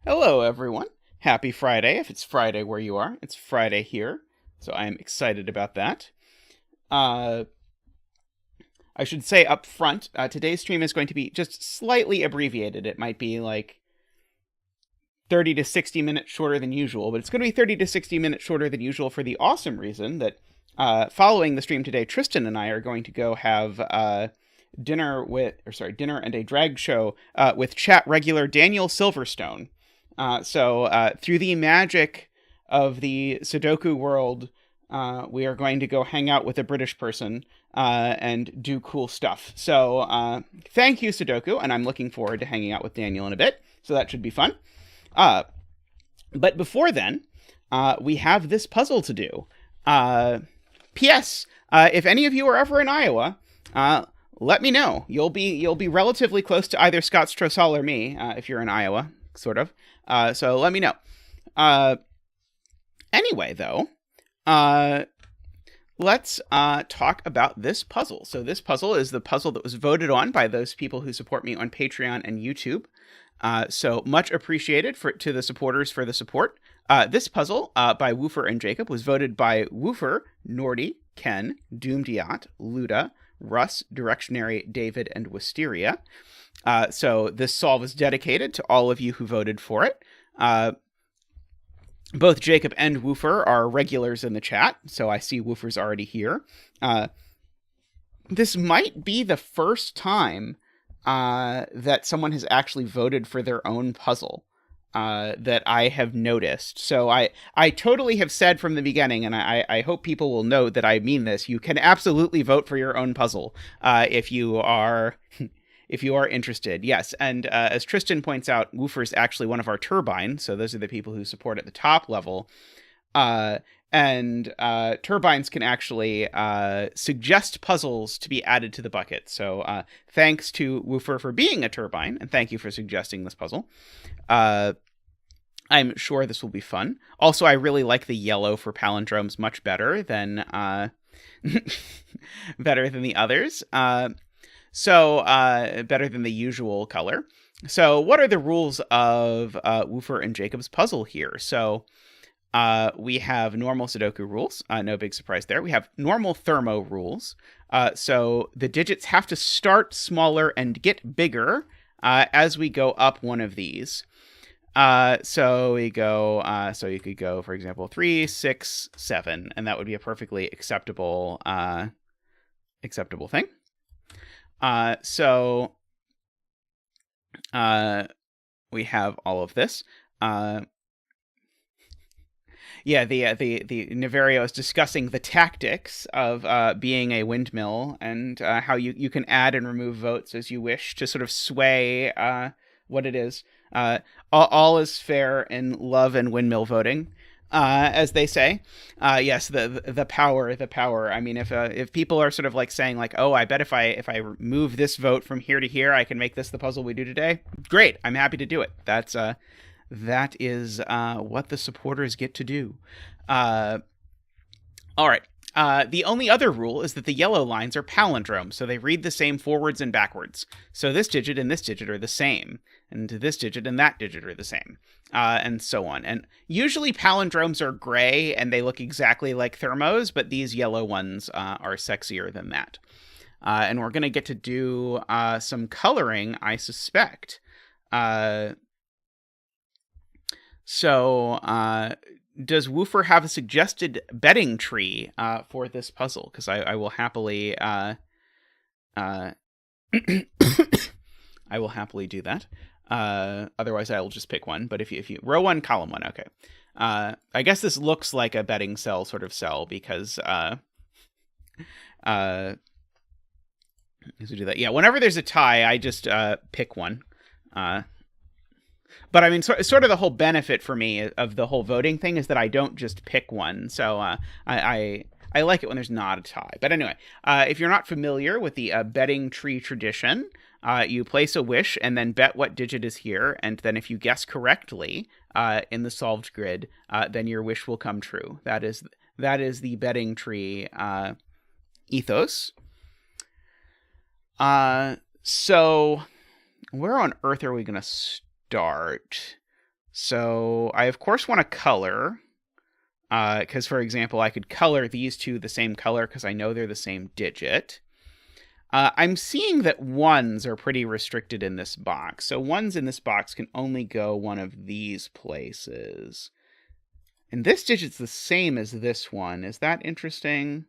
Hello, everyone. Happy Friday. If it's Friday where you are, it's Friday here. So I am excited about that. Uh, I should say up front, today's stream is going to be just slightly abbreviated. It might be like 30 to 60 minutes shorter than usual, but it's going to be 30 to 60 minutes shorter than usual for the awesome reason that following the stream today, Tristan and I are going to go have dinner and a drag show with chat regular Daniel Silverstone. So through the magic of the Sudoku world, we are going to go hang out with a British person and do cool stuff. So thank you, Sudoku, and I'm looking forward to hanging out with Daniel in a bit. So that should be fun. But before then, we have this puzzle to do. P.S. If any of you are ever in Iowa, let me know. You'll be relatively close to either Scott Strosahl or me if you're in Iowa, sort of. So let me know. Anyway, though, let's talk about this puzzle. So this puzzle is the puzzle that was voted on by those people who support me on Patreon and YouTube. So much appreciated to the supporters for the support. This puzzle by Woofer and Jakhob was voted by Woofer, Nordy, Ken, Doomdiat, Luda, Russ, Directionary, David, and Wisteria. So this solve is dedicated to all of you who voted for it. Both Jakhob and Woofer are regulars in the chat, so I see Woofer's already here. This might be the first time that someone has actually voted for their own puzzle that I have noticed. So I totally have said from the beginning, and I hope people will know that I mean this, you can absolutely vote for your own puzzle if you are interested. Yes, and as Tristan points out, Woofer is actually one of our turbines, so those are the people who support at the top level. And turbines can actually suggest puzzles to be added to the bucket. So thanks to Woofer for being a turbine, and thank you for suggesting this puzzle. I'm sure this will be fun. Also, I really like the yellow for palindromes much better than the others. So better than the usual color. So what are the rules of Woofer and Jakob's puzzle here? So we have normal Sudoku rules. No big surprise there. We have normal thermo rules. So the digits have to start smaller and get bigger as we go up one of these. So we go, so you could go, for example, 3, 6, 7, and that would be a perfectly acceptable thing. So we have all of this. Yeah, the Naverio is discussing the tactics of being a windmill and how you can add and remove votes as you wish to sort of sway what it is. All is fair in love and windmill voting, as they say. Yes, the power. I mean, if people are sort of like saying like, oh, I bet if I move this vote from here to here, I can make this the puzzle we do today. Great, I'm happy to do it. That is what the supporters get to do. All right. The only other rule is that the yellow lines are palindromes, so they read the same forwards and backwards. So this digit and this digit are the same, and this digit and that digit are the same, and so on. And usually palindromes are gray, and they look exactly like thermos, but these yellow ones are sexier than that. And we're going to get to do some coloring, I suspect. So does Woofer have a suggested betting tree for this puzzle? Because I will happily I will happily do that. Otherwise, I will just pick one. But if you row 1, column 1, okay. I guess this looks like a betting cell sort of cell because do that. Yeah, whenever there's a tie, I just pick one. But I mean, sort of the whole benefit for me of the whole voting thing is that I don't just pick one. So I like it when there's not a tie. But anyway, if you're not familiar with the betting tree tradition, you place a wish and then bet what digit is here. And then if you guess correctly in the solved grid, then your wish will come true. That is the betting tree ethos. So where on earth are we going to start? So I, of course, want to color. Because, for example, I could color these two the same color because I know they're the same digit. I'm seeing that ones are pretty restricted in this box. So ones in this box can only go one of these places. And this digit's the same as this one. Is that interesting?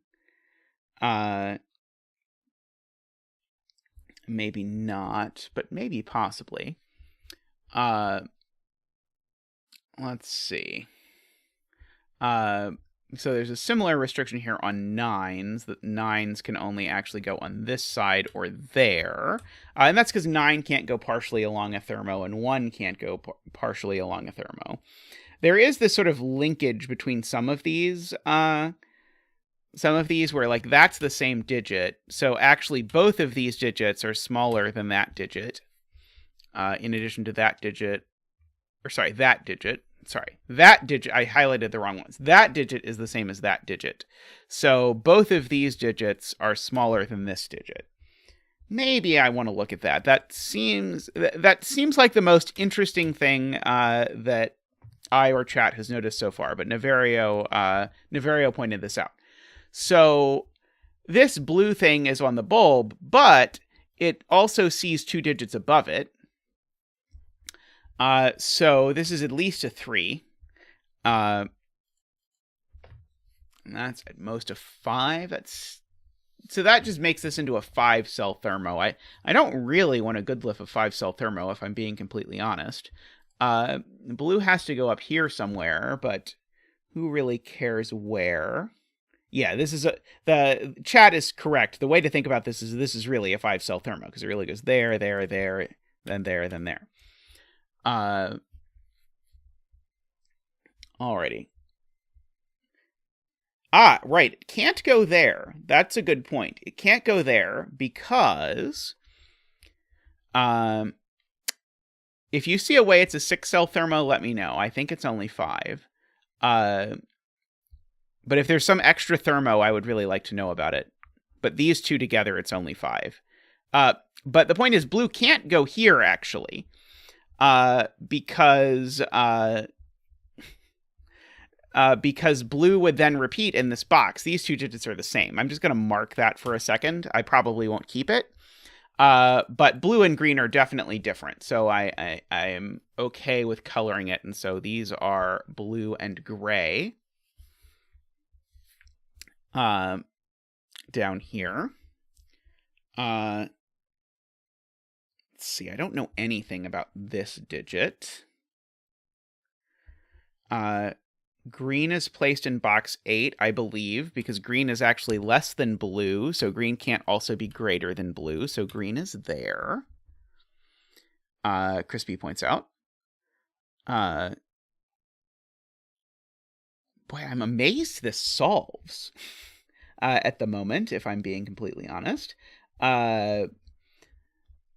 Maybe not, but maybe possibly. Let's see. So there's a similar restriction here on nines, that nines can only actually go on this side or there. And that's because 9 can't go partially along a thermo and 1 can't go partially along a thermo. There is this sort of linkage between some of these where like that's the same digit. So actually both of these digits are smaller than that digit. In addition to that digit, that digit, I highlighted the wrong ones. That digit is the same as that digit. So both of these digits are smaller than this digit. Maybe I want to look at that. That seems like the most interesting thing that I or chat has noticed so far, but Naverio pointed this out. So this blue thing is on the bulb, but it also sees 2 digits above it. So this is at least a 3. And that's at most a 5. So that just makes this into a 5-cell thermo. I don't really want a Goodliff of 5-cell thermo, if I'm being completely honest. Blue has to go up here somewhere, but who really cares where? Yeah, the chat is correct. The way to think about this is really a 5-cell thermo, because it really goes there, there, there, then there, then there. Alrighty. Right. It can't go there. That's a good point. It can't go there because if you see a way it's a 6-cell thermo, let me know. I think it's only 5. But if there's some extra thermo, I would really like to know about it. But these two together, it's only 5. But the point is, blue can't go here, actually. Because blue would then repeat in this box. These 2 digits are the same. I'm just going to mark that for a second. I probably won't keep it. But blue and green are definitely different. So I am okay with coloring it. And so these are blue and gray. Down here. Let's see, I don't know anything about this digit. Green is placed in box 8, I believe, because green is actually less than blue, so green can't also be greater than blue, so green is there. Crispy points out. Boy, I'm amazed this solves at the moment, if I'm being completely honest.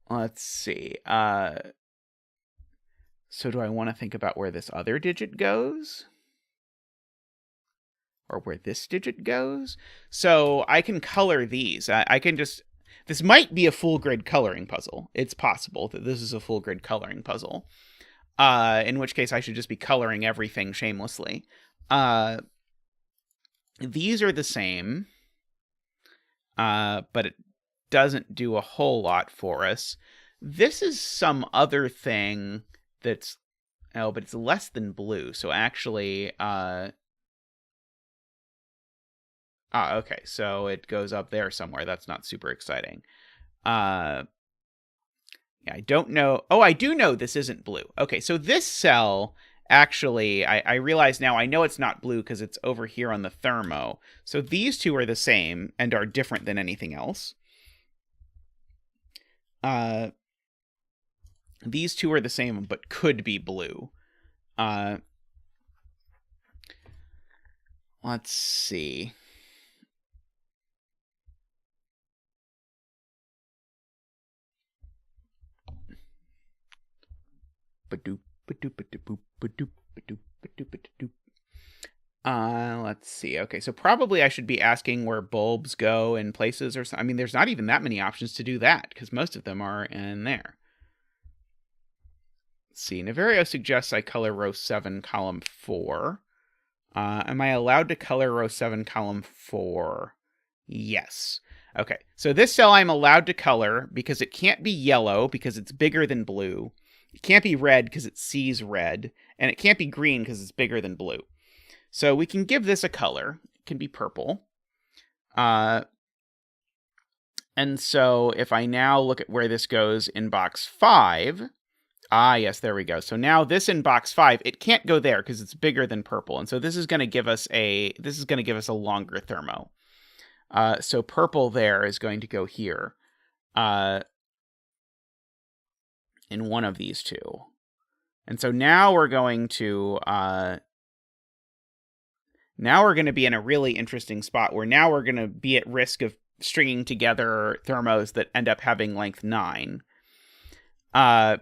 Let's see. So do I want to think about where this other digit goes? Or where this digit goes? So I can color these. I can just... This might be a full grid coloring puzzle. It's possible that this is a full grid coloring puzzle. In which case I should just be coloring everything shamelessly. These are the same. But it doesn't do a whole lot for us. This is some other thing that's... Oh, but it's less than blue. So actually... okay. So it goes up there somewhere. That's not super exciting. Yeah, I don't know. Oh, I do know this isn't blue. Okay, so this cell... Actually, I realize now I know it's not blue because it's over here on the thermo. So these two are the same and are different than anything else. These two are the same but could be blue. Let's see. Let's see. Okay, so probably I should be asking where bulbs go in places or something. I mean, there's not even that many options to do that because most of them are in there. let's see. Naverio suggests I color row 7, column 4. Am I allowed to color row 7, column 4? Yes. Okay, so this cell I'm allowed to color because it can't be yellow because it's bigger than blue. It can't be red because it sees red. And it can't be green because it's bigger than blue. So we can give this a color. It can be purple. And so if I now look at where this goes in box 5... yes, there we go. So now this in box 5, it can't go there because it's bigger than purple. And so this is going to give us a longer thermo. So purple there is going to go here. In one of these two. And so now we're going to be in a really interesting spot where now we're going to be at risk of stringing together thermos that end up having length 9.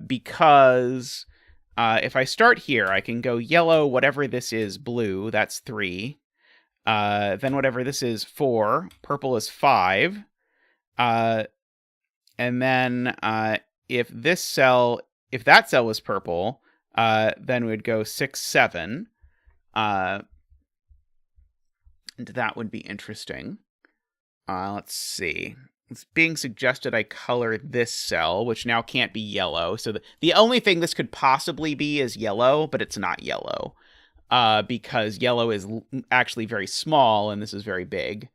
Because if I start here, I can go yellow, whatever this is, blue, that's 3. Then whatever this is, 4. Purple is 5. And then if that cell was purple, then we'd go 6, 7. And that would be interesting. Let's see. It's being suggested I color this cell, which now can't be yellow. So the only thing this could possibly be is yellow, but it's not yellow. Because yellow is actually very small, and this is very big.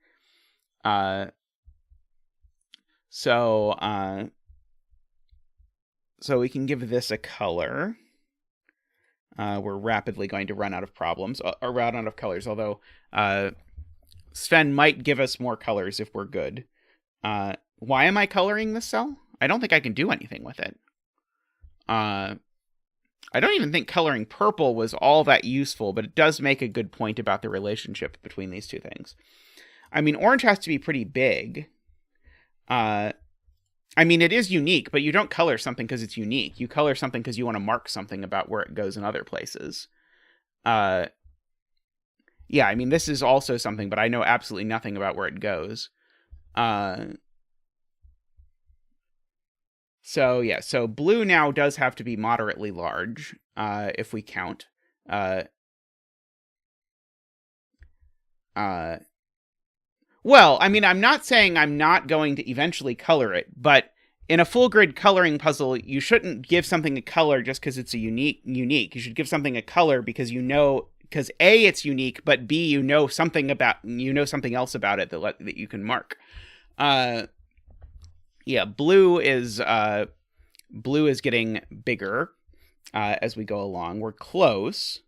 So we can give this a color. We're rapidly going to run out of colors, although Sven might give us more colors if we're good. Why am I coloring this cell? I don't think I can do anything with it. I don't even think coloring purple was all that useful, but it does make a good point about the relationship between these two things. I mean, orange has to be pretty big. I mean, it is unique, but you don't color something because it's unique. You color something because you want to mark something about where it goes in other places. Yeah, I mean, this is also something, but I know absolutely nothing about where it goes. So yeah, so blue now does have to be moderately large, if we count. Well, I mean, I'm not saying I'm not going to eventually color it, but in a full grid coloring puzzle, you shouldn't give something a color just because it's unique. You should give something a color because because A, it's unique, but B, you know something else about it that you can mark. Yeah, blue is getting bigger as we go along. We're close.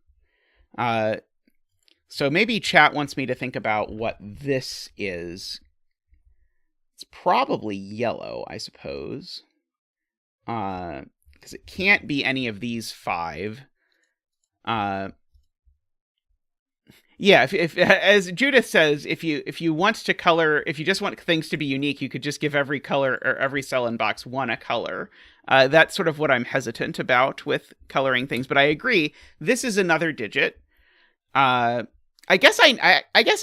So maybe chat wants me to think about what this is. It's probably yellow, I suppose. Because it can't be any of these 5. Yeah, if as Judith says, if you want to color, if you just want things to be unique, you could just give every color or every cell in box 1 a color. That's sort of what I'm hesitant about with coloring things, but I agree. This is another digit. I guess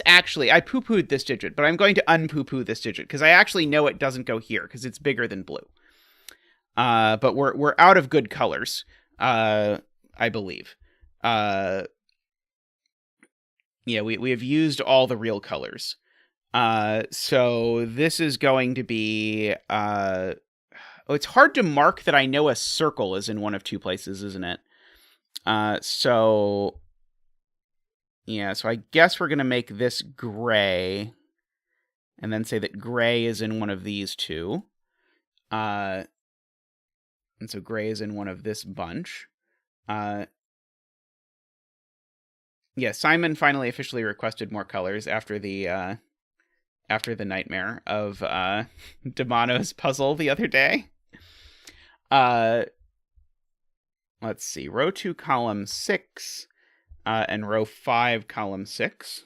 actually I poo-pooed this digit, but I'm going to unpoo-poo this digit because I actually know it doesn't go here because it's bigger than blue. But we're out of good colors, I believe. Yeah, we have used all the real colors. So this is going to be... it's hard to mark that I know a circle is in one of 2 places, isn't it? So... Yeah, so I guess we're going to make this gray, and then say that gray is in one of these 2. And so gray is in one of this bunch. Yeah, Simon finally officially requested more colors after the nightmare of Demano's puzzle the other day. Let's see, row 2, column 6, and row 5, column 6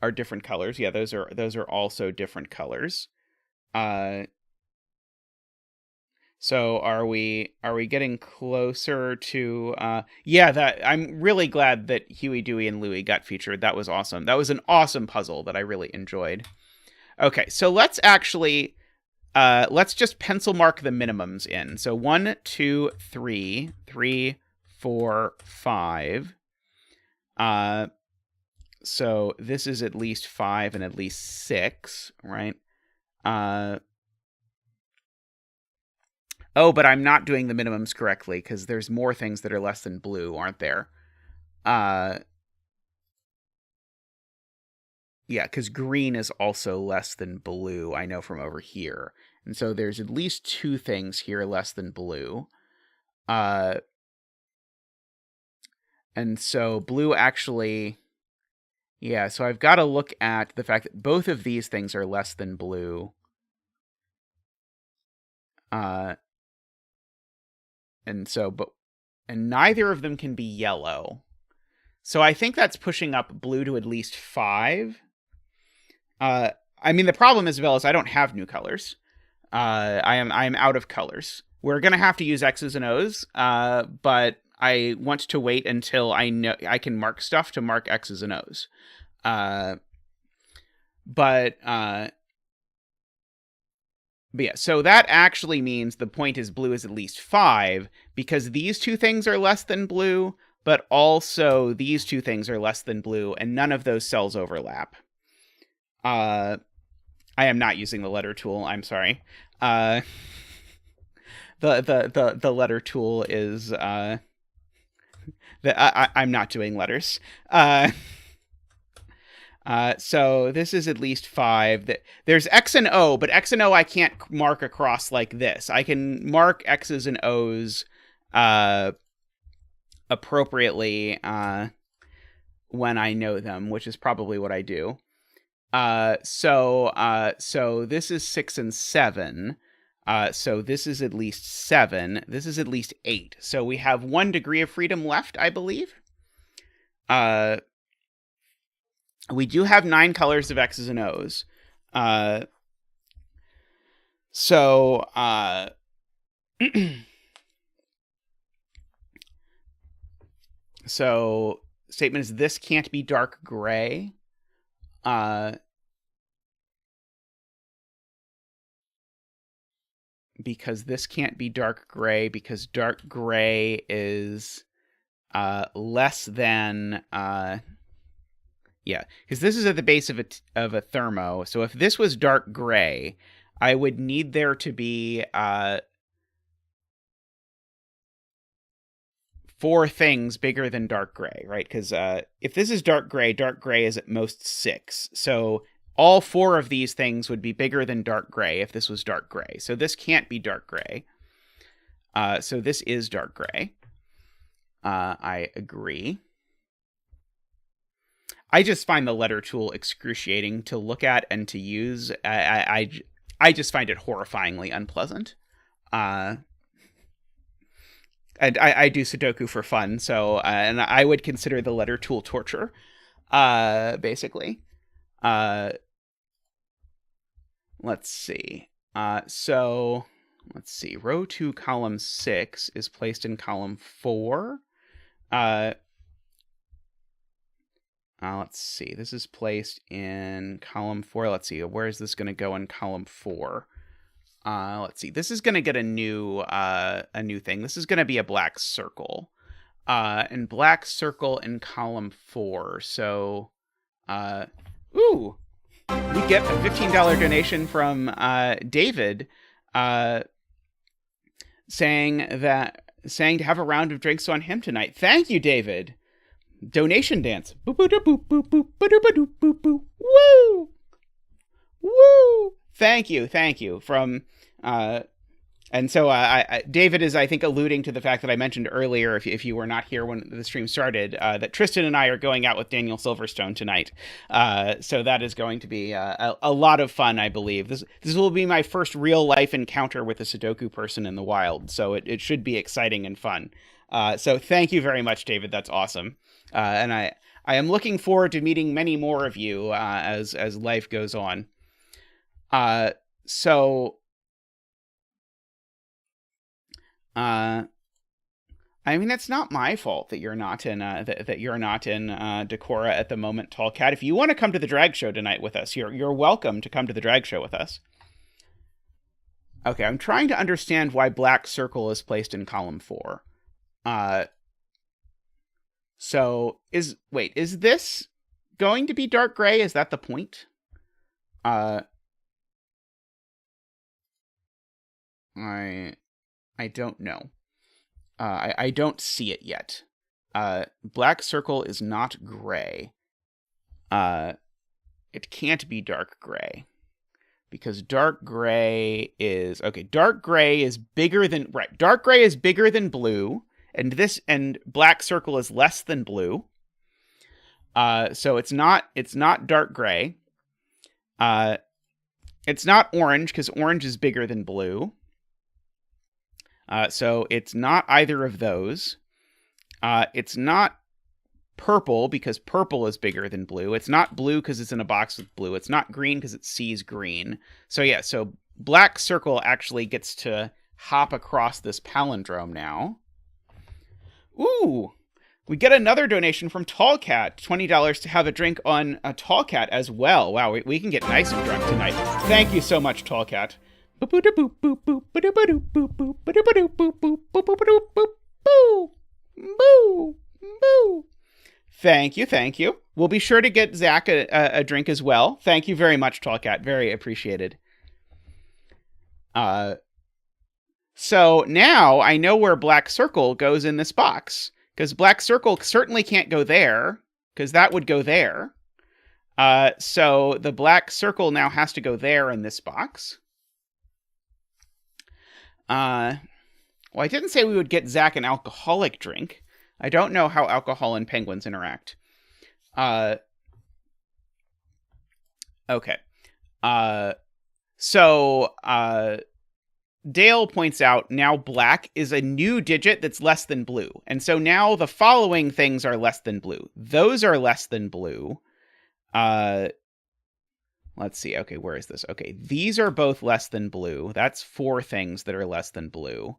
are different colors. Yeah, those are also different colors. So are we getting closer to yeah, that I'm really glad that Huey, Dewey, and Louie got featured. That was awesome. That was an awesome puzzle that I really enjoyed. Okay, so let's actually let's just pencil mark the minimums in. So 1, 2, 3, 3, 4, 5. So this is at least 5 and at least 6, right? Oh, but I'm not doing the minimums correctly because there's more things that are less than blue, aren't there? Yeah, because green is also less than blue, I know from over here. And so there's at least 2 things here less than blue. And so blue actually... Yeah, so I've got to look at the fact that both of these things are less than blue. And neither of them can be yellow. So I think that's pushing up blue to at least 5. I mean, the problem, Isabel, is I don't have new colors. I am out of colors. We're gonna have to use X's and O's, but I want to wait until I know I can mark stuff to mark X's and O's. But yeah, so that actually means the point is blue is at least 5 because these 2 things are less than blue, but also these 2 things are less than blue, and none of those cells overlap. I am not using the letter tool. I'm sorry. The letter tool is I'm not doing letters. So this is at least 5. There's X and O, but X and O I can't mark across like this. I can mark X's and O's appropriately when I know them, which is probably what I do. So this is 6 and 7. So this is at least 7. This is at least 8. So we have 1 degree of freedom left, I believe. We do have 9 colors of X's and O's. So statement is this can't be dark gray. Because this can't be dark gray because dark gray is less than yeah, because this is at the base of a thermo. So if this was dark gray, I would need there to be 4 things bigger than dark gray, right? Because if this is dark gray is at most 6. So all 4 of these things would be bigger than dark gray if this was dark gray. So this can't be dark gray. So this is dark gray. I agree. I just find the letter tool excruciating to look at and to use. I just find it horrifyingly unpleasant. And I do Sudoku for fun, so and I would consider the letter tool torture, basically. Let's see. So let's see. Row 2, column 6 is placed in column 4. Let's see. This is placed in column 4. Let's see. Where is this going to go in column 4? Let's see. This is going to get a new thing. This is going to be a black circle. And black circle in column 4. So, ooh, we get a $15 donation from David, saying to have a round of drinks on him tonight. Thank you, David. Donation dance. Boop boop boop boop boop boop boop boop. Woo! Woo! Thank you. From and so David is, I think, alluding to the fact that I mentioned earlier, if you were not here when the stream started, that Tristan and I are going out with Daniel Silverstone tonight. So that is going to be a lot of fun, I believe. This will be my first real life encounter with a Sudoku person in the wild, so it should be exciting and fun. So thank you very much, David. That's awesome. And I am looking forward to meeting many more of you as life goes on. I mean, it's not my fault that you're not in that you're not in Decora at the moment, Tall Cat. If you want to come to the drag show tonight with us, you're welcome to come to the drag show with us. Okay, I'm trying to understand why black circle is placed in column 4. So is this going to be dark gray? Is that the point? I don't know. I don't see it yet. Black circle is not gray. It can't be dark gray. Because dark gray is dark gray is bigger than dark gray is bigger than blue, and black circle is less than blue. So it's not dark gray. It's not orange because orange is bigger than blue. So it's not either of those. It's not purple because purple is bigger than blue. It's not blue because it's in a box with blue. It's not green because it sees green. So yeah, so black circle actually gets to hop across this palindrome now. Ooh, we get another donation from Tallcat, $20 to have a drink on a Tallcat as well. Wow, we can get nice and drunk tonight. Thank you so much, Tallcat. Thank you. We'll be sure to get Zach a drink as well. Thank you very much, Tallcat. Very appreciated. So now I know where black circle goes in this box, because black circle certainly can't go there, because that would go there. So the black circle now has to go there in this box. Well, I didn't say we would get Zach an alcoholic drink. I don't know how alcohol and penguins interact. Okay. So Dale points out now black is a new digit that's less than blue. And so now the following things are less than blue. Those are less than blue. Let's see. Okay, where is this? Okay, these are both less than blue. That's 4 things that are less than blue.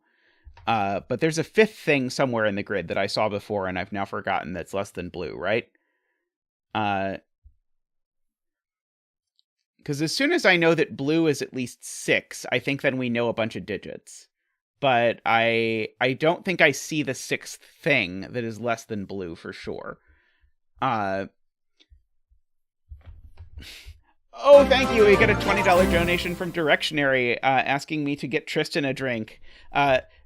But there's a 5th thing somewhere in the grid that I saw before and I've now forgotten that's less than blue, right? Because as soon as I know that blue is at least 6, I think then we know a bunch of digits. But I don't think I see the 6th thing that is less than blue for sure. Oh, thank you. We get a $20 donation from Directionary asking me to get Tristan a drink.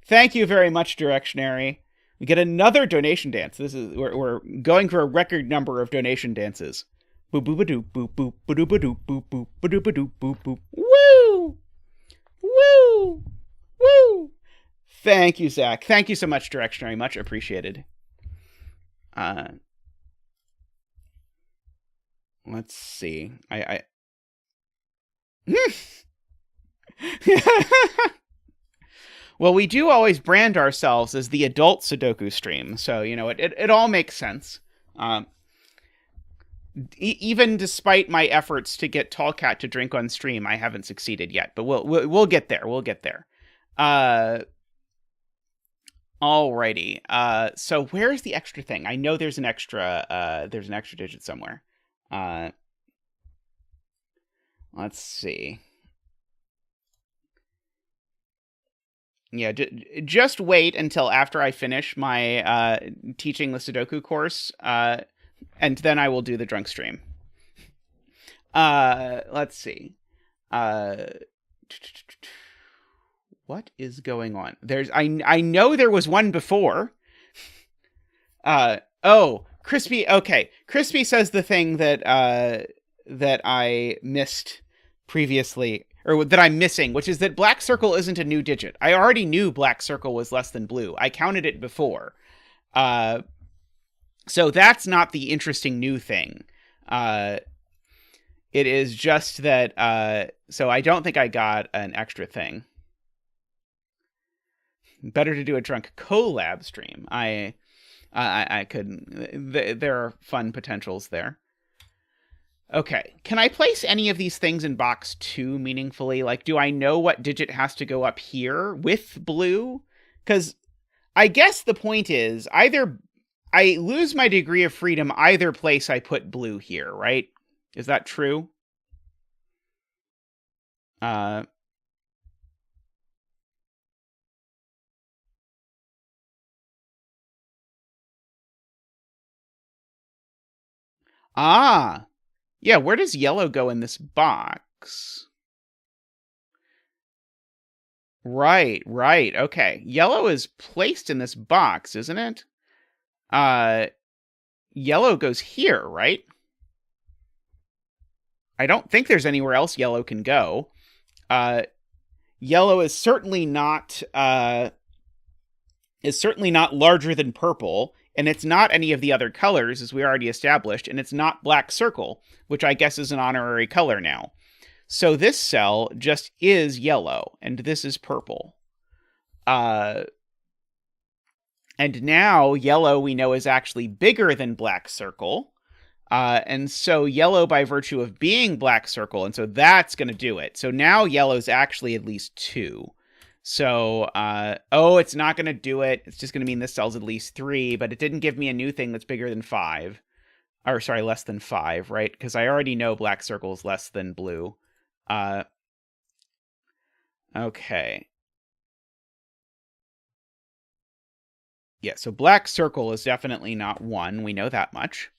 Thank you very much, Directionary. We get another donation dance. We're going for a record number of donation dances. Boop boop a doop boop boop ba doop a doop boop boop ba doop a doop boop boop. Woo! Woo! Woo! Thank you, Zach. Thank you so much, Directionary. Much appreciated. Let's see. Well, we do always brand ourselves as the adult Sudoku stream, so, you know, it all makes sense. Even despite my efforts to get Tallcat to drink on stream, I haven't succeeded yet, but we'll get there. We'll get there. Alrighty. So where's the extra thing? I know there's an extra digit somewhere. Let's see. Yeah, just wait until after I finish my teaching the Sudoku course, and then I will do the drunk stream. Let's see. What is going on? I know there was one before. Oh, Crispy. Okay, Crispy says the thing that I missed previously, or that I'm missing, which is that black circle isn't a new digit. I already knew black circle was less than blue. I counted it before. So that's not the interesting new thing. It is just that, so I don't think I got an extra thing. Better to do a drunk collab stream. I could, there are fun potentials there. Okay, can I place any of these things in box 2 meaningfully? Like, do I know what digit has to go up here with blue? Because I guess the point is, either I lose my degree of freedom either place I put blue here, right? Is that true? Ah, yeah, where does yellow go in this box? Right, right, okay. Yellow is placed in this box, isn't it? Uh, Yellow goes here, right? I don't think there's anywhere else yellow can go. Yellow is certainly not larger than purple, and it's not any of the other colors, as we already established, and it's not black circle, which I guess is an honorary color now. So this cell just is yellow, and this is purple. And now yellow we know is actually bigger than black circle. And so yellow by virtue of being black circle, and so that's going to do it. So now yellow's actually at least 2. So, it's not going to do it. It's just going to mean this cell's at least 3, but it didn't give me a new thing that's bigger than 5. Or, sorry, less than 5, right? Because I already know black circle is less than blue. Okay. Yeah, so black circle is definitely not 1. We know that much.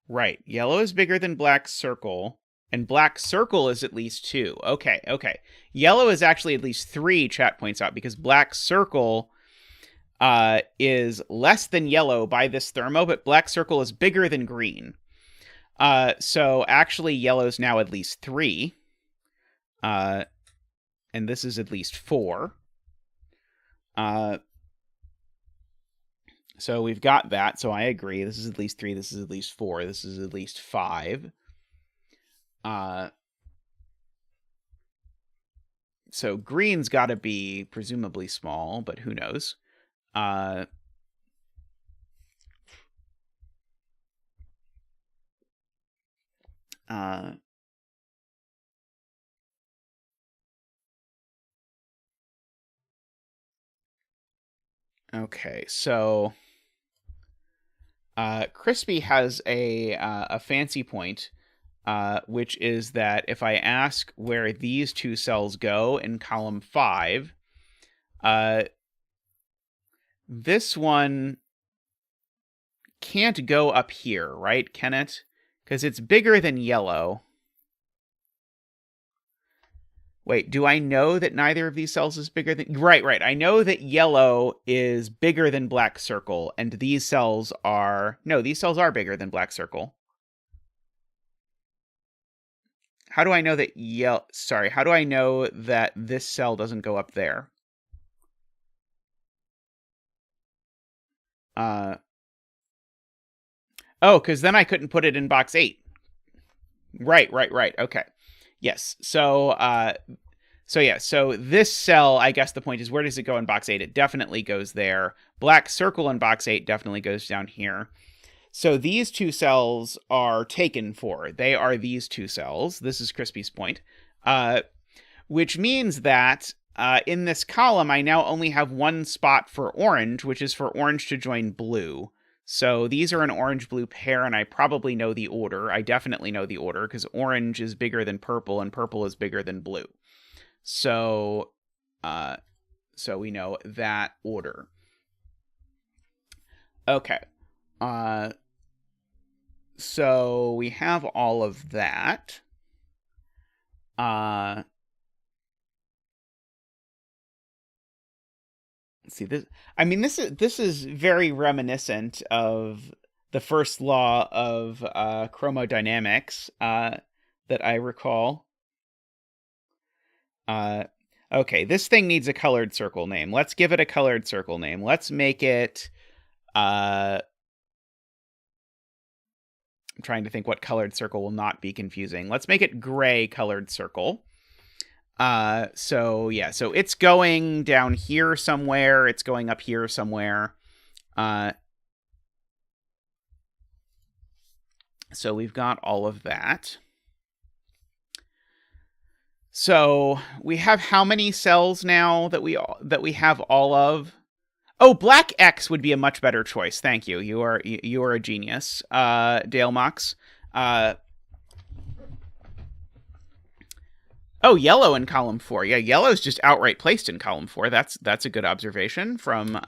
Right. Yellow is bigger than black circle, and black circle is at least 2. Okay, okay. Yellow is actually at least 3, chat points out, because black circle is less than yellow by this thermo, but black circle is bigger than green. So actually yellow's now at least 3. And this is at least 4. So we've got that. So I agree. This is at least 3. This is at least 4. This is at least 5. So green's got to be presumably small, but who knows? Okay, so Crispy has a fancy point, which is that if I ask where these 2 cells go in column 5, this one can't go up here, right? Can it? Because it's bigger than yellow. Wait, do I know that neither of these cells is bigger than... Right. I know that yellow is bigger than black circle, and these cells are... No, these cells are bigger than black circle. How do I know that how do I know that this cell doesn't go up there? Oh, because then I couldn't put it in box 8. Right. Okay. Yes. So this cell, I guess the point is, where does it go in box 8? It definitely goes there. Black circle in box 8 definitely goes down here. So these 2 cells are taken for. They are these 2 cells. This is Crispy's point. Which means that in this column, I now only have 1 spot for orange, which is for orange to join blue. So these are an orange-blue pair, and I probably know the order. I definitely know the order, because orange is bigger than purple, and purple is bigger than blue. So we know that order. Okay. So we have all of that. Let's see this. I mean, this is very reminiscent of the first law of chromodynamics that I recall. Okay, this thing needs a colored circle name. Let's give it a colored circle name. Let's make it... I'm trying to think what colored circle will not be confusing. Let's make it gray colored circle. So it's going down here somewhere. It's going up here somewhere. So we've got all of that. So we have how many cells now that we have all of? Oh, black X would be a much better choice. Thank you. You are a genius, Dale Mox. Oh, yellow in column 4. Yeah, yellow's just outright placed in column 4. That's a good observation from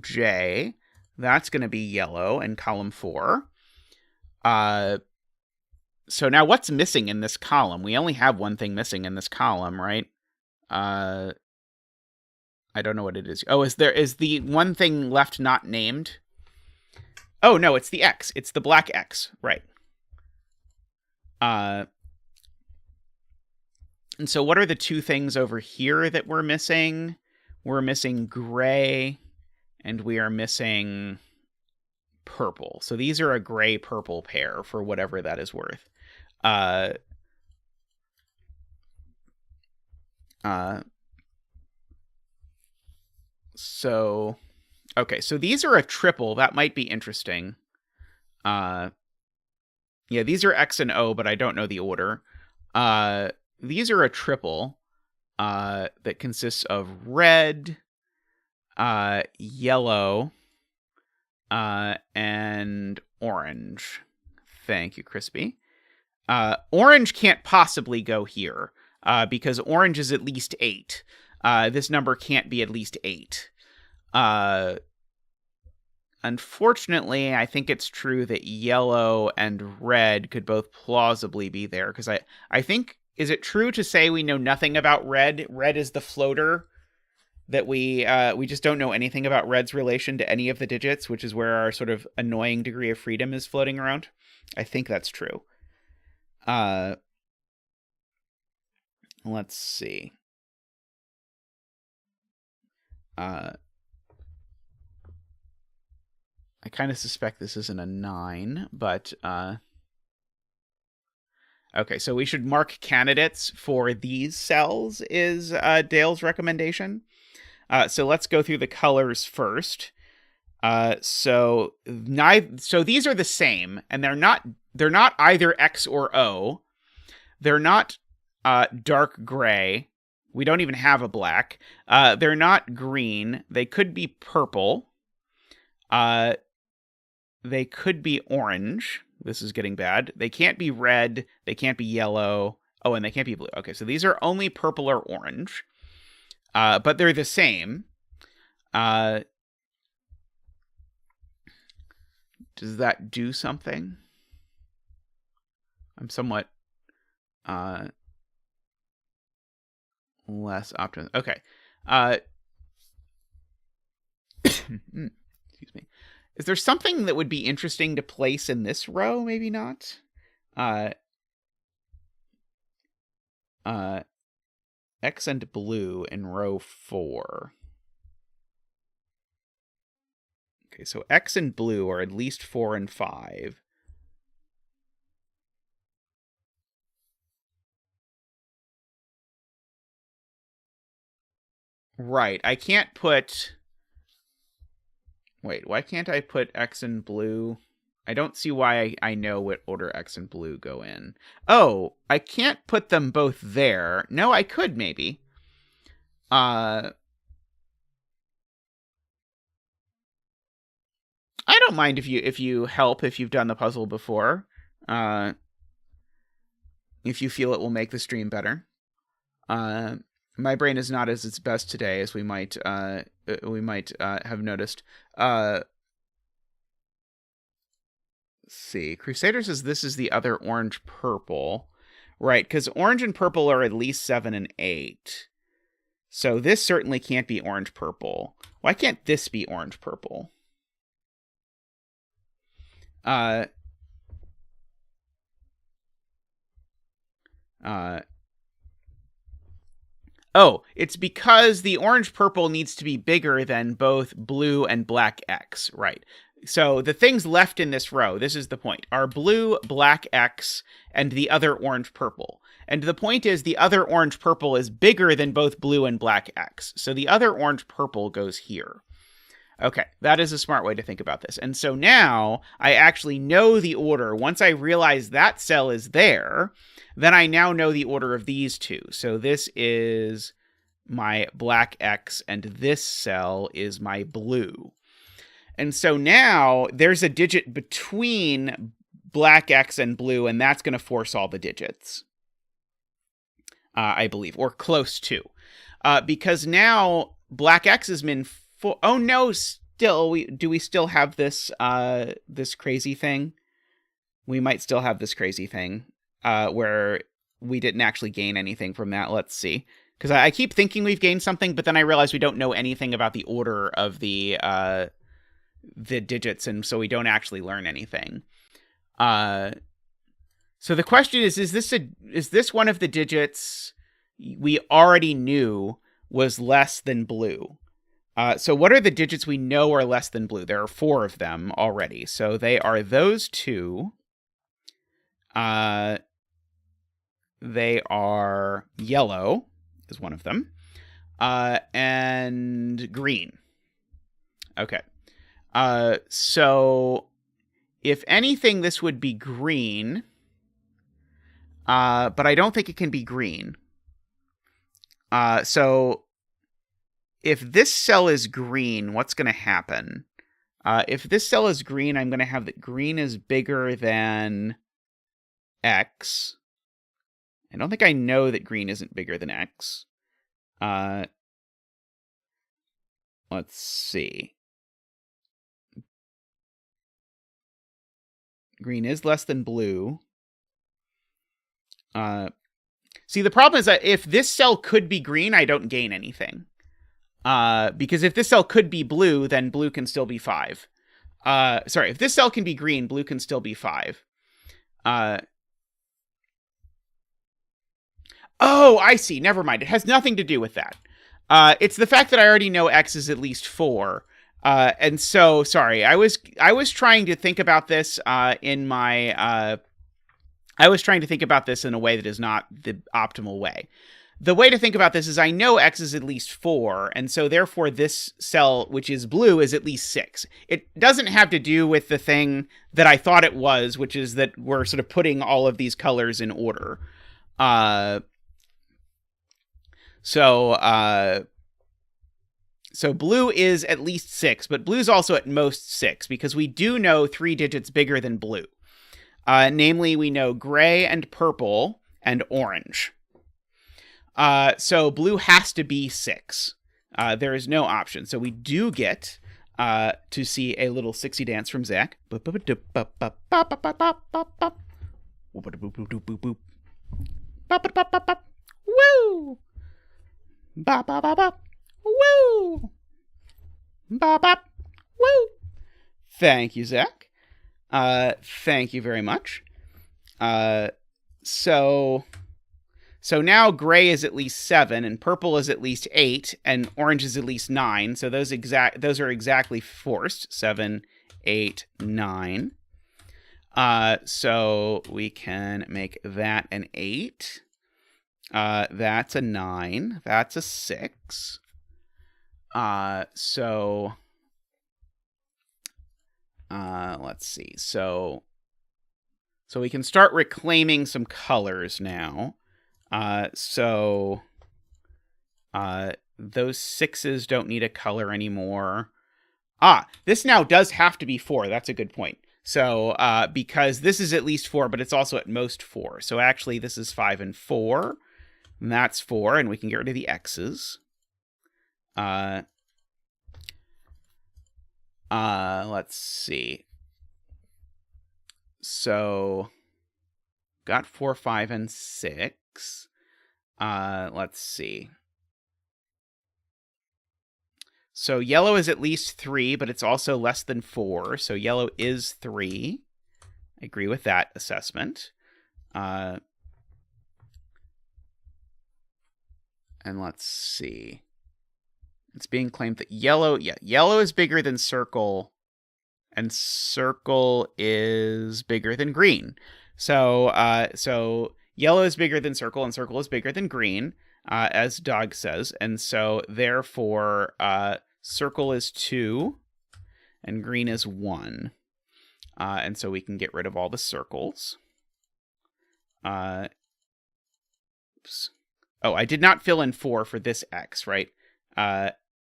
J. That's going to be yellow in column 4. So now what's missing in this column? We only have one thing missing in this column, right? I don't know what it is. Oh, is the one thing left not named? Oh, no, it's the X. It's the black X, right. And so what are the two things over here that we're missing? We're missing gray, and we are missing purple. So these are a gray-purple pair for whatever that is worth. So, okay, so these are a triple. That might be interesting. Yeah, these are X and O, but I don't know the order. These are a triple that consists of red, yellow, and orange. Thank you, Crispy. Orange can't possibly go here because orange is at least 8. This number can't be at least 8. Unfortunately, I think it's true that yellow and red could both plausibly be there, because I think, is it true to say we know nothing about red? Red is the floater that we just don't know anything about red's relation to any of the digits, which is where our sort of annoying degree of freedom is floating around. I think that's true. Let's see. I kind of suspect this isn't a 9, but okay, so we should mark candidates for these cells is Dale's recommendation. So let's go through the colors first. So these are the same, and they're not either X or O. They're not dark gray. We don't even have a black. They're not green. They could be purple. They could be orange. This is getting bad. They can't be red. They can't be yellow. Oh, and they can't be blue. Okay, so these are only purple or orange. But they're the same. Does that do something? I'm somewhat less optimistic. Okay. Excuse me. Is there something that would be interesting to place in this row? Maybe not. X and blue in row 4. Okay, so X and blue are at least 4 and 5. Right, I can't put... Wait, why can't I put X and blue? I don't see why I know what order X and blue go in. Oh, I can't put them both there. No, I could maybe. I don't mind if you help if you've done the puzzle before. If you feel it will make the stream better. My brain is not as its best today, as we might have noticed. Let's see. Crusader says this is the other orange purple. Right, because orange and purple are at least 7 and 8. So this certainly can't be orange purple. Why can't this be orange purple? Oh, it's because the orange purple needs to be bigger than both blue and black X, right? So the things left in this row, this is the point, are blue, black X, and the other orange purple. And the point is the other orange purple is bigger than both blue and black X. So the other orange purple goes here. Okay, that is a smart way to think about this. And so now I actually know the order. Once I realize that cell is there, then I now know the order of these two. So this is my black X, and this cell is my blue. And so now there's a digit between black X and blue, and that's going to force all the digits. I believe, or close to. Because now black X is min 4. Oh no, still, do we still have this this crazy thing? We might still have this crazy thing where we didn't actually gain anything from that. Let's see. Because I keep thinking we've gained something, but then I realize we don't know anything about the order of the digits, and so we don't actually learn anything. So the question is this one of the digits we already knew was less than blue? So what are the digits we know are less than blue? There are 4 of them already. So they are those 2. They are yellow is one of them. And green. Okay. So if anything, this would be green. But I don't think it can be green. So if this cell is green, what's going to happen? If this cell is green, I'm going to have that green is bigger than X. I don't think I know that green isn't bigger than X. Let's see. Green is less than blue. See, the problem is that if this cell could be green, I don't gain anything. Because if this cell could be blue, then blue can still be 5. Sorry, if this cell can be green, blue can still be 5. Oh, I see. Never mind. It has nothing to do with that. It's the fact that I already know X is at least 4. And so, sorry, I was trying to think about this in my... I was trying to think about this in a way that is not the optimal way. The way to think about this is I know X is at least 4, and so therefore this cell, which is blue, is at least 6. It doesn't have to do with the thing that I thought it was, which is that we're sort of putting all of these colors in order. So blue is at least 6, but blue is also at most 6, because we do know 3 digits bigger than blue. Namely, we know gray and purple and orange. So blue has to be 6. There is no option. So we do get to see a little 6y dance from Zach. Woo! Woo! Woo! Thank you, Zach. Thank you very much. So now gray is at least 7, and purple is at least 8, and orange is at least 9. So those are exactly forced. 7, 8, 9. So we can make that an 8. That's a 9. That's a 6. Let's see. So we can start reclaiming some colors now. Those 6s don't need a color anymore. This now does have to be 4. That's a good point. So, because this is at least 4, but it's also at most 4. So actually, this is 5 and 4. And that's 4, and we can get rid of the X's. Let's see. So, got 4, 5, and 6. Let's see. So yellow is at least 3, but it's also less than 4. So yellow is 3. I agree with that assessment. And let's see. It's being claimed that yellow is bigger than circle, and circle is bigger than green. So yellow is bigger than circle, and circle is bigger than green, as Dog says. And so therefore, circle is 2, and green is 1. And so we can get rid of all the circles. Oops. Oh, I did not fill in 4 for this X, right?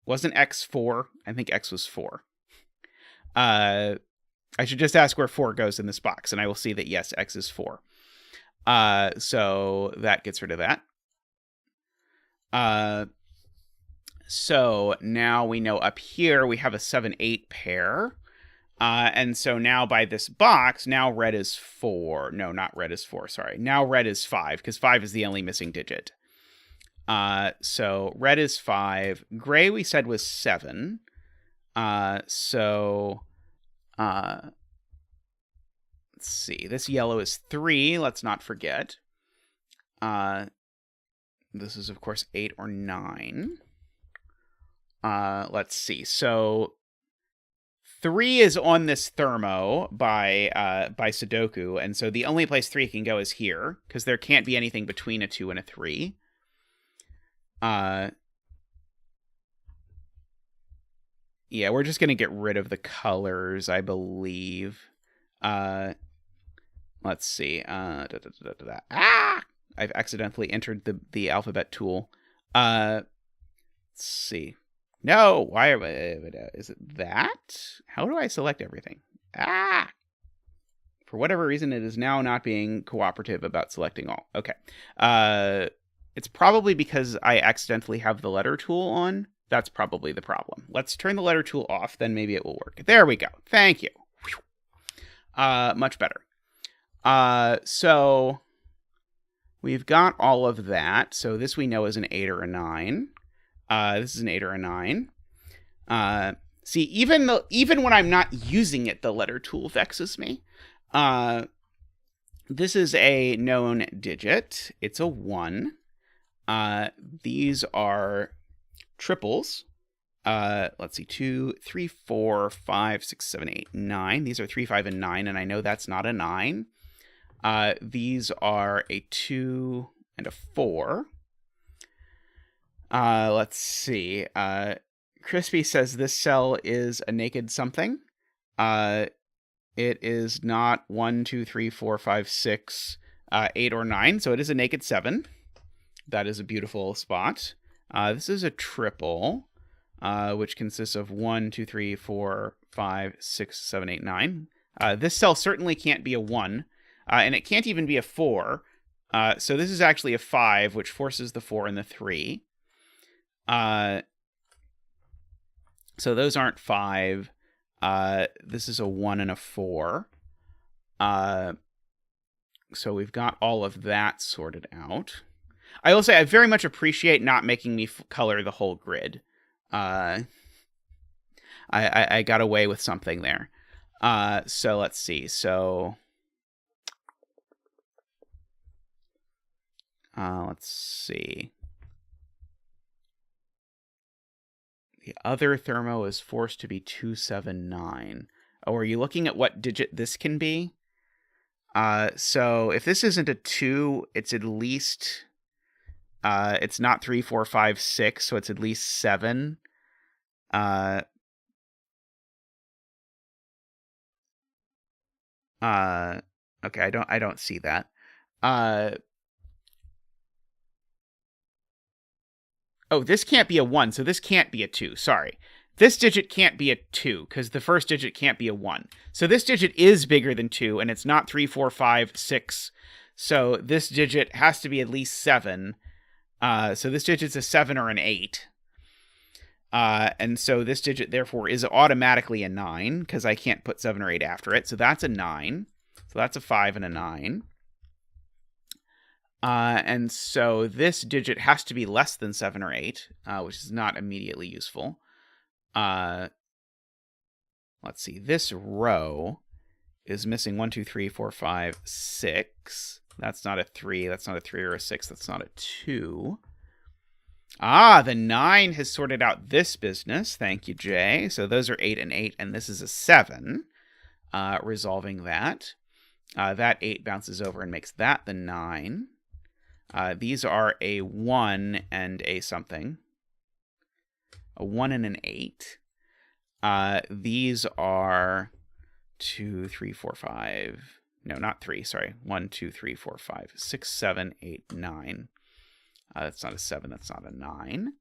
Wasn't X 4? I think X was 4. I should just ask where 4 goes in this box, and I will see that, yes, X is 4. So that gets rid of that. So now we know up here we have a 7-8 pair. And so now by this box, now red is 4. No, not red is 4, sorry. Now red is 5, because 5 is the only missing digit. So red is 5. Gray we said was 7. Let's see. This yellow is 3, let's not forget. This is, of course, 8 or 9. Let's see. So 3 is on this thermo by Sudoku, and so the only place 3 can go is here, because there can't be anything between a 2 and a 3. Yeah, we're just going to get rid of the colors, I believe. Let's see. I've accidentally entered the alphabet tool. Let's see. No, why is it that? How do I select everything? For whatever reason, it is now not being cooperative about selecting all. Okay. It's probably because I accidentally have the letter tool on. That's probably the problem. Let's turn the letter tool off, then maybe it will work. There we go. Thank you. Much better. So we've got all of that. So this we know is an 8 or a 9. This is an 8 or a 9. See, even when I'm not using it, the letter tool vexes me. This is a known digit. It's a 1. These are triples. Let's see, 2, 3, 4, 5, 6, 7, 8, 9. These are 3, 5, and 9, and I know that's not a 9. These are a 2 and a 4. Let's see. Crispy says this cell is a naked something. It is not 1, 2, 3, 4, 5, 6, 8, or 9, so it is a naked 7. That is a beautiful spot. This is a triple, which consists of 1, 2, 3, 4, 5, 6, 7, 8, 9. This cell certainly can't be a 1, and it can't even be a 4. So this is actually a 5, which forces the 4 and the 3. So those aren't 5. This is a 1 and a 4. So we've got all of that sorted out. I will say I very much appreciate not making me color the whole grid. I got away with something there. So let's see. So let's see. The other thermo is forced to be 279. Oh, are you looking at what digit this can be? So if this isn't a 2, it's at least... it's not 3, 4, 5, 6, so it's at least 7. Okay, I don't see that. Oh, this can't be a 1, so this can't be a 2. Sorry. This digit can't be a 2, because the first digit can't be a 1. So this digit is bigger than 2, and it's not 3, 4, 5, 6. So this digit has to be at least 7. So this digit's a 7 or an 8. And so this digit, therefore, is automatically a 9, because I can't put 7 or 8 after it. So that's a 9. So that's a 5 and a 9. And so this digit has to be less than 7 or 8, which is not immediately useful. Let's see. This row is missing 1, 2, 3, 4, 5, 6. That's not a 3. That's not a 3 or a 6. That's not a 2. The 9 has sorted out this business. Thank you, Jay. So those are 8 and 8, and this is a 7. Resolving that. That 8 bounces over and makes that the 9. These are a 1 and a something. A 1 and an 8. These are 2, 3, 4, 5... No, not 3, sorry. 1, 2, 3, 4, 5, 6, 7, 8, 9. That's not a 7, that's not a 9.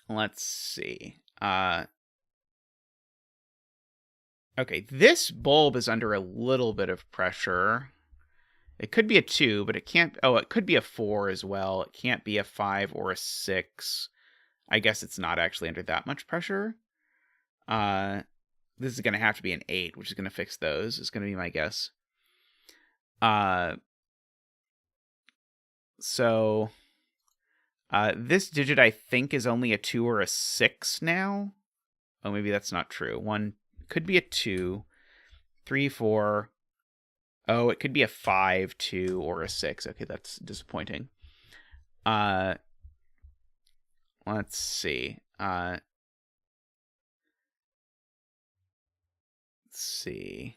Let's see. Okay, this bulb is under a little bit of pressure. It could be a 2, but it can't... Oh, it could be a 4 as well. It can't be a 5 or a 6. I guess it's not actually under that much pressure. This is going to have to be an 8, which is going to fix those. Is going to be my guess. So this digit, I think, is only a 2 or a 6 now. Oh, maybe that's not true. 1 could be a 2, 3, 4. Oh, it could be a 5, 2, or a 6. Okay, that's disappointing. Let's see. Let's see.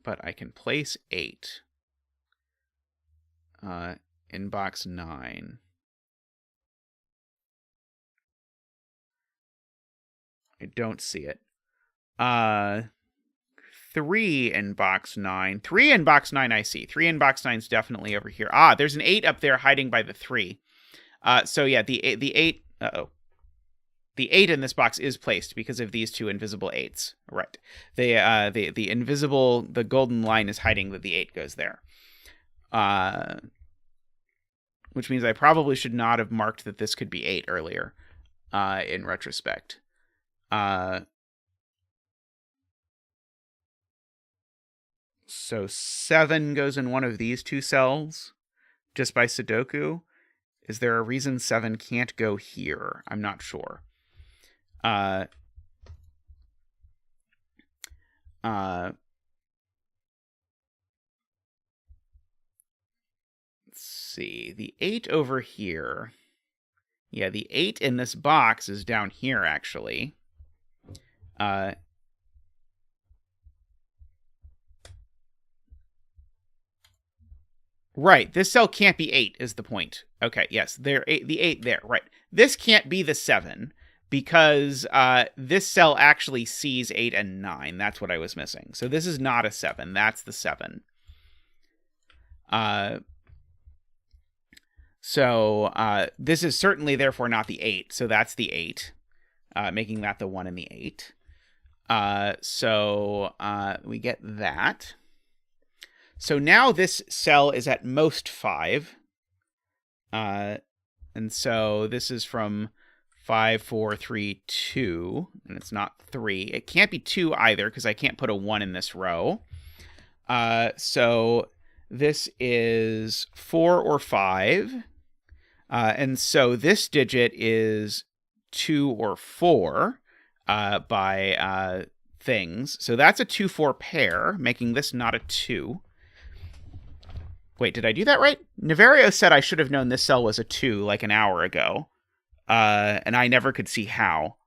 But I can place 8 in box 9. I don't see it. 3 in box 9. 3 in box 9 I see. 3 in box 9 is definitely over here. Ah, there's an 8 up there hiding by the 3. So yeah, the 8... Uh-oh. The 8 in this box is placed because of these 2 invisible 8s. Right. The invisible... The golden line is hiding that the 8 goes there. Which means I probably should not have marked that this could be 8 earlier, in retrospect. So 7 goes in one of these 2 cells, just by Sudoku. Is there a reason 7 can't go here? I'm not sure. Let's see. The 8 over here. Yeah, the 8 in this box is down here, actually. Right, this cell can't be 8 is the point. Okay, yes, the 8 there, right. This can't be the 7 because this cell actually sees 8 and 9. That's what I was missing. So this is not a 7. That's the 7. So this is certainly, therefore, not the 8. So that's the 8, making that the 1 and the 8. So we get that. So now this cell is at most 5. And so this is from 5, 4, 3, 2. And it's not 3. It can't be 2 either because I can't put a 1 in this row. So this is 4 or 5. And so this digit is 2 or 4 by things. So that's a 2-4 pair, making this not a 2. Wait, did I do that right? Neverio said I should have known this cell was a 2 like an hour ago. And I never could see how.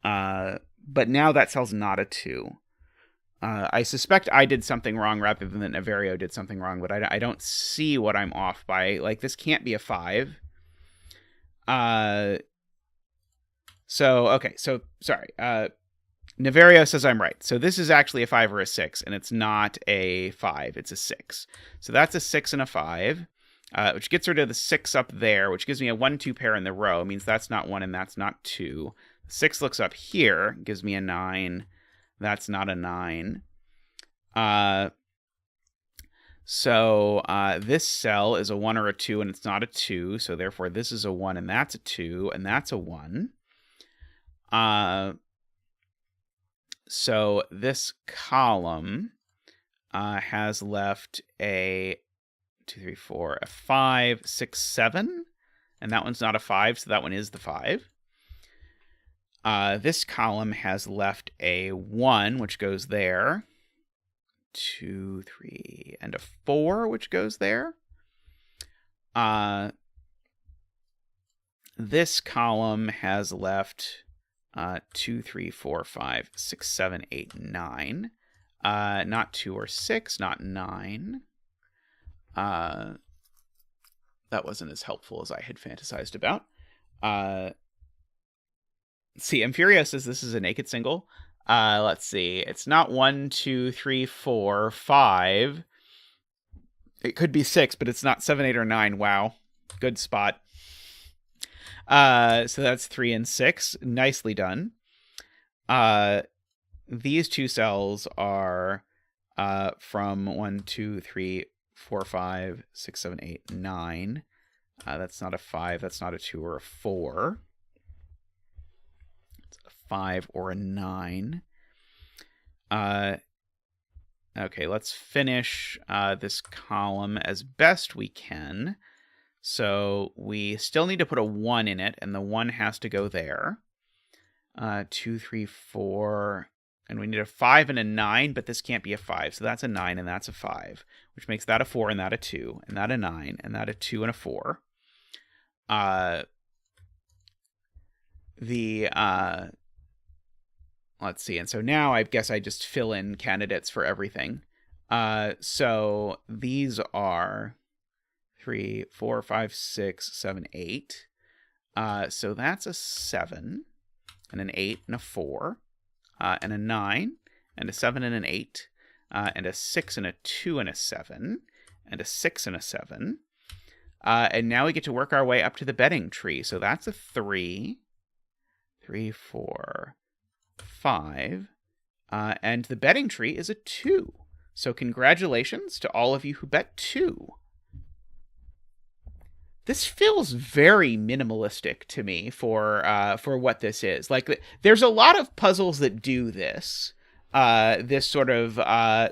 But now that cell's not a 2. I suspect I did something wrong rather than that Neverio did something wrong, but I don't see what I'm off by. Like, this can't be a 5. So, sorry. Neverio says I'm right. So this is actually a 5 or a 6, and it's not a 5. It's a 6. So that's a 6 and a 5, which gets rid of the 6 up there, which gives me a 1-2 pair in the row. It means that's not 1 and that's not 2. 6 looks up here, gives me a 9. That's not a 9. So this cell is a 1 or a 2, and it's not a 2. So therefore, this is a 1, and that's a 2, and that's a 1. So this column has left a 2, 3, 4, a 5, 6, 7. And that one's not a 5, so that one is the 5. This column has left a 1, which goes there. 2, 3, and a 4, which goes there. This column has left 2, 3, 4, 5, 6, 7, 8, 9. Not 2 or 6, not 9. That wasn't as helpful as I had fantasized about. See, Imperio says this is a naked single. Let's see. It's not 1, 2, 3, 4, 5. It could be 6, but it's not 7, 8, or 9. Wow. Good spot. So that's 3 and 6. Nicely done. These 2 cells are from 1, 2, 3, 4, 5, 6, 7, 8, 9. That's not a 5, that's not a 2 or a 4. It's a 5 or a 9. Okay, let's finish this column as best we can. So we still need to put a 1 in it, and the 1 has to go there. 2, 3, 4, and we need a 5 and a 9, but this can't be a 5, so that's a 9 and that's a 5, which makes that a 4 and that a 2, and that a 9, and that a 2 and a 4. Let's see, and so now I guess I just fill in candidates for everything. So these are 3, 4, 5, 6, 7, 8. So that's a 7, and an 8, and a 4, and a 9, and a 7, and an 8, and a 6, and a 2, and a 7, and a 6, and a 7. And now we get to work our way up to the bedding tree. So that's a 3, 3, 4, 5, and the bedding tree is a 2. So congratulations to all of you who bet 2. This feels very minimalistic to me for what this is. Like, there's a lot of puzzles that do this. This sort of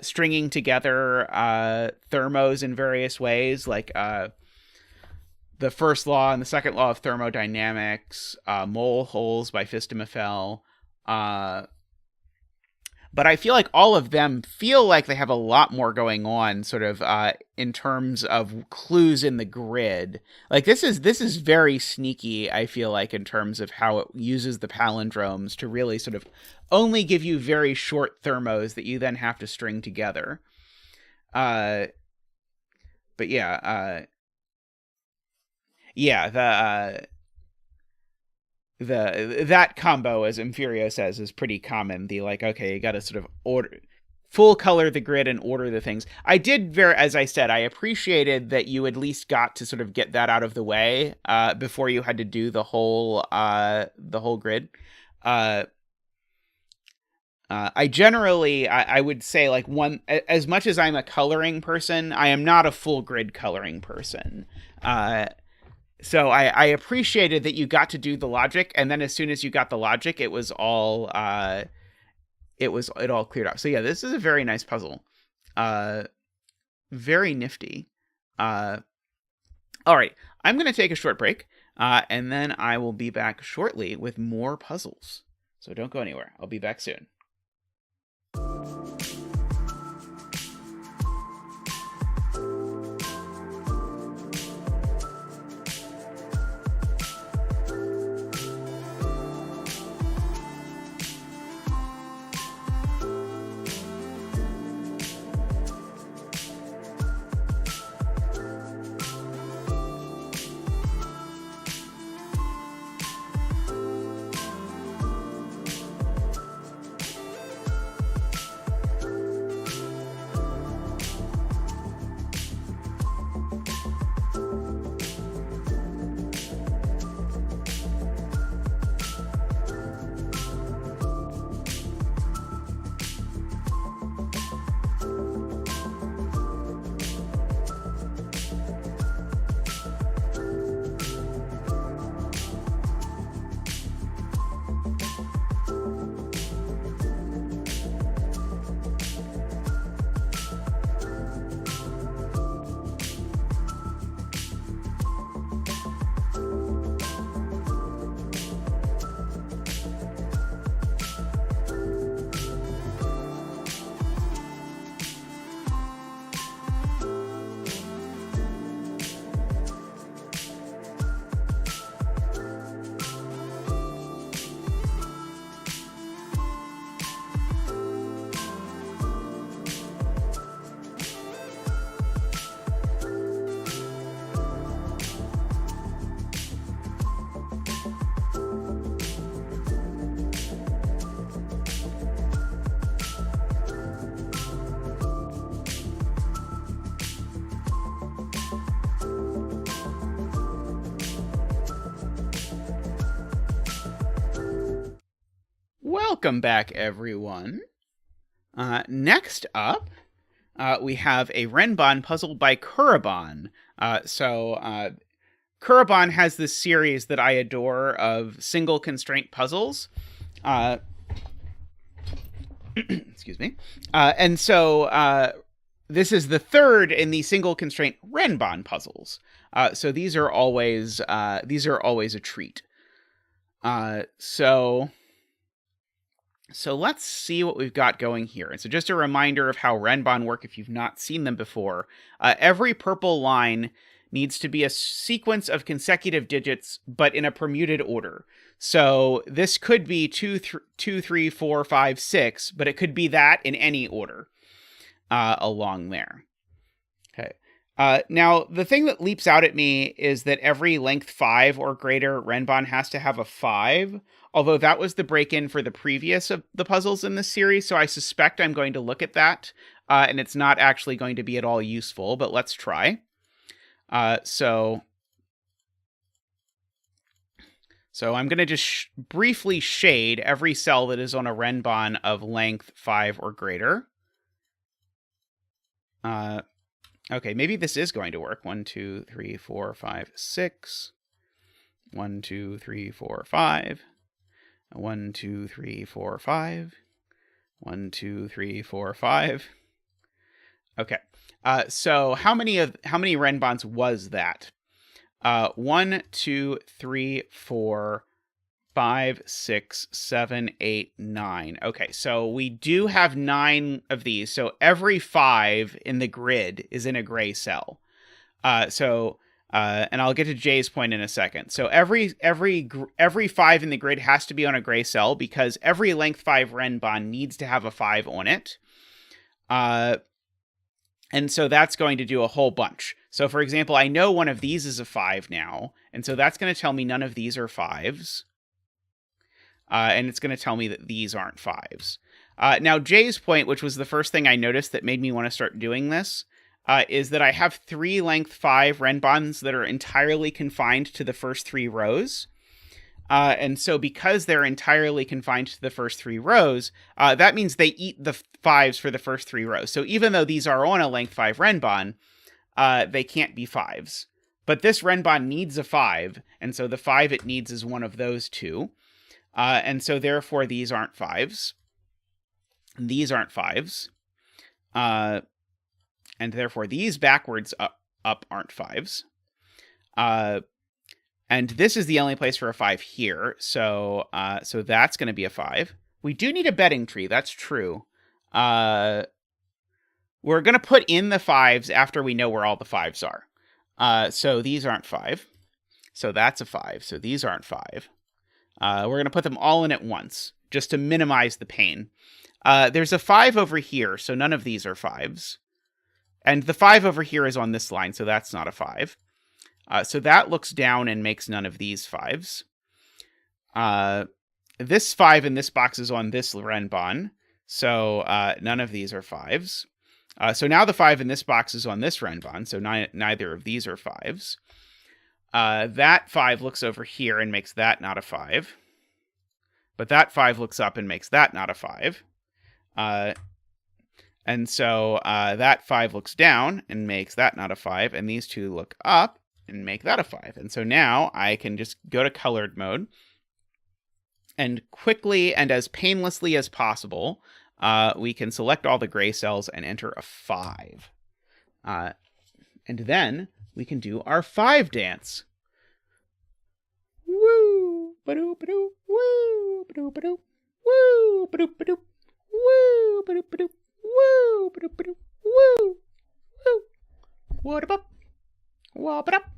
stringing together thermos in various ways, like the first law and the second law of thermodynamics, mole holes by Fistemafel. But I feel like all of them feel like they have a lot more going on, sort of in terms of clues in the grid. Like this is very sneaky, I feel like, in terms of how it uses the palindromes to really sort of only give you very short thermos that you then have to string together. But yeah, that combo, as Imperio says, is pretty common. The like, okay, you got to sort of full color the grid and order the things. I did as I said, I appreciated that you at least got to sort of get that out of the way before you had to do the whole grid. I generally, I would say, like, as much as I'm a coloring person, I am not a full grid coloring person. So I appreciated that you got to do the logic, and then as soon as you got the logic, it all cleared up. So yeah, this is a very nice puzzle. Very nifty. All right, I'm going to take a short break, and then I will be back shortly with more puzzles. So don't go anywhere. I'll be back soon. Welcome back, everyone. Next up we have a Renban puzzled by Kuraban. Kuraban has this series that I adore of single constraint puzzles. Excuse me. This is the third in the single constraint Renban puzzles. So these are always a treat. So let's see what we've got going here. And so just a reminder of how Renban work if you've not seen them before. Every purple line needs to be a sequence of consecutive digits, but in a permuted order. So this could be 2, 3, 4, 5, 6, but it could be that in any order along there. Okay. Now, the thing that leaps out at me is that every length 5 or greater Renban has to have a 5, although that was the break-in for the previous of the puzzles in this series, so I suspect I'm going to look at that, and it's not actually going to be at all useful, but let's try. So I'm going to just briefly shade every cell that is on a Renban of length 5 or greater. Okay, maybe this is going to work. 1, 2, 3, 4, 5, 6. 1, 2, 3, 4, 5. 1, 2, 3, 4, 5. 1, 2, 3, 4, 5. Okay. So how many Renbans was that? 1, 2, 3, 4, 5, 6, 7, 8, 9. Okay, so we do have 9 of these. So every 5 in the grid is in a gray cell. And I'll get to Jay's point in a second. So every 5 in the grid has to be on a gray cell because every length 5 Renban needs to have a 5 on it. And so that's going to do a whole bunch. So for example, I know one of these is a 5 now, and so that's going to tell me none of these are 5s. And it's going to tell me that these aren't 5s. Now, Jay's point, which was the first thing I noticed that made me want to start doing this, is that I have 3 length 5 Renbans that are entirely confined to the first 3 rows. And so because they're entirely confined to the first 3 rows, that means they eat the 5s for the first 3 rows. So even though these are on a length 5 Renban, they can't be 5s. But this Renban needs a 5, and so the 5 it needs is one of those 2. And so therefore these aren't 5s. These aren't 5s. And therefore these backwards up aren't 5s. And this is the only place for a 5 here, so that's going to be a 5. We do need a betting tree, that's true. We're going to put in the 5s after we know where all the 5s are. So these aren't 5. So that's a 5. So these aren't 5. We're going to put them all in at once, just to minimize the pain. There's a 5 over here, so none of these are 5s. And the 5 over here is on this line, so that's not a 5. So that looks down and makes none of these 5s. This 5 in this box is on this Renban, so none of these are 5s. So now the 5 in this box is on this Renban, so neither of these are 5s. That 5 looks over here and makes that not a 5. But that 5 looks up and makes that not a 5. And so that 5 looks down and makes that not a 5. And these 2 look up and make that a 5. And so now I can just go to colored mode. And quickly and as painlessly as possible, we can select all the gray cells and enter a 5. And then we can do our 5 dance. Woo! Ba-doo, ba-doo, woo! Ba-doo, ba-doo, woo! Ba-doo, ba-doo, woo! Ba-doo, ba-doo, woo! Ba-doo, ba-doo, woo! Woo! What-a-bop! Wah-ba-dop!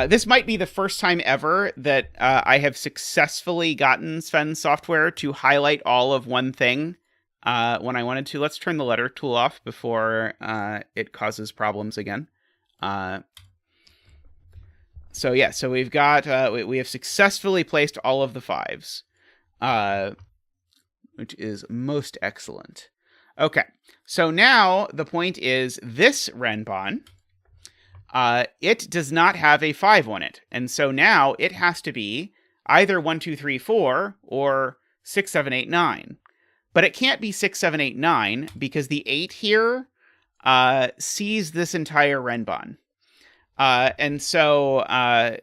This might be the first time ever that I have successfully gotten Sven software to highlight all of one thing when I wanted to. Let's turn the letter tool off before it causes problems again. So we've got, we have successfully placed all of the 5s, which is most excellent. Okay, so now the point is this Renban, it does not have a 5 on it. And so now it has to be either 1, 2, 3, 4 or 6, 7, 8, 9. But it can't be 6, 7, 8, 9 because the 8 here sees this entire Renban. And so,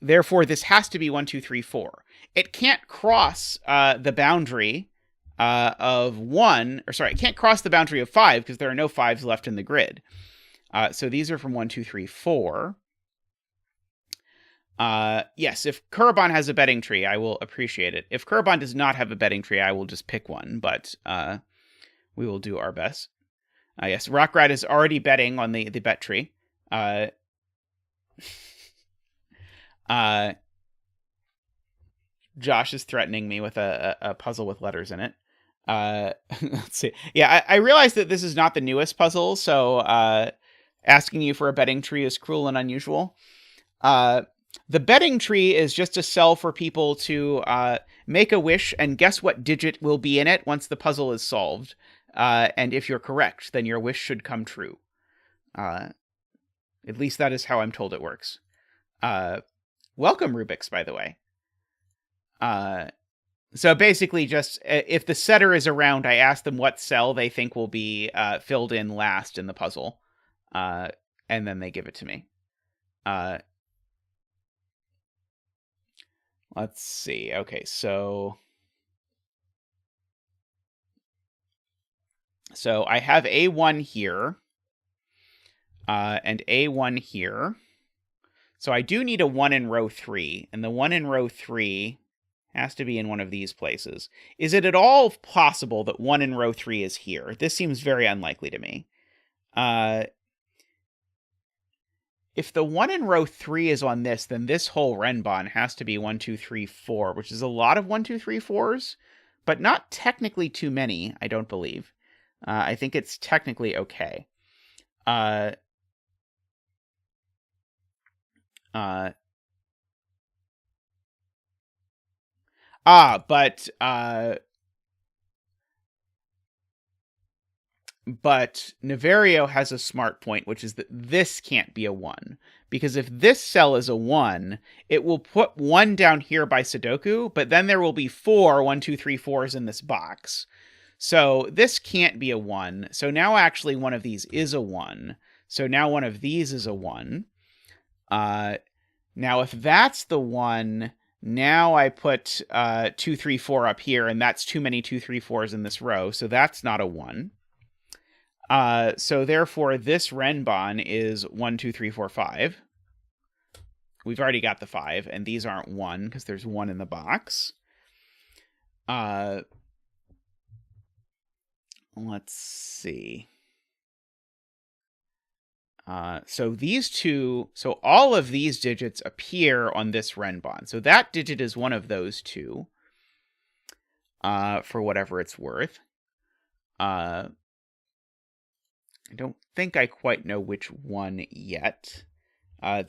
therefore, this has to be 1, 2, 3, 4. It can't cross the boundary of 1, or sorry, it can't cross the boundary of 5 because there are no 5s left in the grid. So these are from 1, 2, 3, 4. Yes, if Kuraban has a betting tree, I will appreciate it. If Kuraban does not have a betting tree, I will just pick one, but we will do our best. Yes, Rockrat is already betting on the bet tree. Josh is threatening me with a puzzle with letters in it. Let's see. Yeah, I realize that this is not the newest puzzle, so asking you for a betting tree is cruel and unusual. The betting tree is just a cell for people to make a wish and guess what digit will be in it once the puzzle is solved. And if you're correct, then your wish should come true. At least that is how I'm told it works. Welcome, Rubik's, by the way. So basically just, if the setter is around, I ask them what cell they think will be filled in last in the puzzle. And then they give it to me. Let's see. Okay, so I have A1 here, and A1 here. So I do need a 1 in row 3, and the 1 in row 3 has to be in one of these places. Is it at all possible that 1 in row 3 is here? This seems very unlikely to me. If the 1 in row 3 is on this, then this whole Renban has to be 1, 2, 3, 4, which is a lot of 1, 2, 3, 4s, but not technically too many, I don't believe. I think it's technically okay. But Naverio has a smart point, which is that this can't be a 1. Because if this cell is a 1, it will put 1 down here by Sudoku, but then there will be 4 1, 2, 3, 4s in this box. So this can't be a 1. So now actually one of these is a 1. So now one of these is a 1. Now if that's the 1, now I put 2, 3, 4 up here, and that's too many 2, 3, 4s in this row. So that's not a 1. So therefore, this Renban is 1, 2, 3, 4, 5. We've already got the 5, and these aren't 1 because there's 1 in the box. Let's see. So these two, so all of these digits appear on this Renban. So that digit is one of those two, for whatever it's worth. I don't think I quite know which one yet.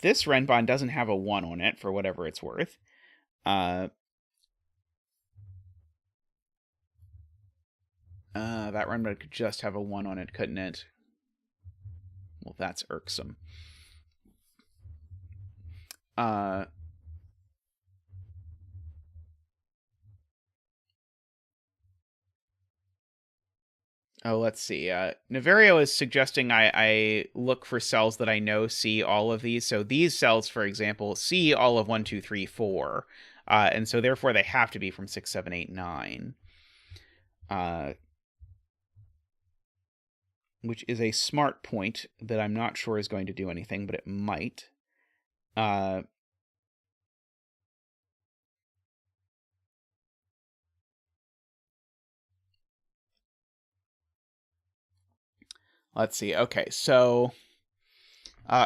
This Renban doesn't have a 1 on it, for whatever it's worth. That Renban could just have a 1 on it, couldn't it? Well, that's irksome. Let's see. Naverio is suggesting I look for cells that I know see all of these. So these cells, for example, see all of 1, 2, 3, 4. And so therefore they have to be from 6, 7, 8, 9. Which is a smart point that I'm not sure is going to do anything, but it might. Let's see. Okay, so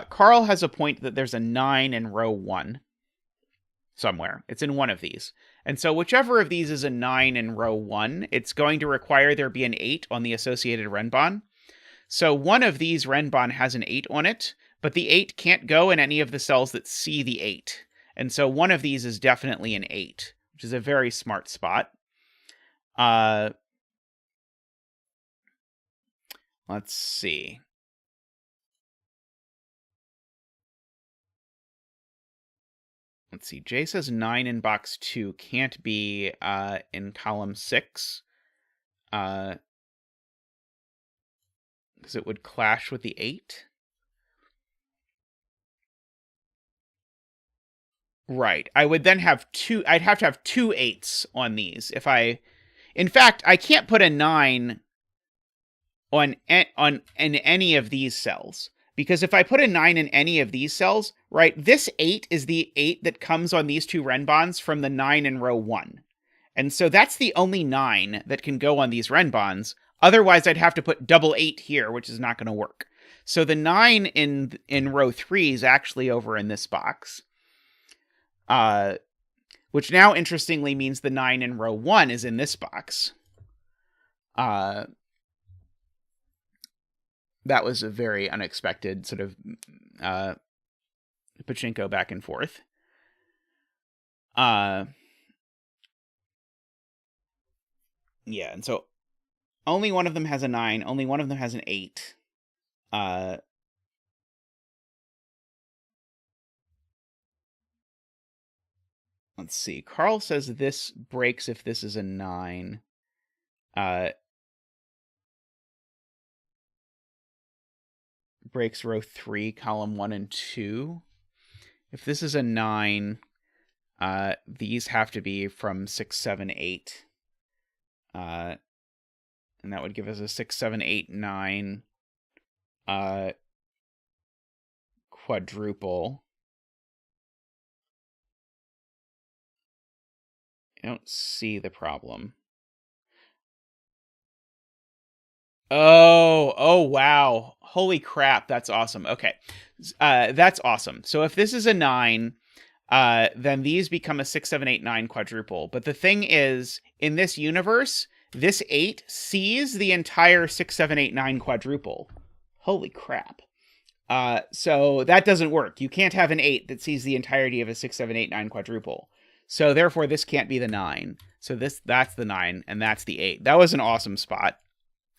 Carl has a point that there's a 9 in row 1 somewhere. It's in one of these. And so whichever of these is a 9 in row 1, it's going to require there be an 8 on the associated Renban. So one of these Renban has an 8 on it, but the 8 can't go in any of the cells that see the 8. And so one of these is definitely an 8, which is a very smart spot. Let's see. Let's see. Jay says 9 in box 2 can't be in column 6. because it would clash with the 8. Right. I would then have I'd have to have 2 8s on these. In fact, I can't put a 9 on in any of these cells. Because if I put a 9 in any of these cells, right, this 8 is the 8 that comes on these 2 Renbans from the 9 in row 1. And so that's the only 9 that can go on these Renbans. Otherwise, I'd have to put double 8 here, which is not going to work. So the 9 in row 3 is actually over in this box. Which now, interestingly, means the 9 in row 1 is in this box. That was a very unexpected sort of pachinko back and forth. Yeah, and so only one of them has a 9, only one of them has an 8. Let's see. Carl says this breaks if this is a 9. Breaks row 3, column 1 and 2. If this is a 9, these have to be from 6, 7, 8. And that would give us a 6, 7, 8, 9 quadruple. I don't see the problem. Oh, wow. Holy crap, that's awesome. Okay. That's awesome. So if this is a 9, then these become a 6, 7, 8, 9 quadruple. But the thing is, in this universe, this 8 sees the entire 6, 7, 8, 9 quadruple. Holy crap. So that doesn't work. You can't have an 8 that sees the entirety of a 6, 7, 8, 9 quadruple. So therefore, this can't be the 9. So that's the 9, and that's the 8. That was an awesome spot.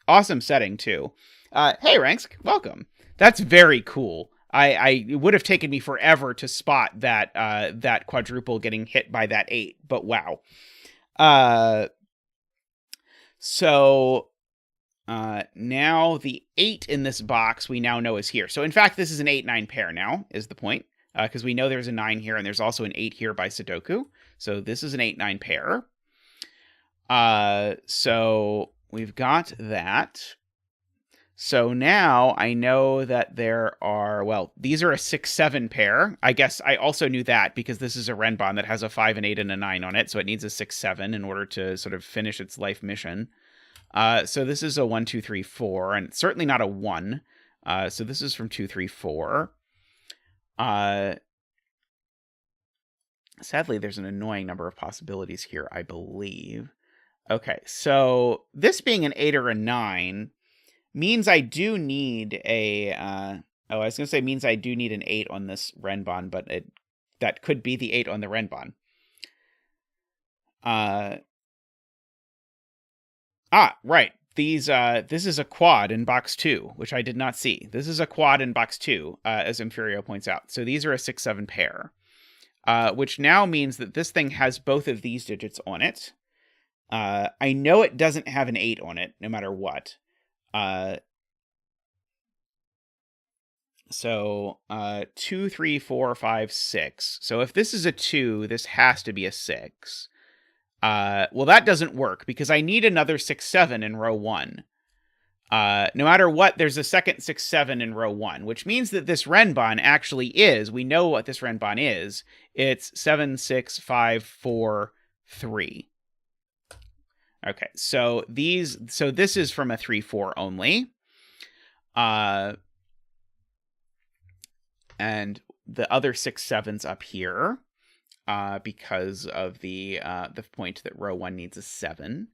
Awesome setting, too. Hey, Ranks, welcome. That's very cool. It would have taken me forever to spot that quadruple getting hit by that 8, but wow. So now the 8 in this box we now know is here. So in fact, this is an 8-9 pair now, is the point. Because we know there's a 9 here, and there's also an 8 here by Sudoku. So this is an 8-9 pair. So we've got that. So now I know that there are, well, these are a 6-7 pair. I guess I also knew that because this is a Renban that has a 5, an 8, and a 9 on it. So it needs a 6-7 in order to sort of finish its life mission. So this is a 1, 2, 3, 4, and certainly not a 1. So this is from 2, 3, 4. Sadly, there's an annoying number of possibilities here, I believe. Okay, so this being an 8 or a 9 means I do need a, I was going to say means I do need an 8 on this Renban, but that could be the 8 on the Renban. Right. This is a quad in box 2, which I did not see. This is a quad in box 2, as Inferio points out. So these are a 6-7 pair, which now means that this thing has both of these digits on it. I know it doesn't have an 8 on it, no matter what. So 2, 3, 4, 5, 6. So if this is a 2, this has to be a 6. Well, that doesn't work because I need another 6-7 in row 1. No matter what, there's a second 6-7 in row 1, which means that this Renban actually is, we know what this Renban is. It's 7, 6, 5, 4, 3. Okay, so this is from a 3-4 only. And the other 6-7's up here. Because of the point that row 1 needs a 7.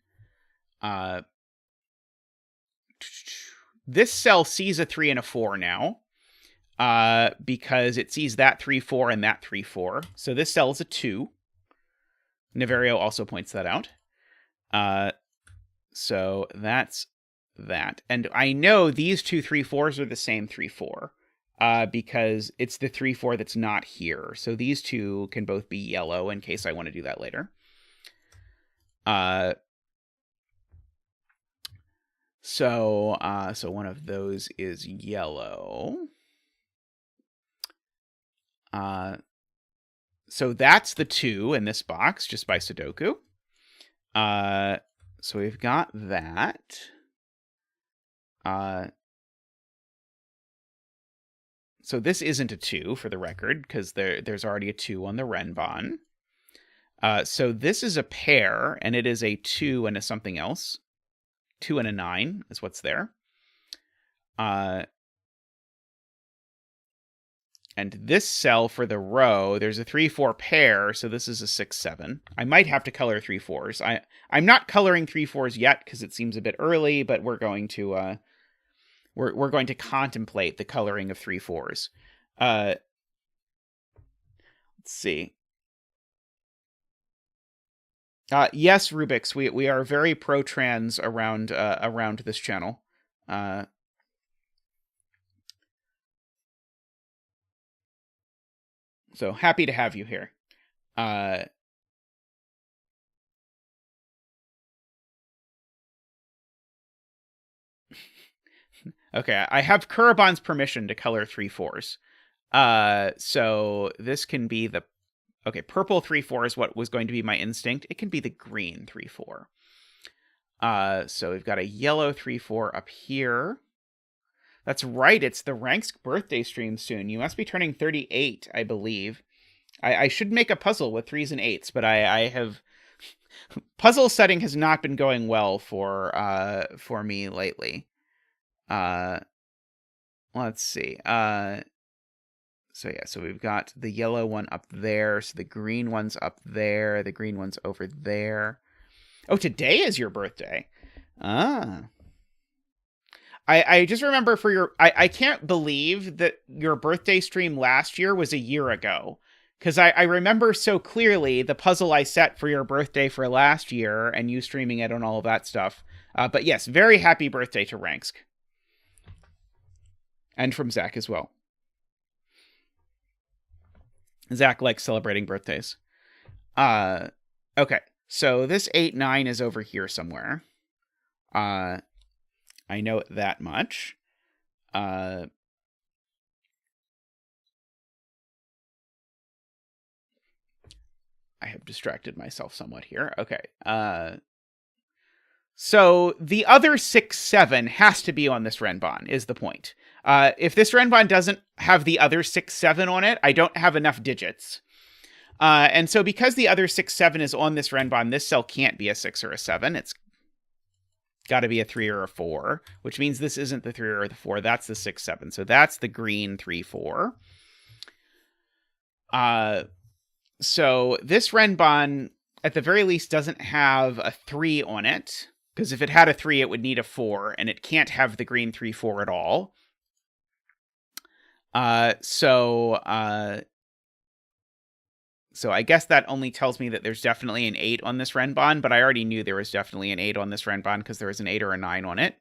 This cell sees a 3 and a 4 now, because it sees that 3-4 and that 3-4. So this cell is a 2. Neverio also points that out. So that's that. And I know these two 3-4s are the same 3-4. Because it's the 3-4 that's not here. So these two can both be yellow in case I want to do that later. So one of those is yellow. So that's the 2 in this box, just by Sudoku. So we've got that. So this isn't a 2 for the record, because there's already a 2 on the Renban. So this is a pair, and it is a 2 and a something else. 2 and a 9 is what's there. And this cell for the row, there's a 3-4 pair, so this is a 6-7. I might have to color 3-4s. I'm not coloring 3-4s yet because it seems a bit early, but we're going to we're going to contemplate the coloring of 3-4s. Let's see. Yes, Rubix, we are very pro-trans around this channel. So happy to have you here. Okay, I have Kuraban's permission to color 3-4s. So this can be the... Okay, purple 3-4 is what was going to be my instinct. It can be the green 3-4. So we've got a yellow 3-4 up here. That's right, it's the Ranksk birthday stream soon. You must be turning 38, I believe. I should make a puzzle with 3s and 8s, but I have... Puzzle setting has not been going well for me lately. Let's see. So yeah, so we've got the yellow one up there, so the green one's up there, the green one's over there. Oh, today is your birthday. I just remember for your... I can't believe that your birthday stream last year was a year ago. Because I remember so clearly the puzzle I set for your birthday for last year and you streaming it and all of that stuff. But yes, very happy birthday to Ranksk. And from Zach as well. Zach likes celebrating birthdays. Okay, so this 8-9 is over here somewhere. I know that much. I have distracted myself somewhat here. Okay. So the other 6-7 has to be on this Renban, is the point. If this Renban doesn't have the other 6-7 on it, I don't have enough digits. And so because the other 6-7 is on this Renban, this cell can't be a 6 or a 7. It's got to be a 3 or a 4, which means this isn't the 3 or the 4. That's the 6-7. So that's the green 3-4. So this Renban, at the very least, doesn't have a 3 on it, because if it had a 3, it would need a 4, and it can't have the green 3-4 at all. So I guess that only tells me that there's definitely an 8 on this Renban, but I already knew there was definitely an 8 on this Renban because there was an 8 or a 9 on it.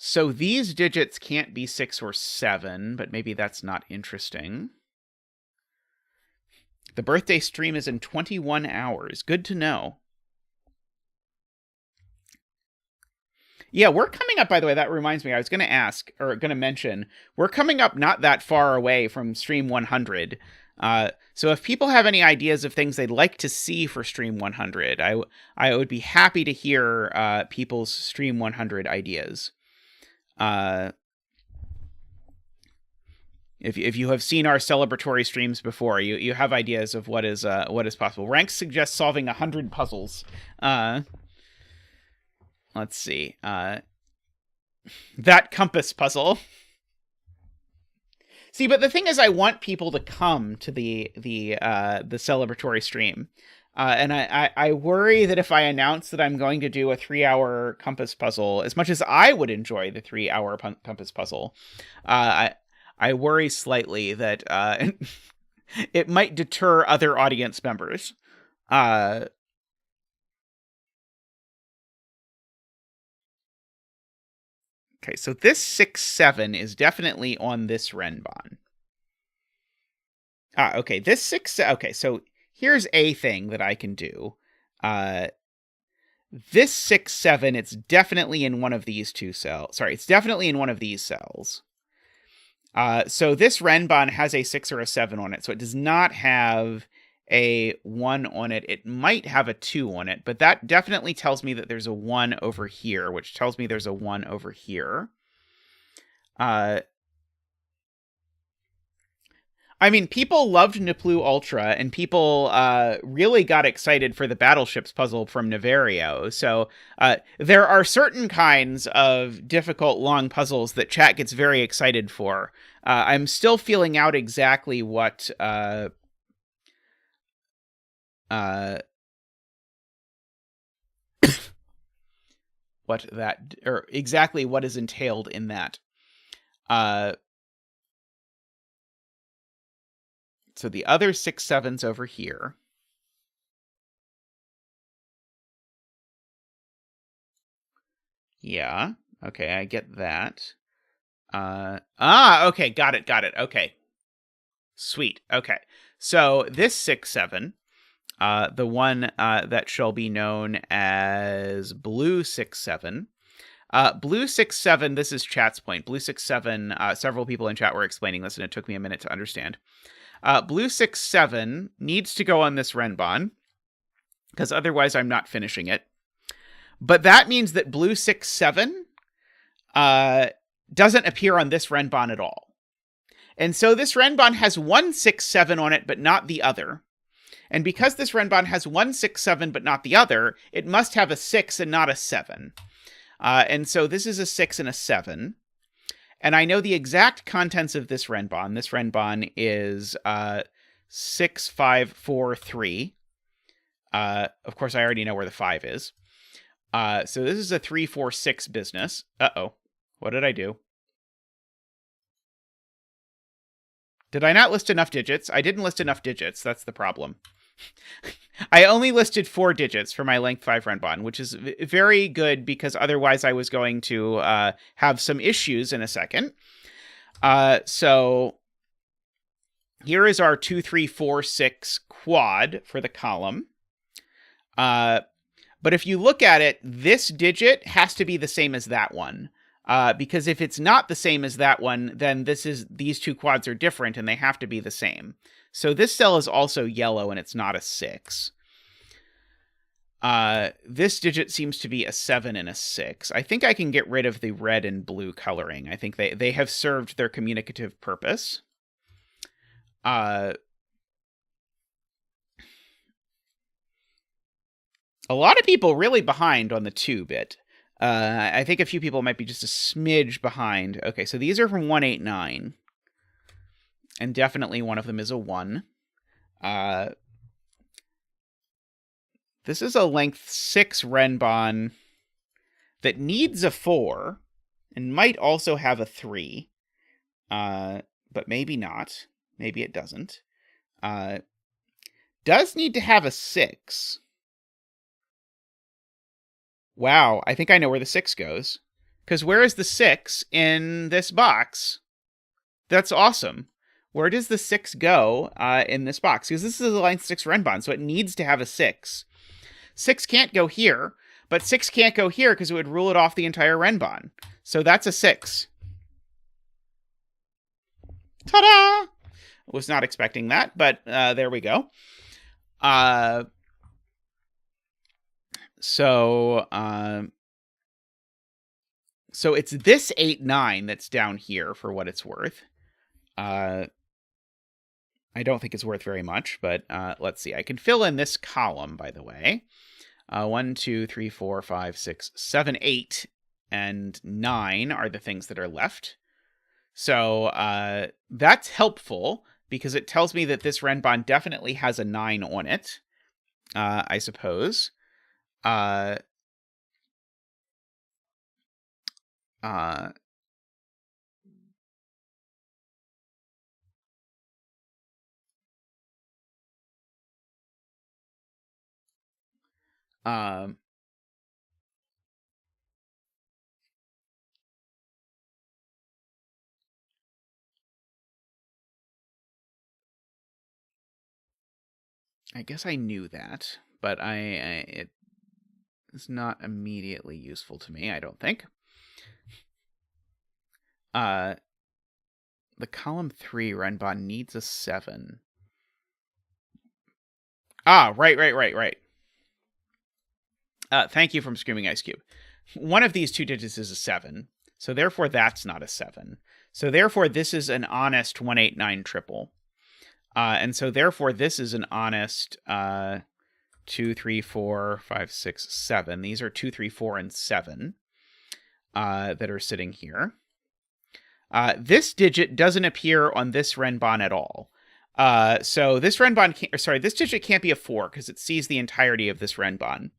So these digits can't be 6 or 7, but maybe that's not interesting. The birthday stream is in 21 hours. Good to know. Yeah, we're coming up, by the way, that reminds me, I was going to ask, or going to mention, we're coming up not that far away from Stream 100. So if people have any ideas of things they'd like to see for Stream 100, I would be happy to hear people's Stream 100 ideas. If you have seen our celebratory streams before, you have ideas of what is possible. Rank suggests solving 100 puzzles. Let's see. That compass puzzle. See, but the thing is, I want people to come to the celebratory stream. And I worry that if I announce that I'm going to do a 3-hour compass puzzle, as much as I would enjoy the 3-hour compass puzzle, I worry slightly that it might deter other audience members. Okay, so this 6-7 is definitely on this Renban. Okay, this 6... Okay, so here's a thing that I can do. This 6, 7, it's definitely in one of these two cells. Sorry, it's definitely in one of these cells. So this Renban has a 6 or a 7 on it, so it does not have a 1 on it. It might have a 2 on it, but that definitely tells me that there's a 1 over here, which tells me there's a 1 over here. I mean, people loved Naplu Ultra, and people really got excited for the battleships puzzle from Neverio. So there are certain kinds of difficult, long puzzles that chat gets very excited for. I'm still feeling out exactly what what that, or exactly what is entailed in that. So the other 6, 7's over here. Yeah. Okay, I get that. Okay, got it. Okay. Sweet. Okay. So this 6, 7, the one that shall be known as blue 6, 7. Blue 6, 7, this is chat's point. Blue 6, 7, several people in chat were explaining this, and it took me a minute to understand. Blue 6, 7 needs to go on this Renban, because otherwise I'm not finishing it. But that means that blue 6, 7 doesn't appear on this Renban at all. And so this Renban has 1, 6, 7 on it, but not the other. And because this Renban has 1, 6, 7, but not the other, it must have a 6 and not a 7. And so this is a 6 and a 7. And I know the exact contents of this Renban. This Renban is 6, 5, 4, 3. Of course, I already know where the 5 is. So this is a 3, 4, 6 business. Uh-oh. What did I do? Did I not list enough digits? I didn't list enough digits. That's the problem. I only listed 4 digits for my length 5 Renban, which is very good because otherwise I was going to have some issues in a second. So here is our 2, 3, 4, 6 quad for the column. But if you look at it, this digit has to be the same as that one. Because if it's not the same as that one, then these two quads are different and they have to be the same. So this cell is also yellow and it's not a 6. This digit seems to be a 7 and a 6. I think I can get rid of the red and blue coloring. I think they have served their communicative purpose. A lot of people really behind on the 2-bit. I think a few people might be just a smidge behind. Okay, so these are from 189. And definitely one of them is a 1. This is a length 6 Renban that needs a 4 and might also have a 3. But maybe not. Maybe it doesn't. Does need to have a 6. Wow, I think I know where the 6 goes. Because where is the 6 in this box? That's awesome. Where does the 6 go in this box? Because this is a length 6 Renban, so it needs to have a 6. 6 can't go here, but 6 can't go here because it would rule it off the entire Renban. So that's a 6. Ta-da! Was not expecting that, but there we go. So it's this 8, 9 that's down here for what it's worth. I don't think it's worth very much, but let's see. I can fill in this column, by the way. 1, 2, 3, 4, 5, 6, 7, 8, and 9 are the things that are left. So that's helpful because it tells me that this Renban definitely has a 9 on it, I suppose. I guess I knew that, but is not immediately useful to me, I don't think. The column 3 Renban needs a 7. Ah, right. Thank you from Screaming Ice Cube. One of these two digits is a 7, so therefore that's not a 7. So therefore this is an honest 189 triple. And so therefore this is an honest 2, 3, 4, 5, 6, 7. These are 2, 3, 4, and 7 that are sitting here. This digit doesn't appear on this Renban at all. So this Renban this digit can't be a 4 because it sees the entirety of this Renban.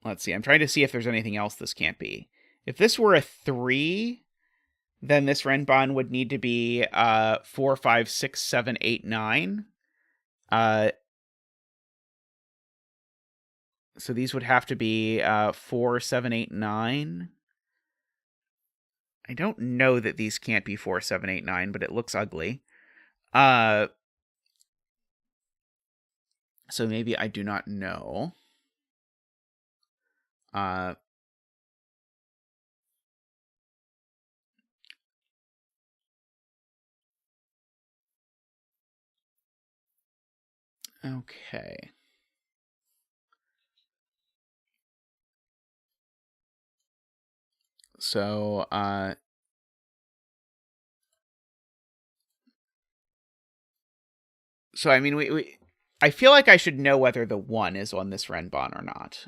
Let's see. I'm trying to see if there's anything else this can't be. If this were a 3, then this Renban would need to be 4, 5, 6, 7, 8, 9. So these would have to be 4, 7, 8, 9. I don't know that these can't be 4, 7, 8, 9, but it looks ugly. So maybe I do not know. Okay. So, I mean, I feel like I should know whether the 1 is on this Renban or not.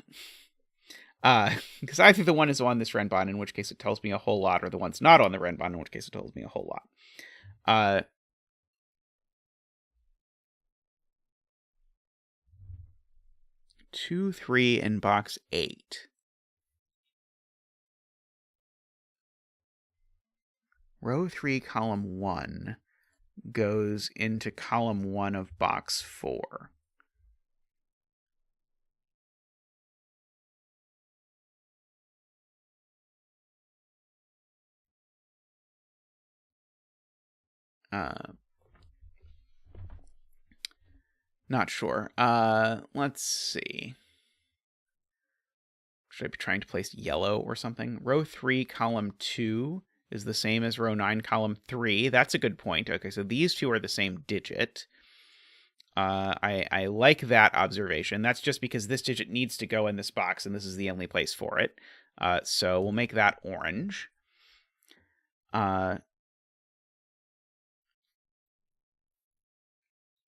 Because either the 1 is on this Renban, in which case it tells me a whole lot, or the 1's not on the Renban, in which case it tells me a whole lot. 2, 3 in box 8. Row 3, column 1 goes into column 1 of box 4. Not sure. Let's see. Should I be trying to place yellow or something? Row 3, column 2 is the same as row 9, column 3. That's a good point. Okay, so these two are the same digit. I like that observation. That's just because this digit needs to go in this box, and this is the only place for it. So we'll make that orange.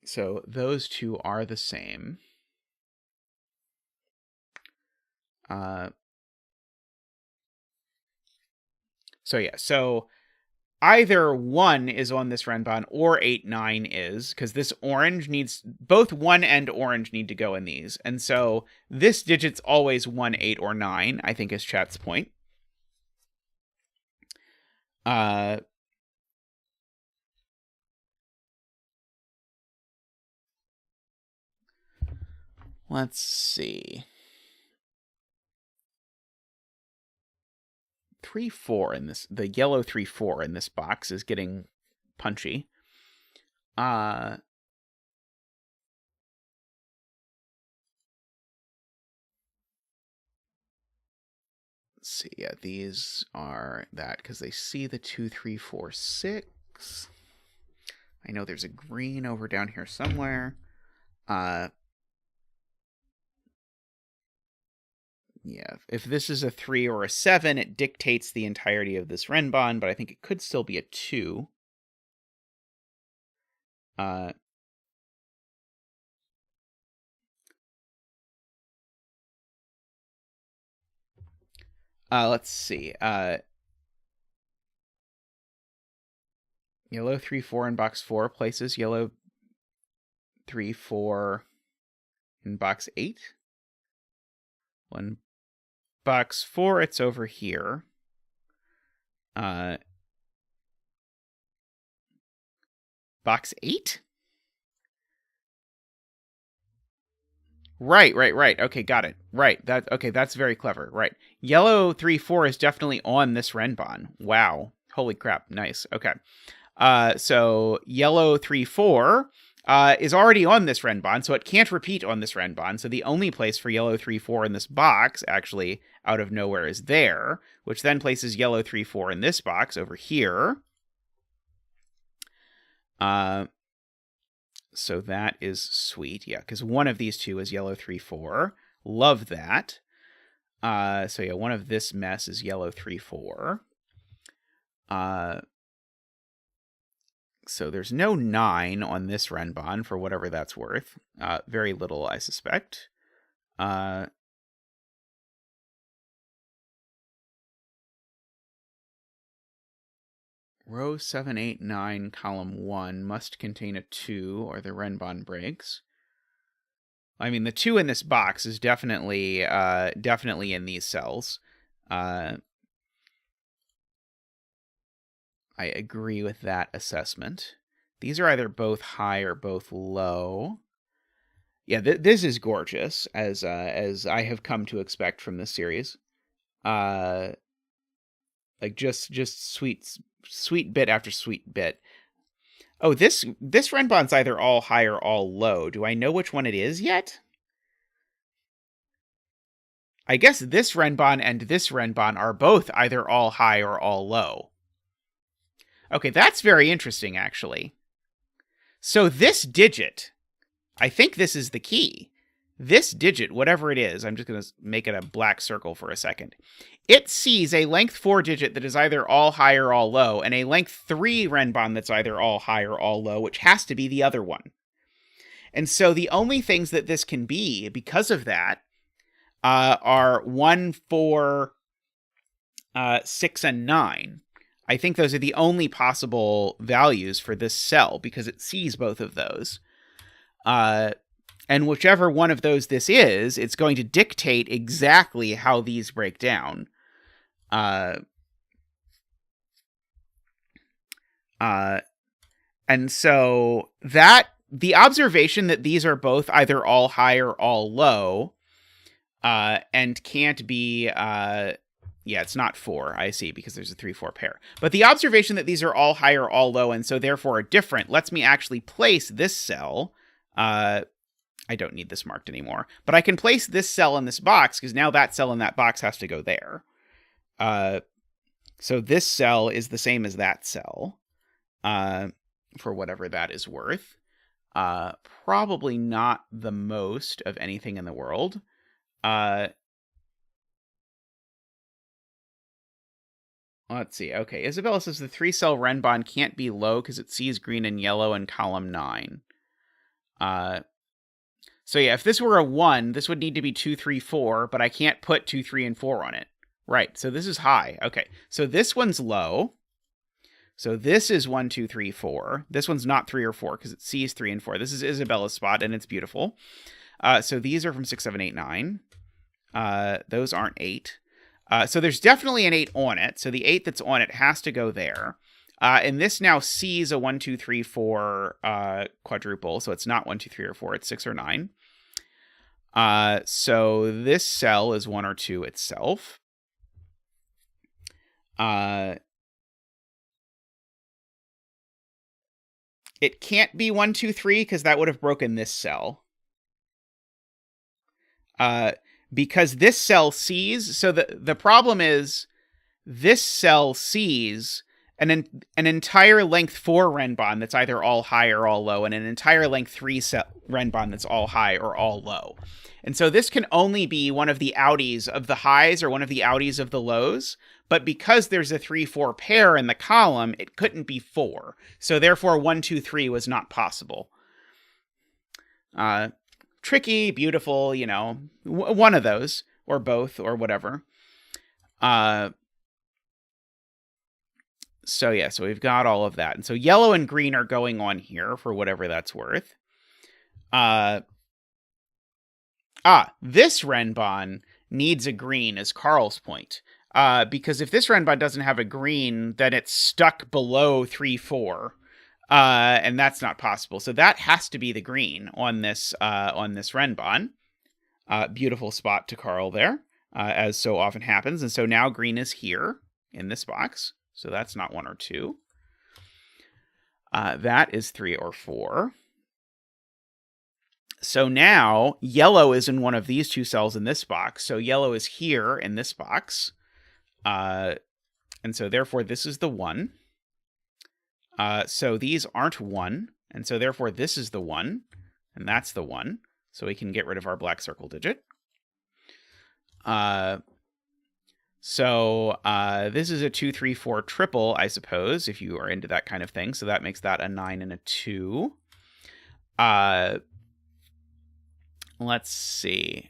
So those two are the same. So yeah, so either 1 is on this Renban or 8, 9 is, because this orange needs, both 1 and orange need to go in these. And so this digit's always 1, 8, or 9, I think is chat's point. Let's see. 3, 4 in this, the yellow 3, 4 in this box is getting punchy. Let's see, yeah, these are that because they see the 2, 3, 4, 6. I know there's a green over down here somewhere. Yeah, if this is a 3 or a 7, it dictates the entirety of this Renban, but I think it could still be a 2. Let's see. Yellow 3, 4 in box 4 places yellow 3, 4 in box 8. One box 4, it's over here. Box 8? Right. Okay, got it. Right. Okay, that's very clever. Right. Yellow 3, 4 is definitely on this Renban. Wow. Holy crap. Nice. Okay. So yellow 3, 4 is already on this Renban, so it can't repeat on this Renban. So the only place for yellow 3-4 in this box, actually, out of nowhere, is there, which then places yellow 3-4 in this box over here. So that is sweet. Yeah, because one of these two is yellow 3-4. Love that. So yeah, one of this mess is yellow 3-4. So there's no 9 on this Renban for whatever that's worth. Very little, I suspect. Row 7, 8, 9, column 1 must contain a 2 or the Renban breaks. I mean, the 2 in this box is definitely in these cells. I agree with that assessment. These are either both high or both low. Yeah, this is gorgeous, as I have come to expect from this series. Like just sweet bit after sweet bit. Oh, this Renban's either all high or all low. Do I know which one it is yet? I guess this Renban and this Renban are both either all high or all low. Okay, that's very interesting, actually. So this digit, I think this is the key. This digit, whatever it is, I'm just going to make it a black circle for a second. It sees a length 4 digit that is either all high or all low, and a length 3 Renban that's either all high or all low, which has to be the other one. And so the only things that this can be, because of that, are 1, 4, 6, and 9. I think those are the only possible values for this cell, because it sees both of those. And whichever one of those this is, it's going to dictate exactly how these break down. And so that the observation that these are both either all high or all low, and can't be, yeah, it's not 4, I see, because there's a 3-4 pair. But the observation that these are all high or all low, and so therefore are different, lets me actually place this cell. I don't need this marked anymore, but I can place this cell in this box, because now that cell in that box has to go there. So this cell is the same as that cell, for whatever that is worth. Probably not the most of anything in the world. Let's see. Okay, Isabella says the 3-cell Renban can't be low because it sees green and yellow in column 9. So yeah, if this were a 1, this would need to be 2, 3, 4, but I can't put 2, 3, and 4 on it. Right, so this is high. Okay, so this one's low. So this is 1, 2, 3, 4. This one's not 3 or 4 because it sees 3 and 4. This is Isabella's spot, and it's beautiful. So these are from 6, 7, 8, 9. Those aren't 8. So there's definitely an 8 on it. So the 8 that's on it has to go there. And this now sees a 1, 2, 3, 4 quadruple. So it's not 1, 2, 3, or 4. It's 6 or 9. So this cell is 1 or 2 itself. It can't be 1, 2, 3 because that would have broken this cell. Because this cell sees, so the problem is this cell sees an entire length 4 Renban that's either all high or all low, and an entire length 3 Renban that's all high or all low. And so this can only be one of the outies of the highs or one of the outies of the lows, but because there's a 3-4 pair in the column, it couldn't be 4. So therefore 1, 2, 3 was not possible. Tricky, beautiful, you know, one of those, or both, or whatever. So yeah, so we've got all of that. And so yellow and green are going on here for whatever that's worth. This Renban needs a green as Carl's point. Because if this Renban doesn't have a green, then it's stuck below 3-4. And that's not possible. So that has to be the green on this Renban. Beautiful spot to Carl there, as so often happens. And so now green is here in this box. So that's not 1 or 2. That is 3 or 4. So now yellow is in one of these two cells in this box. So yellow is here in this box. And so therefore this is the 1. So these aren't 1. And so therefore this is the 1. And that's the 1. So we can get rid of our black circle digit. So this is a 2, 3, 4 triple, I suppose, if you are into that kind of thing. So that makes that a 9 and a 2. Let's see.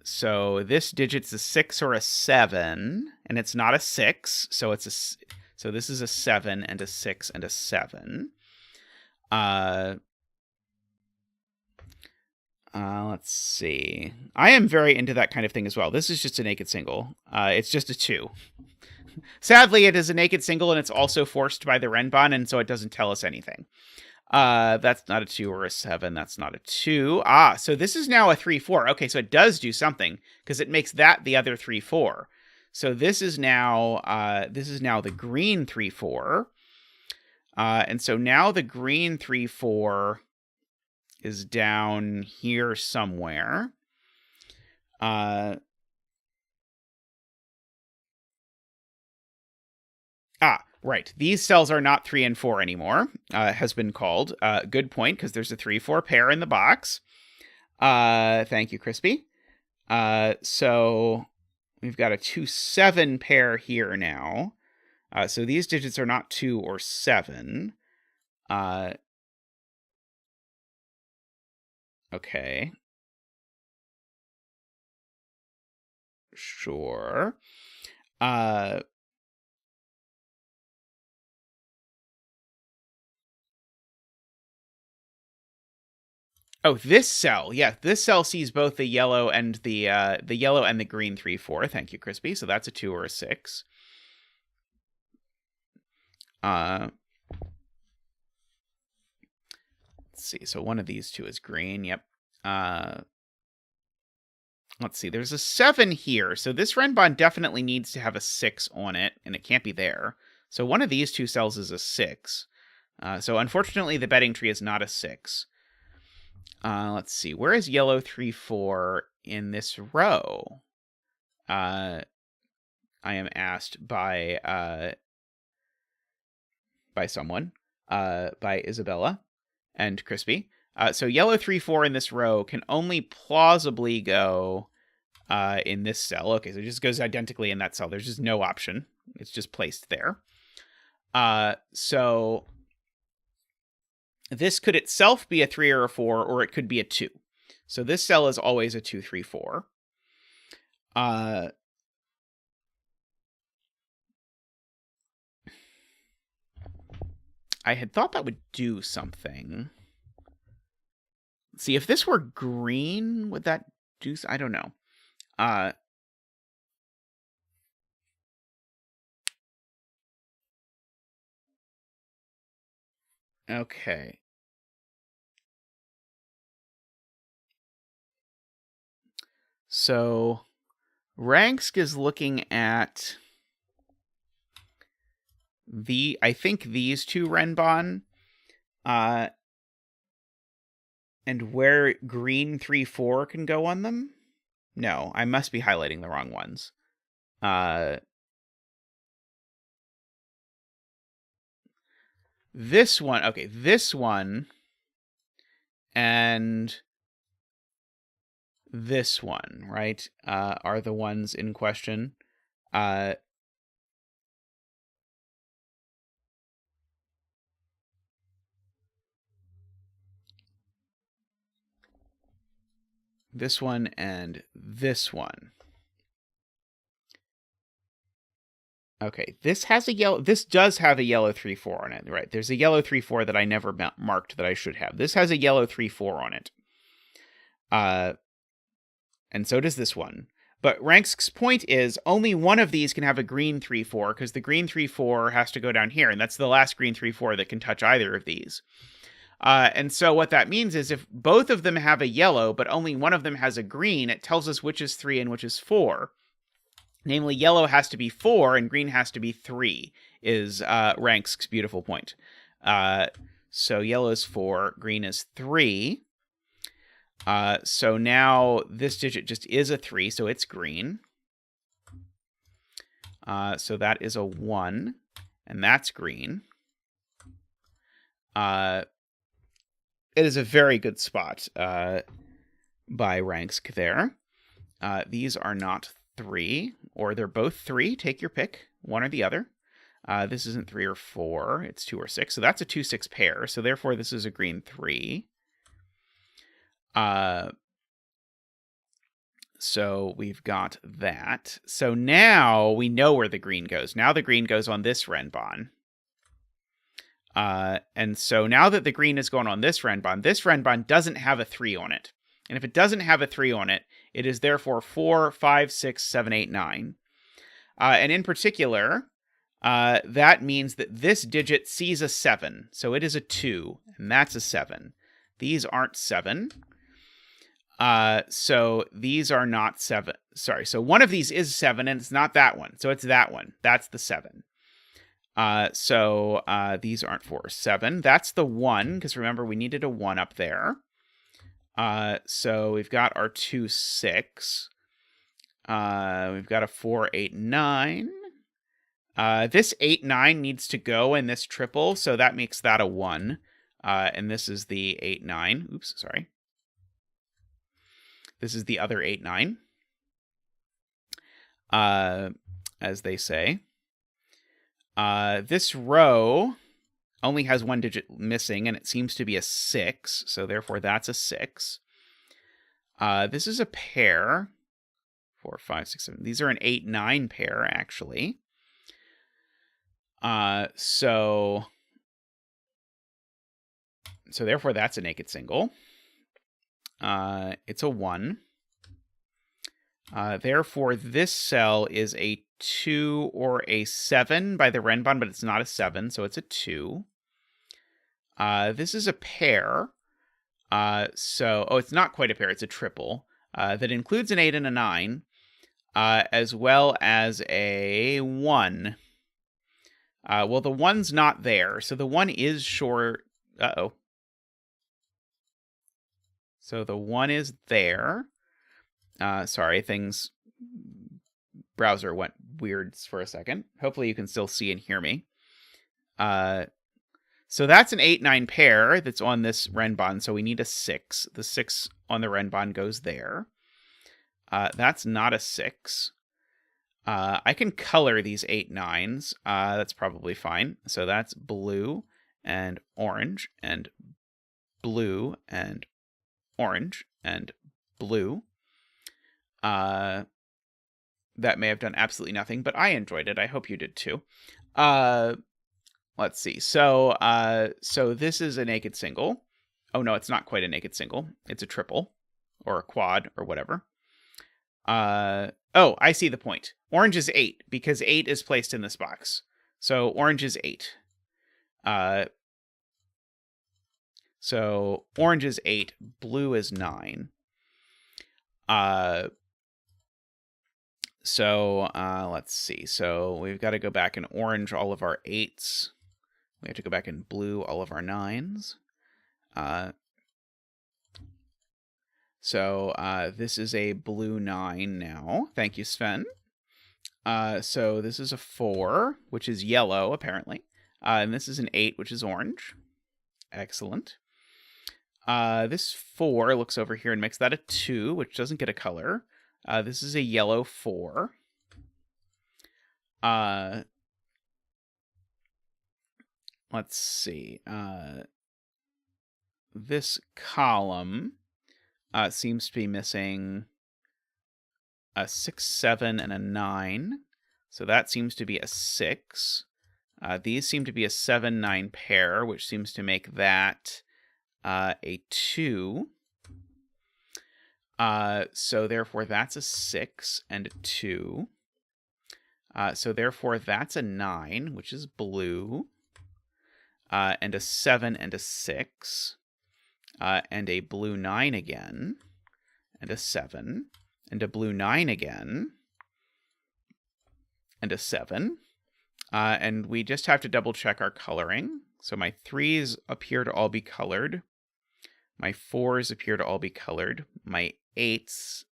So this digit's a 6 or a 7, and it's not a 6. So so this is a 7 and a 6 and a 7. Let's see. I am very into that kind of thing as well. This is just a naked single. It's just a 2. Sadly, it is a naked single, and it's also forced by the Renban, and so it doesn't tell us anything. That's not a 2 or a 7. That's not a 2. So this is now a 3, 4. Okay, so it does do something, because it makes that the other 3, 4. So this is now the green 3, 4. And so now the green 3, 4 is down here somewhere. Right. These cells are not 3 and 4 anymore, has been called. Good point, because there's a 3, 4 pair in the box. Thank you, Crispy. So we've got a 2, 7 pair here now. So these digits are not 2 or 7. Okay. Sure. Oh, this cell. Yeah, this cell sees both the yellow and the yellow and the green 3, 4. Thank you, Crispy. So that's a 2 or a 6. Let's see. So one of these two is green. Yep. Let's see. There's a 7 here. So this Renban definitely needs to have a 6 on it, and it can't be there. So one of these two cells is a 6. So unfortunately, the betting tree is not a 6. Let's see. Where is yellow 3, 4 in this row? I am asked by someone, by Isabella and Crispy. So yellow 3, 4 in this row can only plausibly go in this cell. Okay, so it just goes identically in that cell. There's just no option. It's just placed there. So this could itself be a 3 or a 4, or it could be a 2. So this cell is always a 2, 3, 4. I had thought that would do something. Let's see, if this were green, would that do... I don't know. Okay. So Ranksk is looking at I think these two Renban, and where green 3, 4 can go on them. No, I must be highlighting the wrong ones. This one, okay, this one, and this one, right, are the ones in question. This one and this one. Okay, this has a yellow. This does have a yellow 3, 4 on it, right? There's a yellow 3, 4 that I never marked that I should have. This has a yellow 3, 4 on it. And so does this one. But Ranksk's point is only one of these can have a green 3, 4, because the green 3, 4 has to go down here, and that's the last green 3, 4 that can touch either of these. And so what that means is if both of them have a yellow, but only one of them has a green, it tells us which is 3 and which is 4. Namely, yellow has to be 4 and green has to be 3, is Ranksk's beautiful point. So yellow is 4, green is 3. So now this digit just is a 3, so it's green. So that is a 1, and that's green. It is a very good spot by Ransk there. These are not 3, or they're both 3. Take your pick, one or the other. This isn't 3 or 4, it's 2 or 6. So that's a 2-6 pair, so therefore this is a green 3. So we've got that. So now we know where the green goes. Now the green goes on this Renban. And so now that the green is going on this Renban doesn't have a 3 on it. And if it doesn't have a 3 on it, it is therefore 4, 5, 6, 7, 8, 9. And in particular, that means that this digit sees a 7. So it is a 2, and that's a 7. These aren't 7. So these are not 7. Sorry, so one of these is 7, and it's not that one. So it's that one. That's the 7. So these aren't 4 or 7. That's the 1, because remember, we needed a 1 up there. So we've got our 2, 6. We've got a 4, 8, 9. This 8, 9 needs to go in this triple, so that makes that a 1. And this is the 8, 9. Oops, sorry. This is the other 8, 9. As they say. This row only has one digit missing, and it seems to be a 6, so therefore that's a 6. This is a pair. 4, 5, 6, 7. These are an 8, 9 pair, actually. So therefore that's a naked single. It's a 1. Therefore, this cell is a 2 or a 7 by the Renban, but it's not a 7, so it's a 2. This is a pair. It's not quite a pair, it's a triple. That includes an 8 and a 9, as well as a 1. Well, the 1's not there, so the 1 is short. Uh-oh. So the 1 is there. Sorry, browser went weird for a second. Hopefully you can still see and hear me. So that's an 8, 9 pair that's on this Renban, so we need a 6. The 6 on the Renban goes there. That's not a 6. I can color these 8, 9s. That's probably fine. So that's blue and orange and blue and orange and blue. That may have done absolutely nothing, but I enjoyed it. I hope you did too. Let's see. So this is a naked single. Oh no, it's not quite a naked single. It's a triple or a quad or whatever. Oh, I see the point. Orange is 8 because 8 is placed in this box. So orange is 8. So orange is 8, blue is 9. Let's see. So we've got to go back and orange all of our 8s. We have to go back and blue all of our 9s. This is a blue 9 now. Thank you, Sven. So this is a 4, which is yellow, apparently. And this is an 8, which is orange. Excellent. This 4 looks over here and makes that a 2, which doesn't get a color. This is a yellow 4. Let's see. This column seems to be missing a 6, 7, and a 9. So that seems to be a 6. These seem to be a 7, 9 pair, which seems to make that a 2. So therefore that's a 6 and a 2. So therefore that's a 9, which is blue. And a 7 and a 6. And a blue 9 again. And a 7. And a blue 9 again. And a 7. And we just have to double check our coloring. So my 3s appear to all be colored. My 4s appear to all be colored. My 8s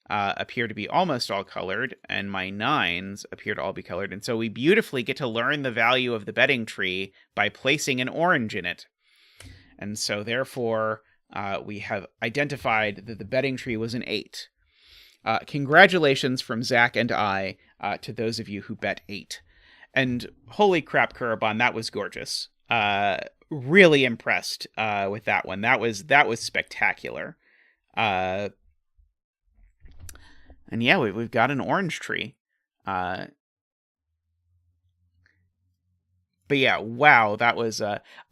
appear to be almost all colored, and my 9s appear to all be colored. And so we beautifully get to learn the value of the betting tree by placing an orange in it. And so therefore, we have identified that the betting tree was an 8. Congratulations from Zach and I to those of you who bet 8. And holy crap, Kuraban, that was gorgeous. Really impressed with that one. That was spectacular. And yeah, we've got an orange tree. But yeah, wow, that was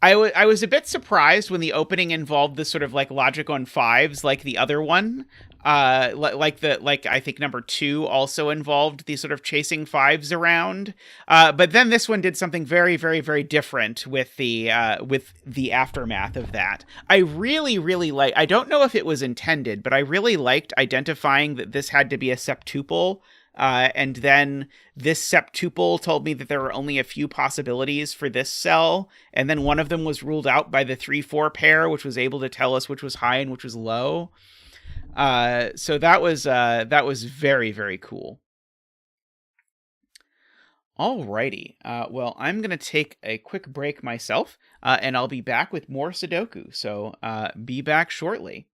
I was a bit surprised when the opening involved this sort of like logic on 5s like the other one. Like I think number 2 also involved these sort of chasing 5s around. But then this one did something very, very, very different with the aftermath of that. I really, really like, I don't know if it was intended, but I really liked identifying that this had to be a septuple. And then this septuple told me that there were only a few possibilities for this cell. And then one of them was ruled out by the 3-4 pair, which was able to tell us which was high and which was low. So that was very, very cool. Alrighty. Well, I'm going to take a quick break myself, and I'll be back with more Sudoku. So be back shortly.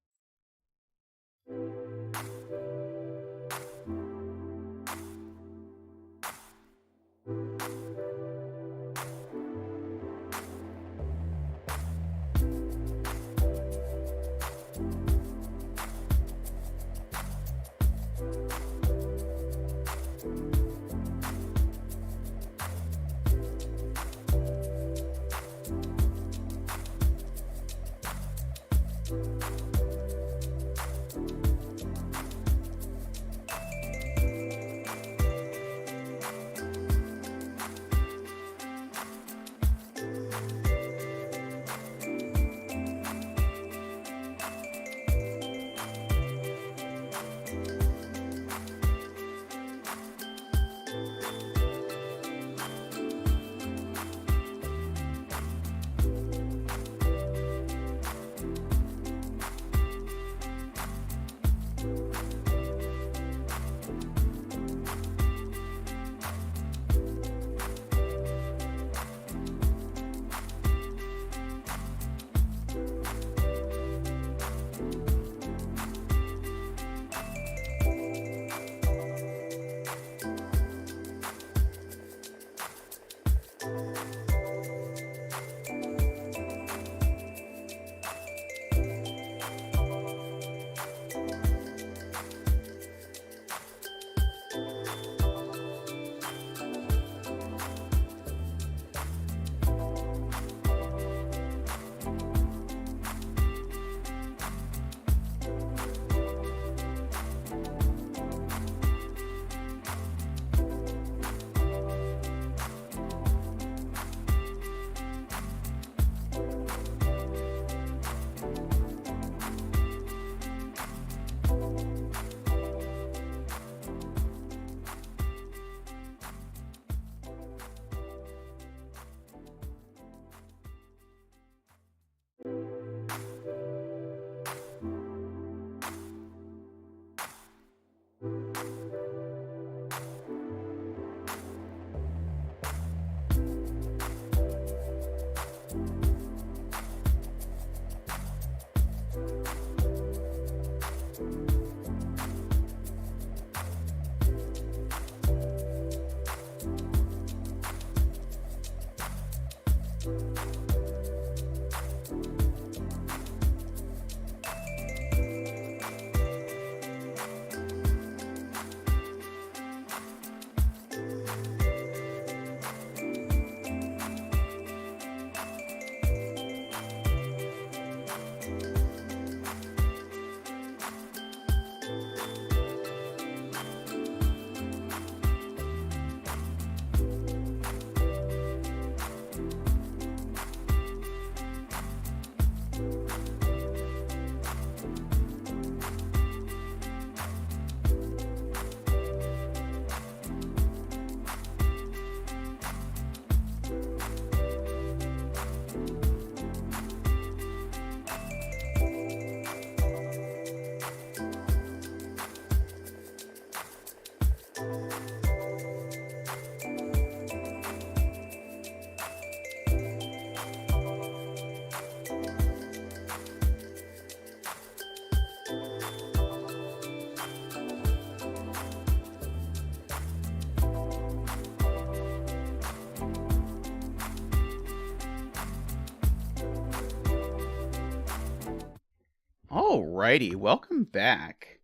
Alrighty, welcome back.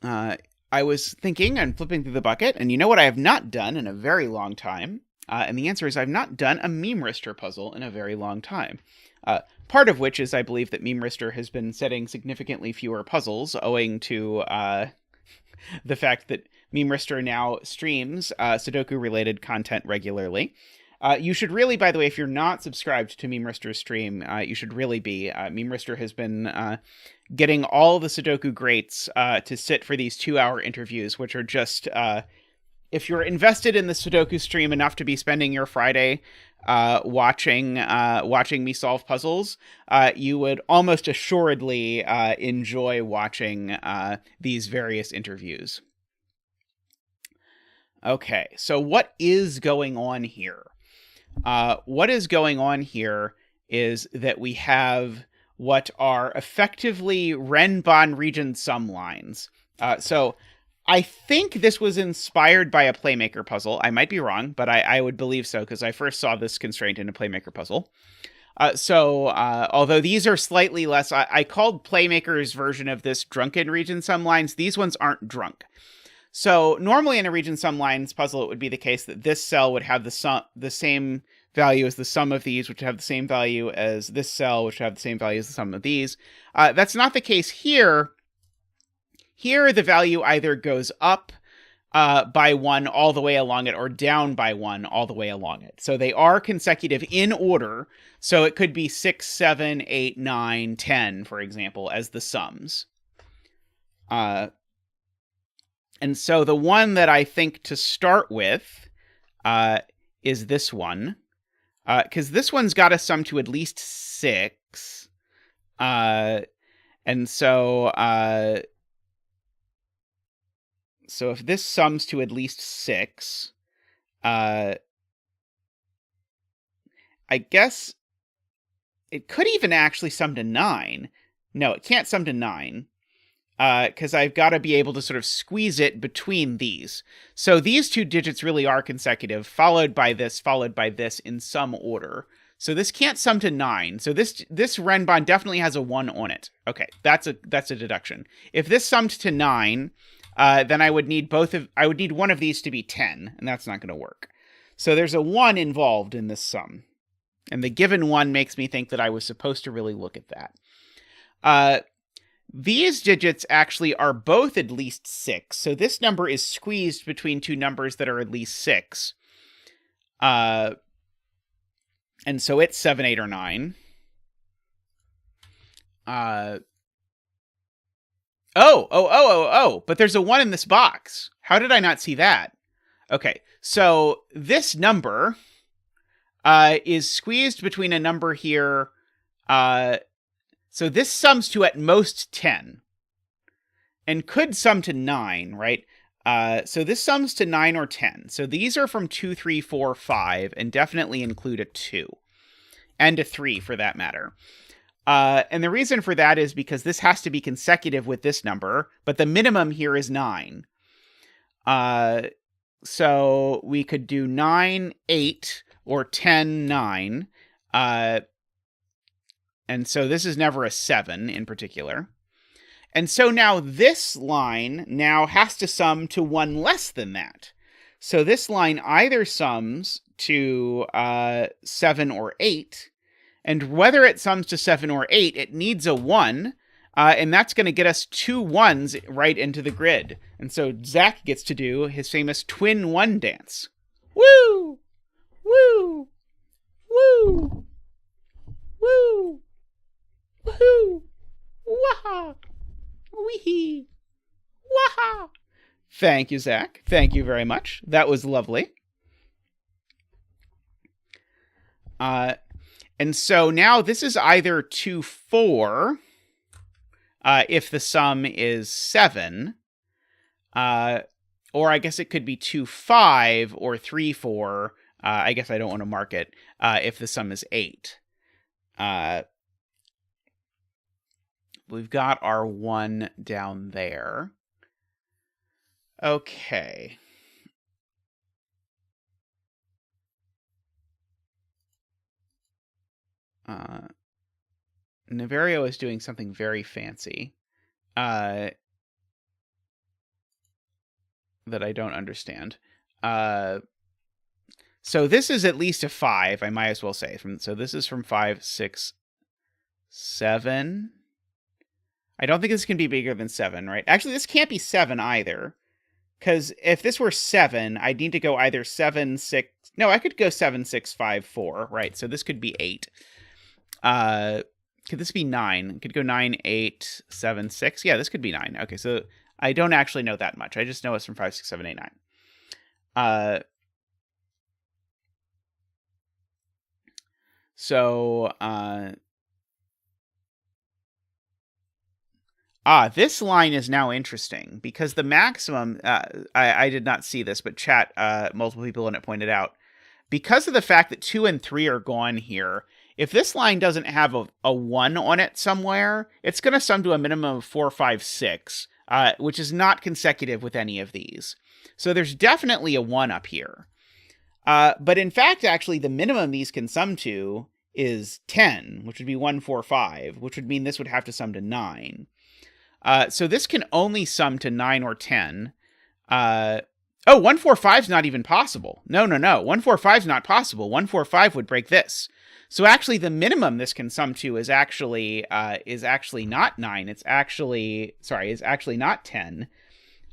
I was thinking and flipping through the bucket, and you know what I have not done in a very long time? And the answer is I've not done a Memeristor puzzle in a very long time. Part of which is I believe that Memeristor has been setting significantly fewer puzzles owing to the fact that Memeristor now streams Sudoku-related content regularly. You should really, by the way, if you're not subscribed to Memeristor's stream, you should really be. Memeristor has been getting all the Sudoku greats to sit for these 2-hour interviews, which are just, if you're invested in the Sudoku stream enough to be spending your Friday watching me solve puzzles, you would almost assuredly enjoy watching these various interviews. Okay, so what is going on here? What is going on here is that we have what are effectively Renban region sum lines. So I think this was inspired by a Playmaker puzzle. I might be wrong, but I would believe so because I first saw this constraint in a Playmaker puzzle. Although these are slightly less, I called Playmaker's version of this drunken region sum lines. These ones aren't drunk. So normally in a region sum lines puzzle, it would be the case that this cell would have the same value as the sum of these, which have the same value as this cell, which have the same value as the sum of these. That's not the case here. Here, the value either goes up by 1 all the way along it or down by 1 all the way along it. So they are consecutive in order. So it could be 6, 7, 8, 9, 10, for example, as the sums. And so the one that I think to start with is this one. Because this one's got a sum to at least 6. And so... So if this sums to at least 6, I guess it could even actually sum to 9. No, it can't sum to 9, because I've got to be able to sort of squeeze it between these. So these two digits really are consecutive, followed by this in some order. So this can't sum to 9. So this Renban definitely has a 1 on it. Okay, that's a deduction. If this summed to 9... then I would need one of these to be 10, and that's not going to work. So there's a 1 involved in this sum. And the given 1 makes me think that I was supposed to really look at that. These digits actually are both at least 6, so this number is squeezed between two numbers that are at least 6. And so it's 7, 8, or 9. Oh, but there's a 1 in this box. How did I not see that? Okay, so this number is squeezed between a number here. So this sums to at most 10. And could sum to 9, right? So this sums to 9 or 10. So these are from 2, 3, 4, 5, and definitely include a 2. And a 3, for that matter. And the reason for that is because this has to be consecutive with this number, but the minimum here is 9. So we could do 9, 8, or 10, 9. And so this is never a 7 in particular. And so now this line now has to sum to 1 less than that. So this line either sums to 7 or 8, and whether it sums to 7 or 8, it needs a 1, and that's going to get us 2 1s right into the grid. And so Zach gets to do his famous twin 1 dance. Woo! Woo! Woo! Woo! Woohoo! Waha! Wee! Waha! Thank you, Zach. Thank you very much. That was lovely. And so now this is either 2, 4, if the sum is 7, or I guess it could be 2, 5, or 3, 4. I guess I don't want to mark it, if the sum is 8. We've got our 1 down there. Okay. Neverio is doing something very fancy that I don't understand. So this is at least a 5, I might as well say. So this is from 5, 6, 7. I don't think this can be bigger than 7, right? Actually, this can't be 7 either. Because if this were 7, I'd need to go either 7, 6... No, I could go 7, 6, 5, 4, right? So this could be 8. Could this be 9? It could go 9, 8, 7, 6. Yeah, this could be 9. Okay, so I don't actually know that much. I just know it's from 5, 6, 7, 8, 9. This line is now interesting because the maximum, I did not see this, but chat, multiple people in it pointed out, because of the fact that 2 and 3 are gone here, if this line doesn't have a 1 on it somewhere, it's going to sum to a minimum of 4, 5, 6, which is not consecutive with any of these. So there's definitely a 1 up here. But in fact, actually, the minimum these can sum to is 10, which would be 1, 4, 5, which would mean this would have to sum to 9. So this can only sum to 9 or 10. 1, 4, 5 is not even possible. No. 1, 4, 5 is not possible. 1, 4, 5 would break this. So actually, the minimum this can sum to is actually not 9. It's actually not 10.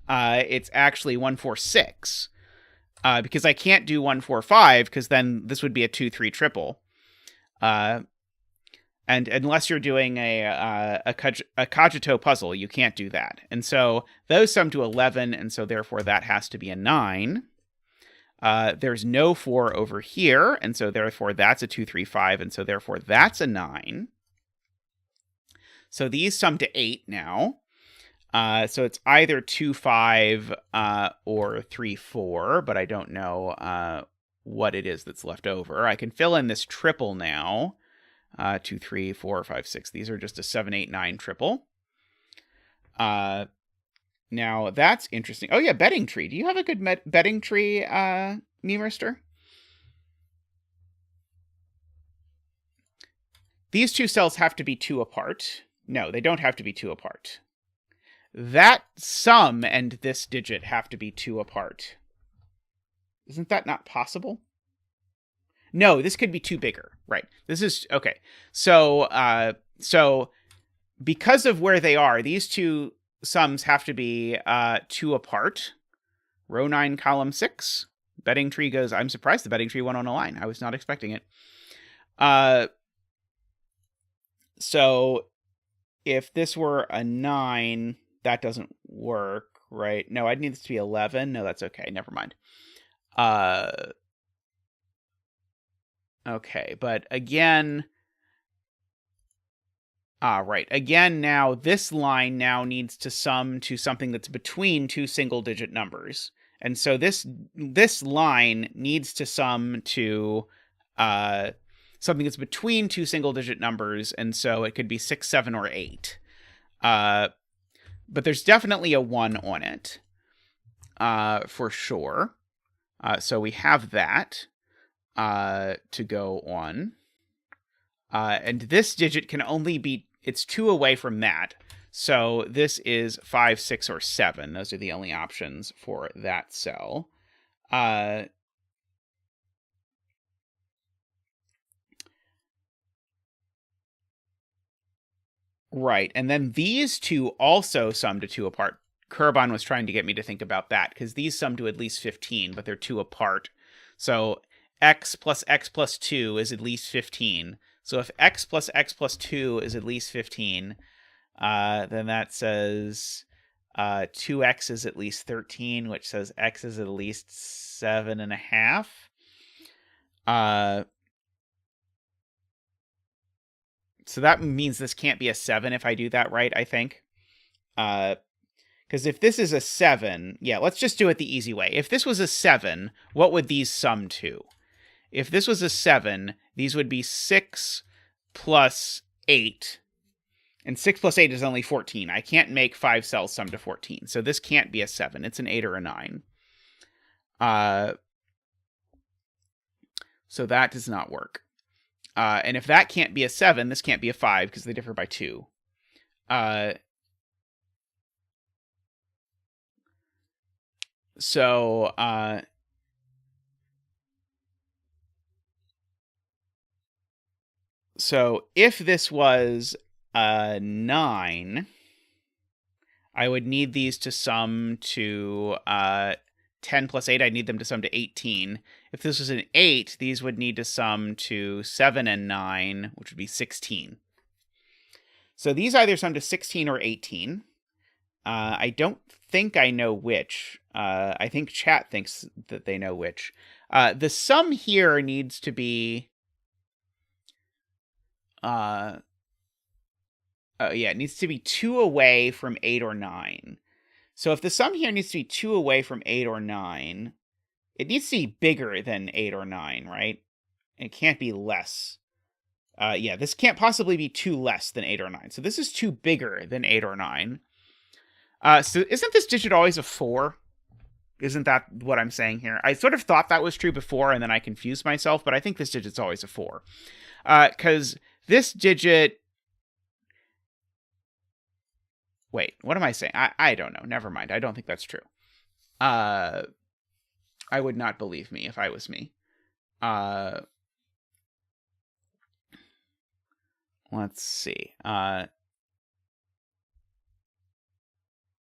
It's actually 1, 4, 6. Because I can't do 1, 4, 5, because then this would be a 2, 3 triple. And unless you're doing a cogito puzzle, you can't do that. And so those sum to 11, and so therefore that has to be a 9. There's no 4 over here, and so therefore that's a 2, 3, 5, and so therefore that's a 9. So these sum to 8 now. So it's either 2, 5, or 3, 4, but I don't know what it is that's left over. I can fill in this triple now. 2, 3, 4, 5, 6. These are just a 7, 8, 9 triple. Now that's interesting. Oh yeah, betting tree. Do you have a good betting tree, Memeristor? These two cells have to be 2 apart. No, they don't have to be 2 apart. That sum and this digit have to be 2 apart. Isn't that not possible? No, this could be 2 bigger. Right. This is okay. So because of where they are, these two sums have to be 2 apart. Row 9, column 6. Betting tree goes. I'm surprised the betting tree went on a line. I was not expecting it. So if this were a 9, that doesn't work, right? No, I'd need this to be 11. No, that's okay. Never mind. Okay, but again... right. Again, now, this line now needs to sum to something that's between 2 single-digit numbers. And so this line needs to sum to something that's between 2 single-digit numbers, and so it could be 6, 7, or 8. But there's definitely a 1 on it, for sure. So we have that to go on. And this digit can only be, it's 2 away from that. So this is 5, 6, or 7. Those are the only options for that cell. Right, and then these two also sum to 2 apart. Kuraban was trying to get me to think about that, because these sum to at least 15, but they're 2 apart. So x plus 2 is at least 15. So if x plus 2 is at least 15, then that says 2x is at least 13, which says x is at least 7.5. So that means this can't be a 7 if I do that right, I think. Because if this is a 7, yeah, let's just do it the easy way. If this was a 7, what would these sum to? If this was a 7, these would be 6 plus 8. And 6 plus 8 is only 14. I can't make 5 cells sum to 14. So this can't be a 7. It's an 8 or a 9. So that does not work. And if that can't be a 7, this can't be a 5 because they differ by 2. So if this was a 9, I would need these to sum to 10 plus 8. I'd need them to sum to 18. If this was an 8, these would need to sum to 7 and 9, which would be 16. So these either sum to 16 or 18. I don't think I know which. I think chat thinks that they know which. The sum here needs to be... it needs to be 2 away from 8 or 9. So if the sum here needs to be 2 away from 8 or 9, it needs to be bigger than 8 or 9, right? It can't be less. This can't possibly be 2 less than 8 or 9. So this is 2 bigger than 8 or 9. So isn't this digit always a 4? Isn't that what I'm saying here? I sort of thought that was true before, and then I confused myself, but I think this digit's always a 4. Because this digit... Wait, what am I saying? I don't know. Never mind. I don't think that's true. I would not believe me if I was me. Let's see.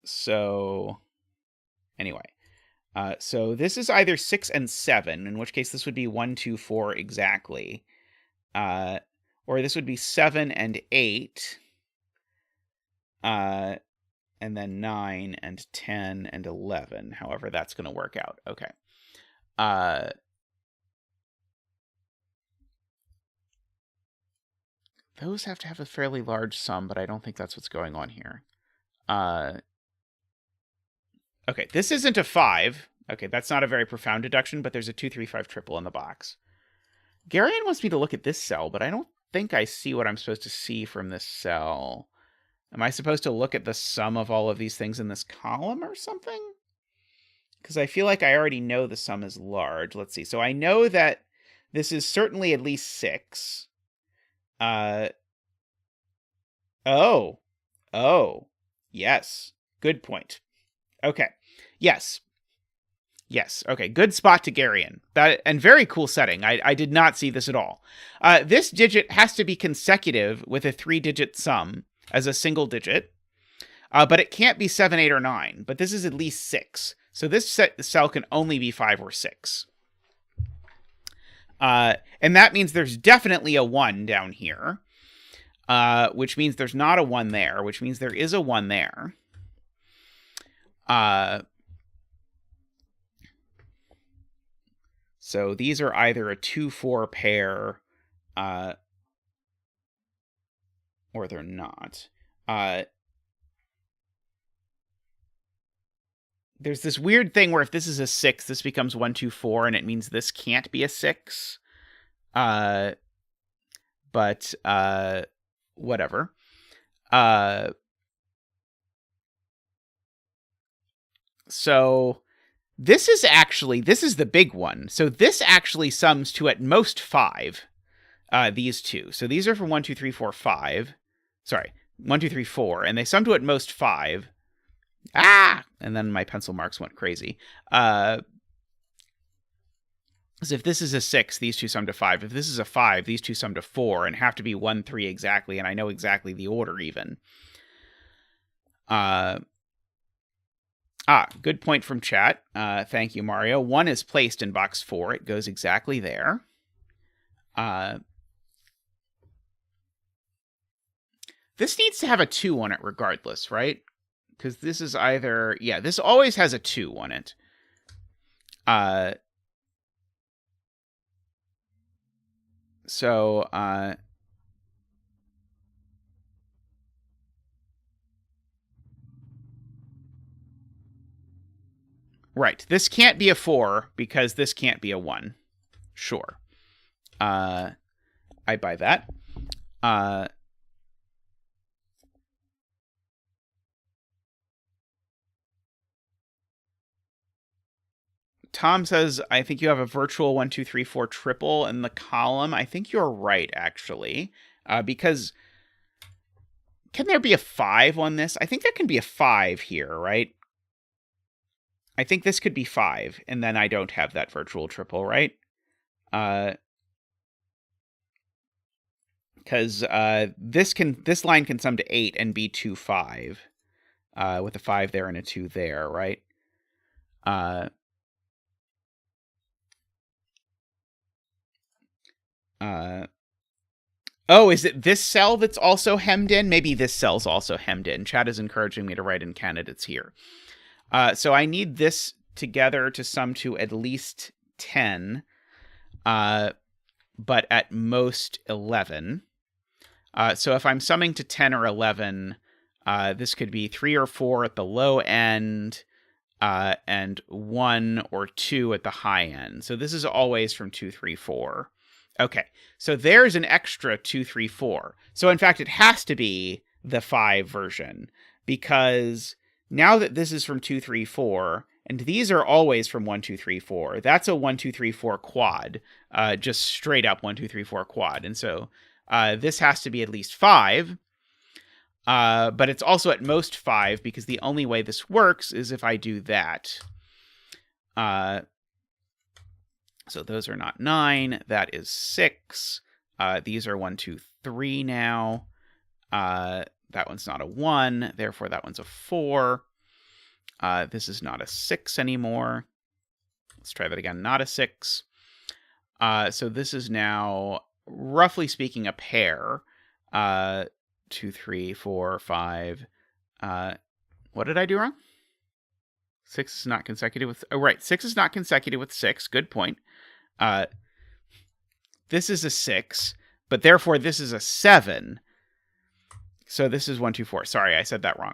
So anyway, so this is either 6 and 7, in which case this would be 1, 2, 4 exactly. Or this would be 7 and 8. And then 9 and 10 and 11. However, that's going to work out. Okay. Those have to have a fairly large sum, but I don't think that's what's going on here. Okay, this isn't a 5. Okay, that's not a very profound deduction, but there's a 2, 3, 5 triple in the box. Garion wants me to look at this cell, but I don't think I see what I'm supposed to see from this cell. Am I supposed to look at the sum of all of these things in this column or something? Because I feel like I already know the sum is large. Let's see. So I know that this is certainly at least 6. Oh. Yes. Good point. Okay. Yes. Okay. Good spot to Garion. And very cool setting. I did not see this at all. This digit has to be consecutive with a 3-digit sum as a single digit. But it can't be 7, 8, or 9. But this is at least 6. So this cell can only be 5 or 6. And that means there's definitely a 1 down here. Which means there's not a 1 there. Which means there is a 1 there. So these are either a 2-4 pair, or they're not. There's this weird thing where if this is a 6, this becomes 1, 2, 4, and it means this can't be a 6. But whatever. So this is the big one. So this actually sums to at most 5. These two. So these are from 1, 2, 3, 4, 5. Sorry, 1, 2, 3, 4, and they sum to at most 5. And then my pencil marks went crazy. So if this is a 6, these two sum to 5. If this is a 5, these two sum to 4 and have to be 1, 3 exactly, and I know exactly the order even. Good point from chat. Thank you, Mario. 1 is placed in box 4. It goes exactly there. This needs to have a 2 on it regardless, right? Because this is either... Yeah, this always has a 2 on it. Right, this can't be a 4 because this can't be a 1. Sure. I buy that. Tom says, I think you have a virtual 1, 2, 3, 4 triple in the column. I think you're right, actually, because can there be a 5 on this? I think there can be a 5 here, right? I think this could be 5, and then I don't have that virtual triple, right? Because this line can sum to 8 and be 2, 5, with a 5 there and a 2 there, right? Oh, is it this cell that's also hemmed in? Maybe this cell's also hemmed in. Chat is encouraging me to write in candidates here. So I need this together to sum to at least 10, but at most 11. So if I'm summing to 10 or 11, this could be 3 or 4 at the low end, and 1 or 2 at the high end. So this is always from 2, 3, 4. Okay, so there's an extra 2, 3, 4. So in fact, it has to be the 5 version, because now that this is from 2, 3, 4, and these are always from 1, 2, 3, 4, that's a 1, 2, 3, 4 quad, just straight up 1, 2, 3, 4 quad. And so this has to be at least 5, but it's also at most 5, because the only way this works is if I do that. So those are not 9. That is 6. These are 1, 2, 3 now. That one's not a 1. Therefore, that one's a 4. This is not a 6 anymore. Let's try that again. Not a 6. So this is now, roughly speaking, a pair. 2, 3, 4, 5. What did I do wrong? 6 is not consecutive with... Oh, right. 6 is not consecutive with 6. Good point. This is a 6, but therefore this is a 7. So this is 1, 2, 4. Sorry, I said that wrong.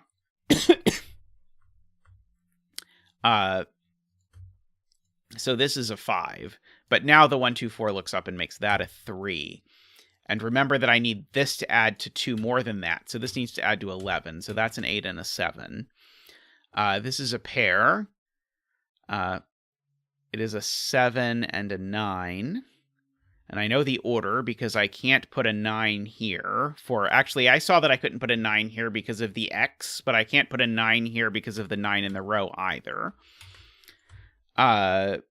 So this is a 5, but now the 1, 2, 4 looks up and makes that a 3. And remember that I need this to add to 2 more than that. So this needs to add to 11. So that's an 8 and a 7. This is a pair. It is a 7 and a 9. And I know the order because I can't put a 9 here. Actually, I saw that I couldn't put a 9 here because of the X, but I can't put a 9 here because of the 9 in the row either. And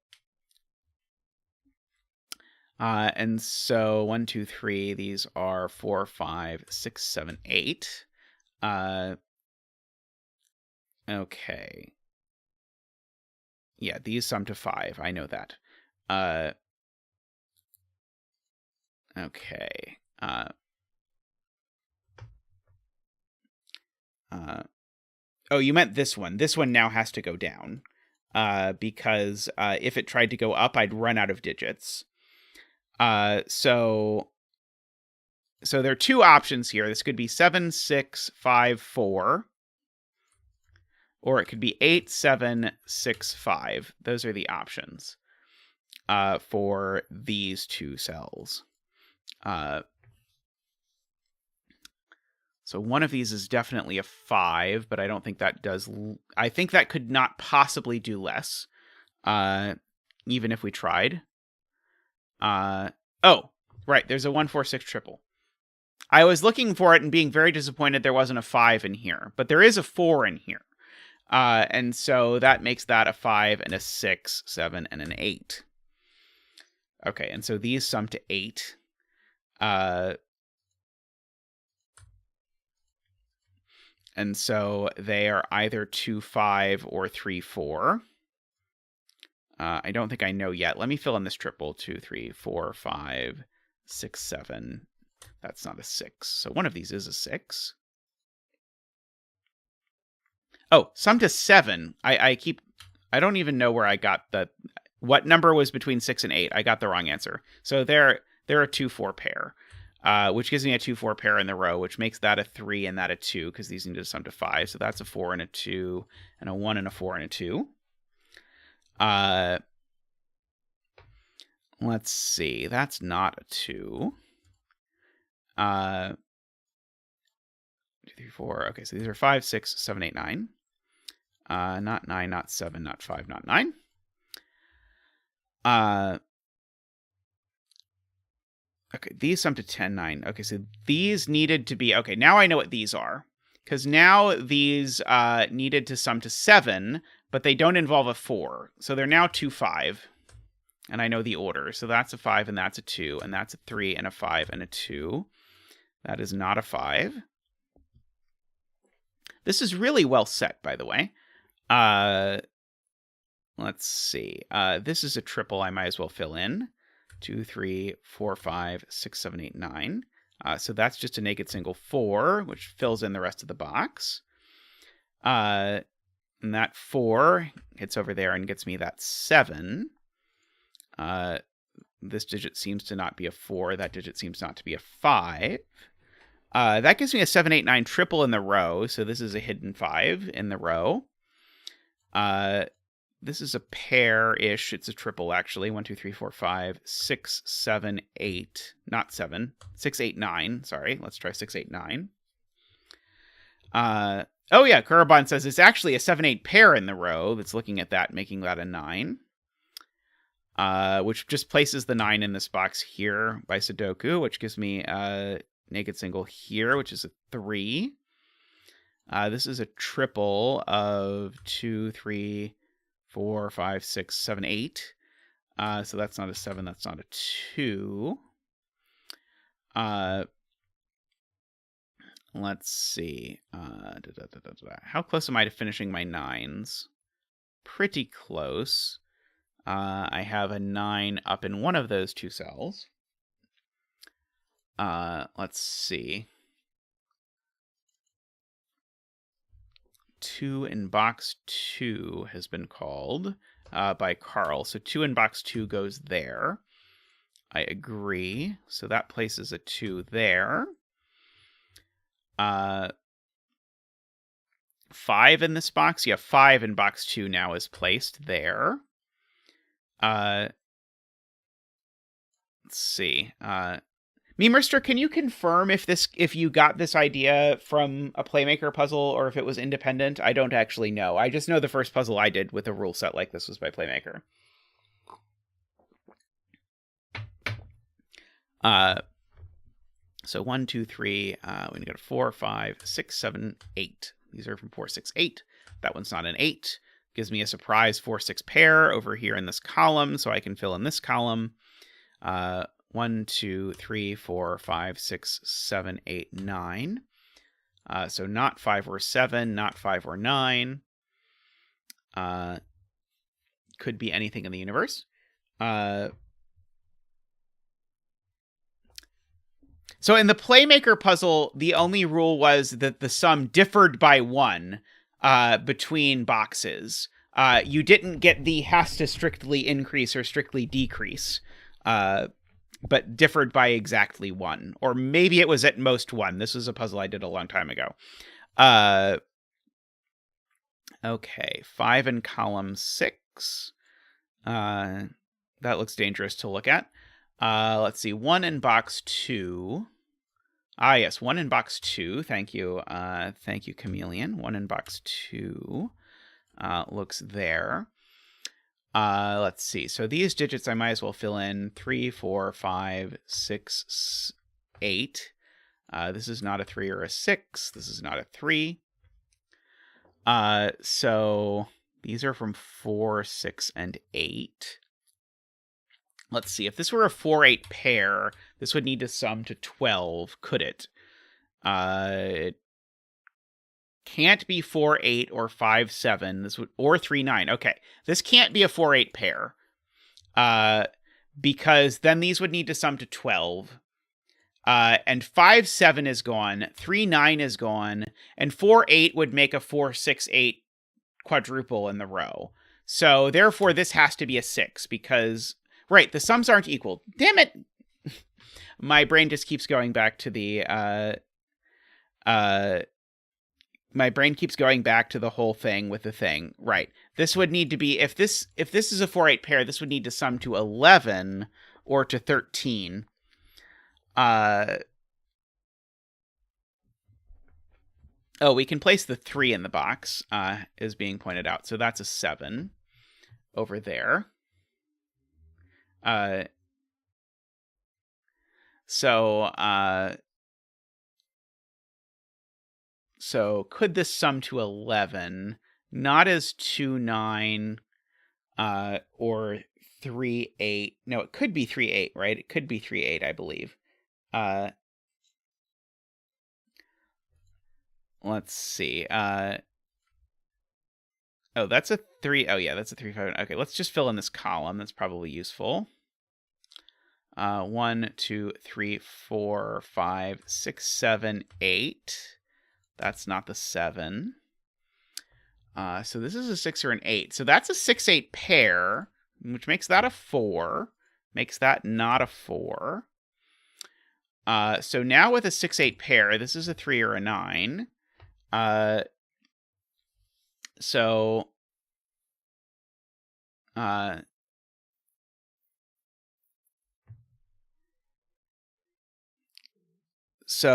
so 1, 2, 3, these are 4, 5, 6, 7, 8. Okay. Yeah, these sum to 5. I know that. Okay. Oh, you meant this one. This one now has to go down. Because if it tried to go up, I'd run out of digits. So there are 2 options here. This could be 7, 6, 5, 4. Or it could be 8, 7, 6, 5. Those are the options for these 2 cells. So one of these is definitely a 5, but I don't think that does... I think that could not possibly do less, even if we tried. Oh, right, there's a 1, 4, 6 triple. I was looking for it and being very disappointed there wasn't a 5 in here, but there is a 4 in here. And so that makes that a 5 and a 6, 7, and an 8. Okay, and so these sum to 8. And so they are either 2, 5 or 3, 4. I don't think I know yet. Let me fill in this triple. 2, 3, 4, 5, 6, 7. That's not a 6. So one of these is a 6. Oh, sum to 7. I don't even know where I got what number was between 6 and 8. I got the wrong answer. So they're a 2, 4 pair, which gives me a 2, 4 pair in the row, which makes that a 3 and that a 2, because these need to sum to 5. So that's a 4 and a 2, and a 1 and a 4 and a 2. Let's see. That's not a 2. 2, 3, 4. Okay, so these are 5, 6, 7, 8, 9. Not 9, not 7, not 5, not 9. Okay, these sum to 10, 9. Okay, so these needed to be... Okay, now I know what these are. Because now these needed to sum to 7, but they don't involve a 4. So they're now 2, 5. And I know the order. So that's a 5, and that's a 2, and that's a 3, and a 5, and a 2. That is not a 5. This is really well set, by the way. Let's see. This is a triple I might as well fill in. 2, 3, 4, 5, 6, 7, 8, 9. So that's just a naked single 4, which fills in the rest of the box. And that 4 hits over there and gets me that 7. This digit seems to not be a 4. That digit seems not to be a 5. That gives me a 7, 8, 9 triple in the row. So this is a hidden 5 in the row. This is a pair-ish. It's a triple, actually. 1, 2, 3, 4, 5, 6, 7, 8. Not 7. 6, 8, 9. Sorry. Let's try 6, 8, 9. Oh, yeah. Kuraban says it's actually a 7, 8 pair in the row that's looking at that, making that a 9. Which just places the 9 in this box here by Sudoku, which gives me a naked single here, which is a 3. This is a triple of 2, 3, 4, 5, 6, 7, 8. So that's not a 7, that's not a 2. Let's see. How close am I to finishing my 9s? Pretty close. I have a 9 up in one of those 2 cells. Let's see. 2 in box 2 has been called by Carl. So 2 in box 2 goes there. I agree. So that places a 2 there. 5 in this box. Yeah, 5 in box 2 now is placed there. Let's see. Memeristor, can you confirm if you got this idea from a Playmaker puzzle or if it was independent? I don't actually know. I just know the first puzzle I did with a rule set like this was by Playmaker. So 1, 2, 3. We got a 4, 5, 6, 7, 8. These are from 4, 6, 8. That one's not an 8. Gives me a surprise 4, 6 pair over here in this column, so I can fill in this column. 1, 2, 3, 4, 5, 6, 7, 8, 9. So not 5 or 7, not 5 or 9. Could be anything in the universe. So in the Playmaker puzzle, the only rule was that the sum differed by 1 between boxes. You didn't get the has to strictly increase or strictly decrease. But differed by exactly 1. Or maybe it was at most 1. This was a puzzle I did a long time ago. Okay, 5 in column 6. That looks dangerous to look at. Let's see, 1 in box 2. Ah, yes, 1 in box 2. Thank you. Thank you, Chameleon. 1 in box 2. Looks there. Let's see. So these digits I might as well fill in 3, 4, 5, 6, 8. This is not a 3 or a 6. This is not a 3. So these are from 4, 6, and 8. Let's see. If this were a 4, 8 pair, this would need to sum to 12, could it? It can't be 4, 8 or 5, 7. This would, or 3, 9. Okay. This can't be a 4, 8 pair. Because then these would need to sum to 12. And 5, 7 is gone. 3, 9 is gone. And 4, 8 would make a 4, 6, 8 quadruple in the row. So therefore this has to be a 6 because, right, the sums aren't equal. Damn it! My brain just keeps going back to the, my brain keeps going back to the whole thing with the thing. Right. This would need to be, if this is a 4, 8 pair, this would need to sum to 11 or to 13. Oh, we can place the 3 in the box, is being pointed out. So that's a 7 over there. Uh, so could this sum to 11? Not as 2, 9, or 3, 8. No, it could be 3, 8, right? It could be 3, 8, I believe. Let's see. Oh, that's a 3. Oh, yeah, that's a 3, 5. Okay, let's just fill in this column. That's probably useful. 1, 2, 3, 4, 5, 6, 7, 8. That's not the 7. So this is a 6 or an 8. So that's a 6-8 pair, which makes that a 4. Makes that not a 4. So now with a 6-8 pair, this is a 3 or a 9. So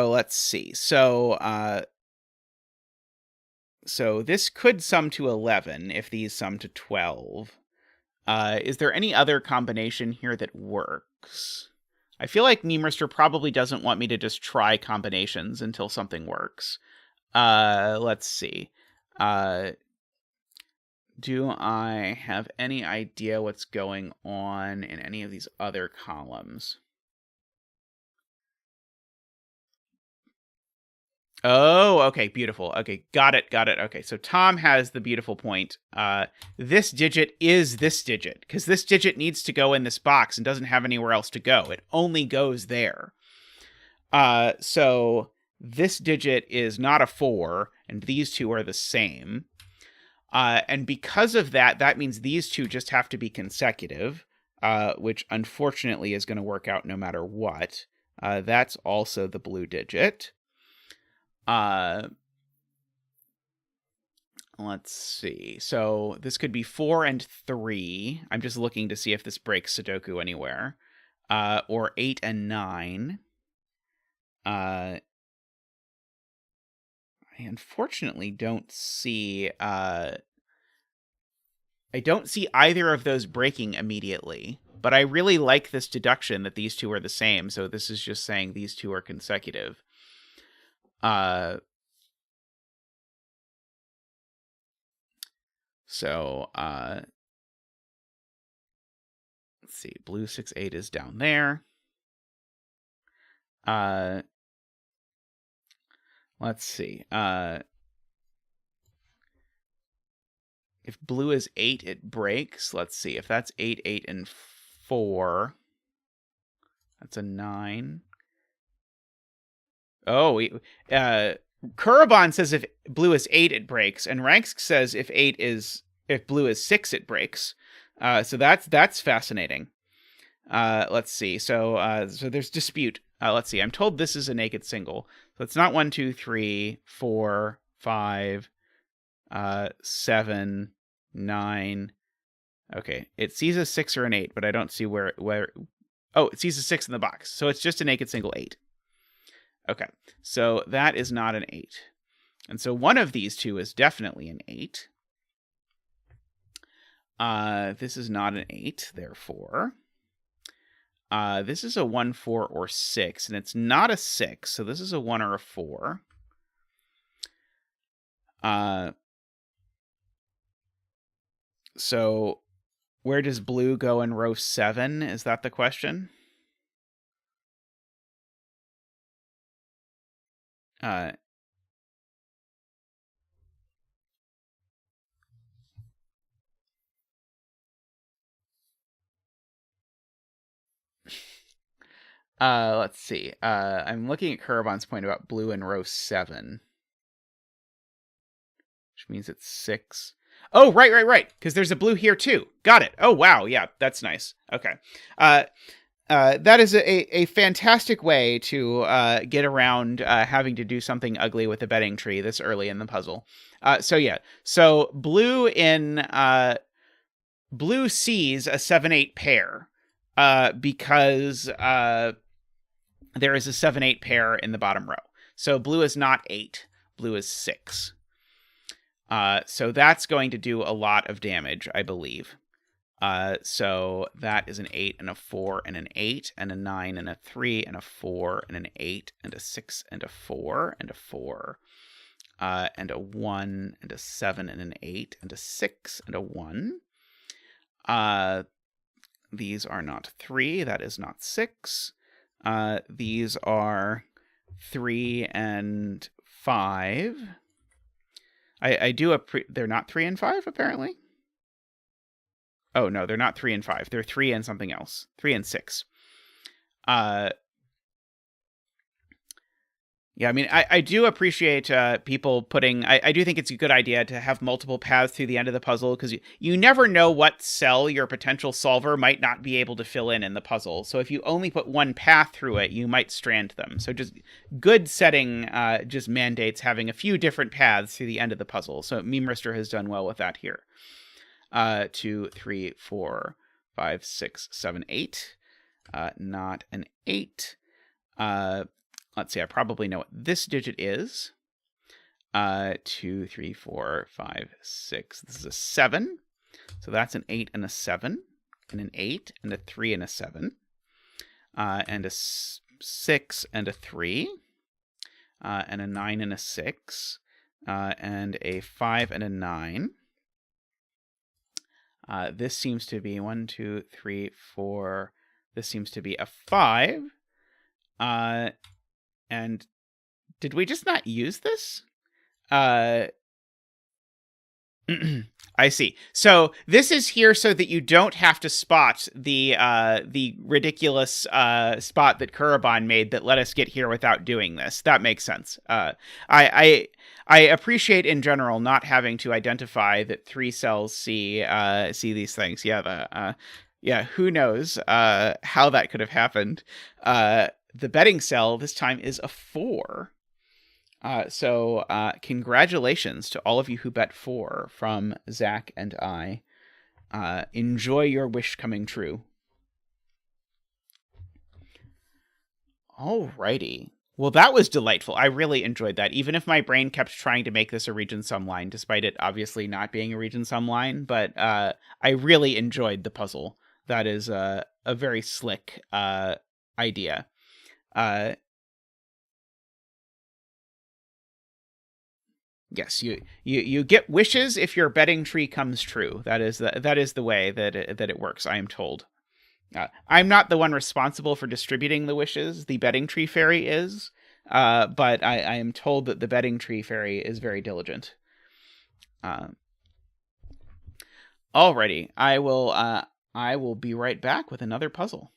let's see. So this could sum to 11 if these sum to 12. Is there any other combination here that works? I feel like Memeristor probably doesn't want me to just try combinations until something works. Let's see. Do I have any idea what's going on in any of these other columns? Oh, okay, beautiful. Okay, got it. Okay, so Tom has the beautiful point. This digit is this digit, because this digit needs to go in this box and doesn't have anywhere else to go. It only goes there. So this digit is not a 4, and these two are the same. And because of that, that means these two just have to be consecutive, which unfortunately is going to work out no matter what. That's also the blue digit. Let's see. So this could be 4 and 3. I'm just looking to see if this breaks Sudoku anywhere. Or 8 and 9. I unfortunately don't see... I don't see either of those breaking immediately. But I really like this deduction that these two are the same. So this is just saying these two are consecutive. So, let's see. Blue 6, 8 is down there. Let's see. If blue is 8, it breaks. Let's see. If that's 8, 8, and 4, that's a 9. Oh, Kuraban says if blue is 8, it breaks, and Ranksk says if blue is 6, it breaks. So that's fascinating. Let's see. So there's dispute. Let's see. I'm told this is a naked single. So it's not 1, 2, 3, 4, 5, 7, 9. Okay. It sees a 6 or an 8, but I don't see where. Oh, it sees a 6 in the box. So it's just a naked single 8. Okay. So that is not an 8. And so one of these two is definitely an 8. This is not an 8, therefore. This is a 1, 4, or 6, and it's not a 6, so this is a 1 or a 4. So where does blue go in row 7? Is that the question? Let's see. I'm looking at Kuraban's point about blue in row 7. Which means it's 6. Oh, right. Because there's a blue here too. Got it. Oh, wow. Yeah, that's nice. Okay. That is a fantastic way to get around having to do something ugly with the betting tree this early in the puzzle. So blue sees a 7-8 pair because there is a 7-8 pair in the bottom row. So blue is not 8. Blue is 6. So that's going to do a lot of damage, I believe. So that is an 8 and a 4 and an 8 and a 9 and a 3 and a 4 and an 8 and a 6 and a 4 and a 4 and a 1 and a 7 and an 8 and a 6 and a 1. These are not 3. That is not 6. These are 3 and 5. I do they're not 3 and 5 apparently. Oh no, they're not 3 and 5. They're 3 and something else. 3 and 6. Yeah, I mean, I do appreciate people putting... I do think it's a good idea to have multiple paths through the end of the puzzle, because you never know what cell your potential solver might not be able to fill in the puzzle. So if you only put one path through it, you might strand them. So just good setting just mandates having a few different paths through the end of the puzzle. So Memeristor has done well with that here. 2, 3, 4, 5, 6, 7, 8. Not an 8. Let's see, I probably know what this digit is. 2, 3, 4, 5, 6. This is a 7. So that's an 8 and a 7, and an 8, and a 3 and a 7. And a 6 and a 3. And a 9 and a 6. And a 5 and a 9. This seems to be 1, 2, 3, 4. This seems to be a 5. And did we just not use this? I see. So this is here so that you don't have to spot the ridiculous spot that Kuraban made that let us get here without doing this. That makes sense. I appreciate in general not having to identify that 3 cells see these things. Yeah, who knows how that could have happened. The betting cell this time is a 4. So congratulations to all of you who bet 4 from Zach and I. Enjoy your wish coming true. Alrighty. Well, that was delightful. I really enjoyed that, even if my brain kept trying to make this a region sum line, despite it obviously not being a region sum line. But I really enjoyed the puzzle. That is a very slick idea. Yes, you get wishes if your betting tree comes true. That is the way that it works, I am told. I'm not the one responsible for distributing the wishes. The betting tree fairy is, but I am told that the betting tree fairy is very diligent. Alrighty, I will be right back with another puzzle.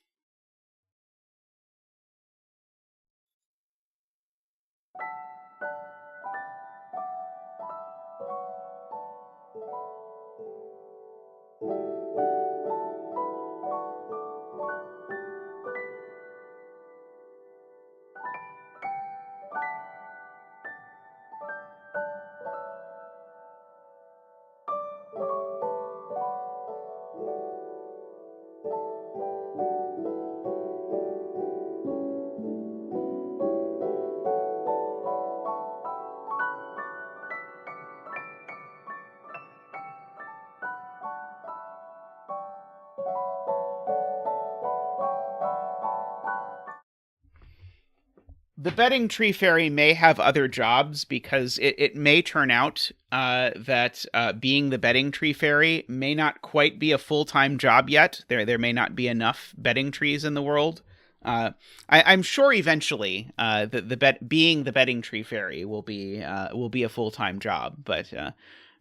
The betting tree fairy may have other jobs, because it may turn out that being the betting tree fairy may not quite be a full-time job yet. There may not be enough betting trees in the world. I'm sure eventually being the betting tree fairy will be a full-time job, but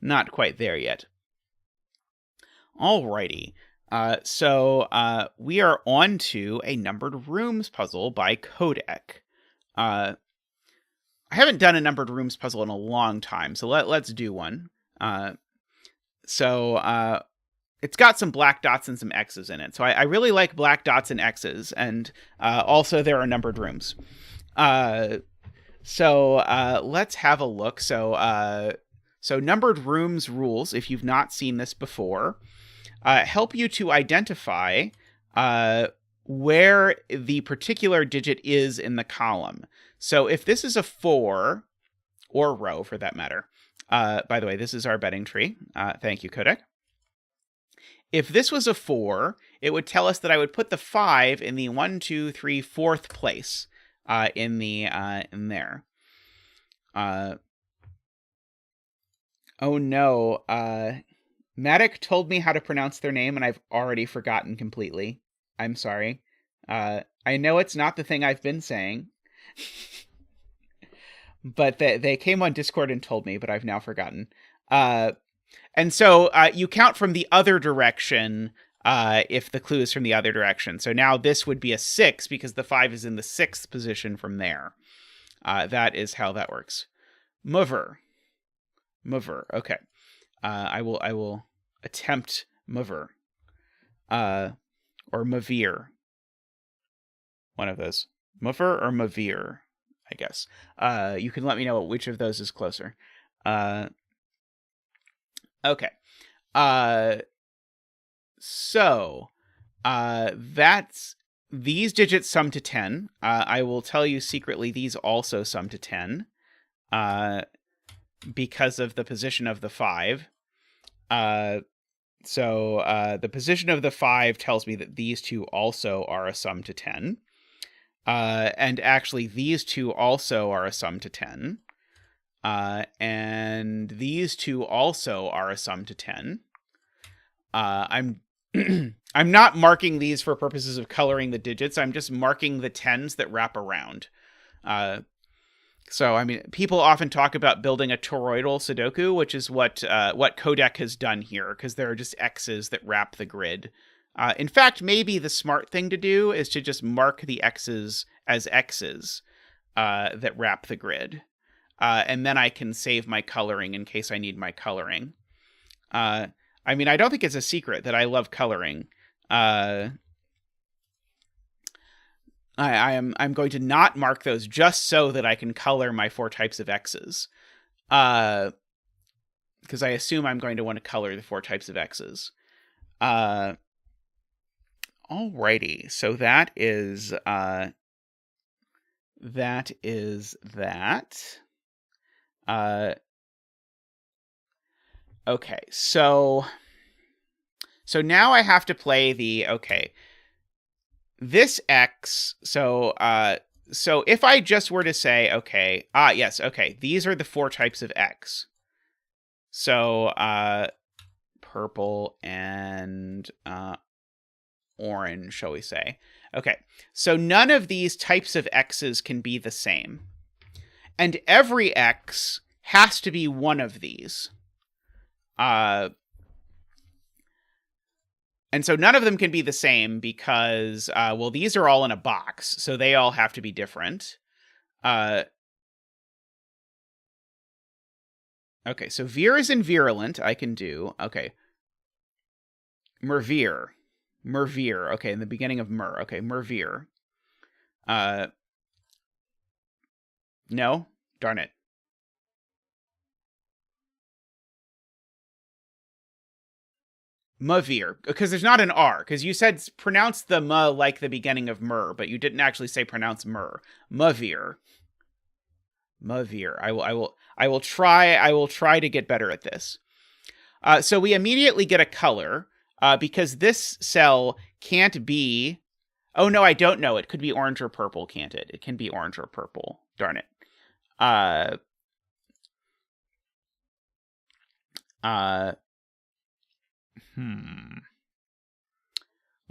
not quite there yet. Alrighty. So we are on to a numbered rooms puzzle by Qodec. I haven't done a numbered rooms puzzle in a long time, so let's do one. So it's got some black dots and some X's in it. So I really like black dots and X's, and also there are numbered rooms. So let's have a look. So numbered rooms rules, if you've not seen this before, help you to identify where the particular digit is in the column. So if this is a 4, or row for that matter, by the way, this is our betting tree. Thank you, Qodec. If this was a 4, it would tell us that I would put the 5 in the 1, 2, 3, 4th place in there. Oh no, Matic told me how to pronounce their name, and I've already forgotten completely. I'm sorry. I know it's not the thing I've been saying. But they came on Discord and told me, but I've now forgotten. And so you count from the other direction if the clue is from the other direction. So now this would be a 6 because the 5 is in the 6th position from there. That is how that works. Mover. Okay. I will attempt mover. Or mavir. One of those. Mover or mavir, I guess. You can let me know which of those is closer. Okay. So that's these digits sum to 10. I will tell you secretly these also sum to 10. Because of the position of the 5. So the position of the 5 tells me that these two also are a sum to 10. And actually, these two also are a sum to 10. And these two also are a sum to 10. I'm I'm not marking these for purposes of coloring the digits. I'm just marking the 10s that wrap around. So, I mean, people often talk about building a toroidal Sudoku, which is what Qodec has done here, because there are just X's that wrap the grid. In fact, maybe the smart thing to do is to just mark the X's as X's that wrap the grid. And then I can save my coloring in case I need my coloring. I mean, I don't think it's a secret that I love coloring. I'm going to not mark those just so that I can color my 4 types of X's. Because I assume I'm going to want to color the 4 types of X's. Alrighty, so that is that. Okay, so now I have to play the this X. So if I just were to say these are the 4 types of X. So purple and orange, shall we say. Okay, so none of these types of X's can be the same. And every X has to be one of these. And so none of them can be the same because, these are all in a box, so they all have to be different. Okay, so vir is in virulent, I can do. Okay. Mervir. Okay, in the beginning of mer. Okay, Mervir. No? Darn it. Mavir, because there's not an R, because you said pronounce the ma like the beginning of mer, but you didn't actually say pronounce mer. Mavir. I will try to get better at this. So we immediately get a color, because this cell can't be... Oh, no, I don't know. It could be orange or purple, can't it? It can be orange or purple. Darn it. Well,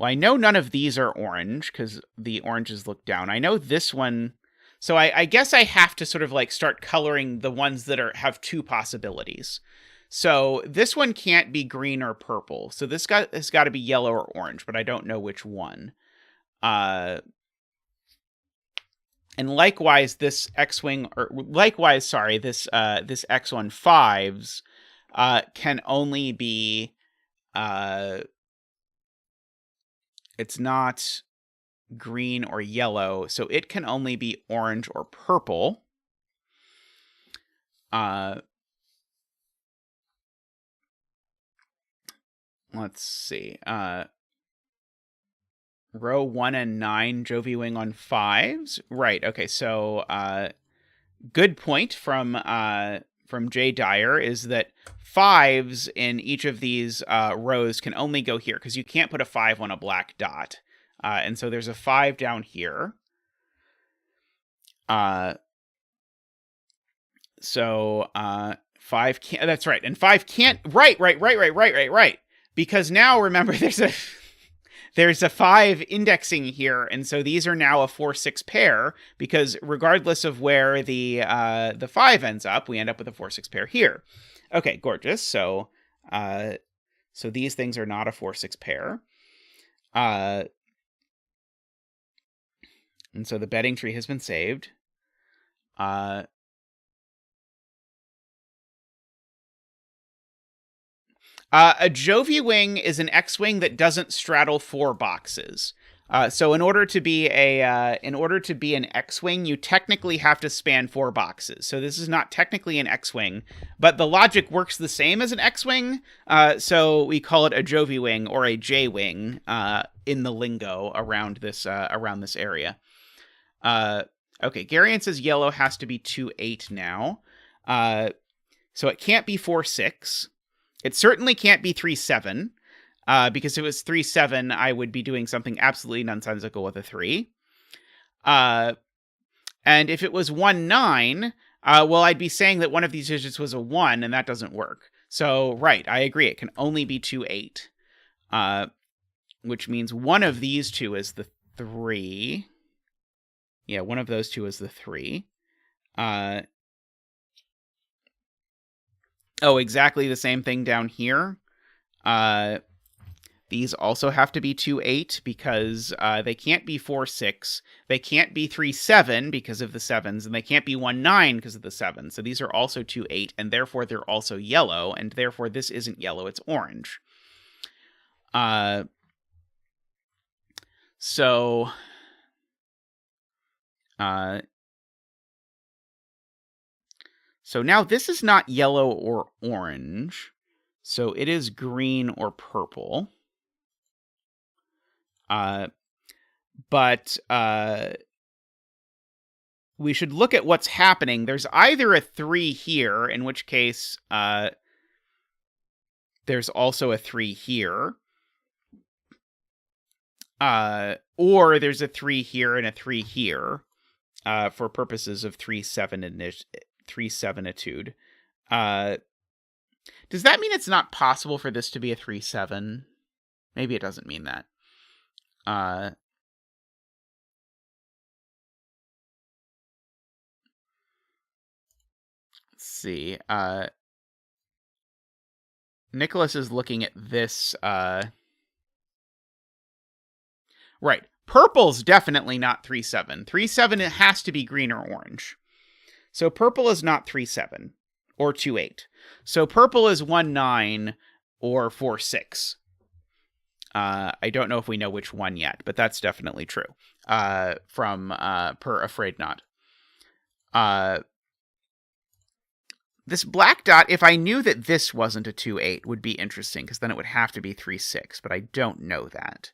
I know none of these are orange, because the oranges look down. I know this one... So I guess I have to sort of like start coloring the ones that have 2 possibilities. So this one can't be green or purple. So this has got to be yellow or orange, but I don't know which one. And likewise, this X-wing, or likewise, sorry, this X1 5s can only be, it's not green or yellow, so it can only be orange or purple. Let's see. Row 1 and 9, Jovi Wing on 5s. Right, okay, so good point from J. Dyer is that 5s in each of these rows can only go here, because you can't put a 5 on a black dot. And so there's a 5 down here. So 5 can't, that's right. And 5 can't, right. Because now, remember, there's a 5 indexing here, and so these are now a 4-6 pair, because regardless of where the 5 ends up, we end up with a 4-6 pair here. Okay, gorgeous. So these things are not a 4-6 pair. And so the bedding tree has been saved. A Jovi wing is an X-wing that doesn't straddle 4 boxes. So in order to be an X-wing, you technically have to span 4 boxes. So this is not technically an X-wing, but the logic works the same as an X-wing. So we call it a Jovi wing or a J-wing in the lingo around this area. Okay, Garion says yellow has to be 2-8 now. So it can't be 4-6. It certainly can't be 3-7, because if it was 3-7, I would be doing something absolutely nonsensical with a 3. And if it was 1-9, well, I'd be saying that one of these digits was a 1, and that doesn't work. So, right, I agree. It can only be 2-8, which means one of these two is the 3. Yeah, one of those two is the 3. Oh, exactly the same thing down here. These also have to be 2-8 because they can't be 4-6. They can't be 3-7 because of the 7s, and they can't be 1-9 because of the 7s. So these are also 2-8, and therefore they're also yellow, and therefore this isn't yellow, it's orange. So now this is not yellow or orange, so it is green or purple. But we should look at what's happening. There's either a 3 here, in which case there's also a 3 here, or there's a 3 here and a 3 here, for purposes of 3-7-itude. Does that mean it's not possible for this to be a 3-7? Maybe it doesn't mean that. Let's see. Nicholas is looking at this. Right. Purple's definitely not 3-7. 3-7, it has to be green or orange. So purple is not 3-7 or 2-8. So purple is 1-9 or 4-6. I don't know if we know which one yet, but that's definitely true. From Per Afraid Not. This black dot, if I knew that this wasn't a 2-8, would be interesting, because then it would have to be 3-6, but I don't know that.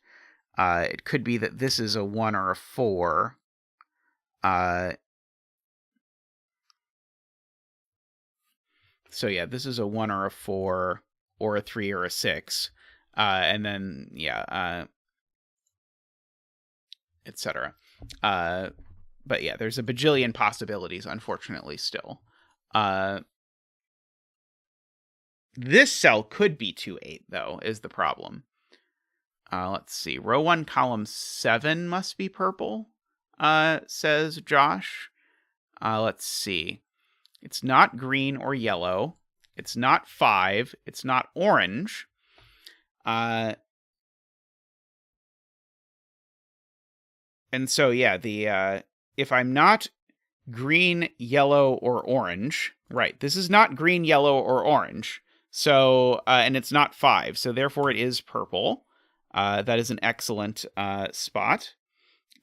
It could be that this is a 1 or a 4. So yeah, this is a 1 or a 4, or a 3 or a 6. And then, yeah, etc. But yeah, there's a bajillion possibilities, unfortunately, still. This cell could be 2-8, though, is the problem. Let's see. Row 1, column 7 must be purple, says Josh. Let's see. It's not green or yellow. It's not 5. It's not orange. And so, yeah, if I'm not green, yellow, or orange, right, this is not green, yellow, or orange. So, and it's not 5, so therefore it is purple. That is an excellent spot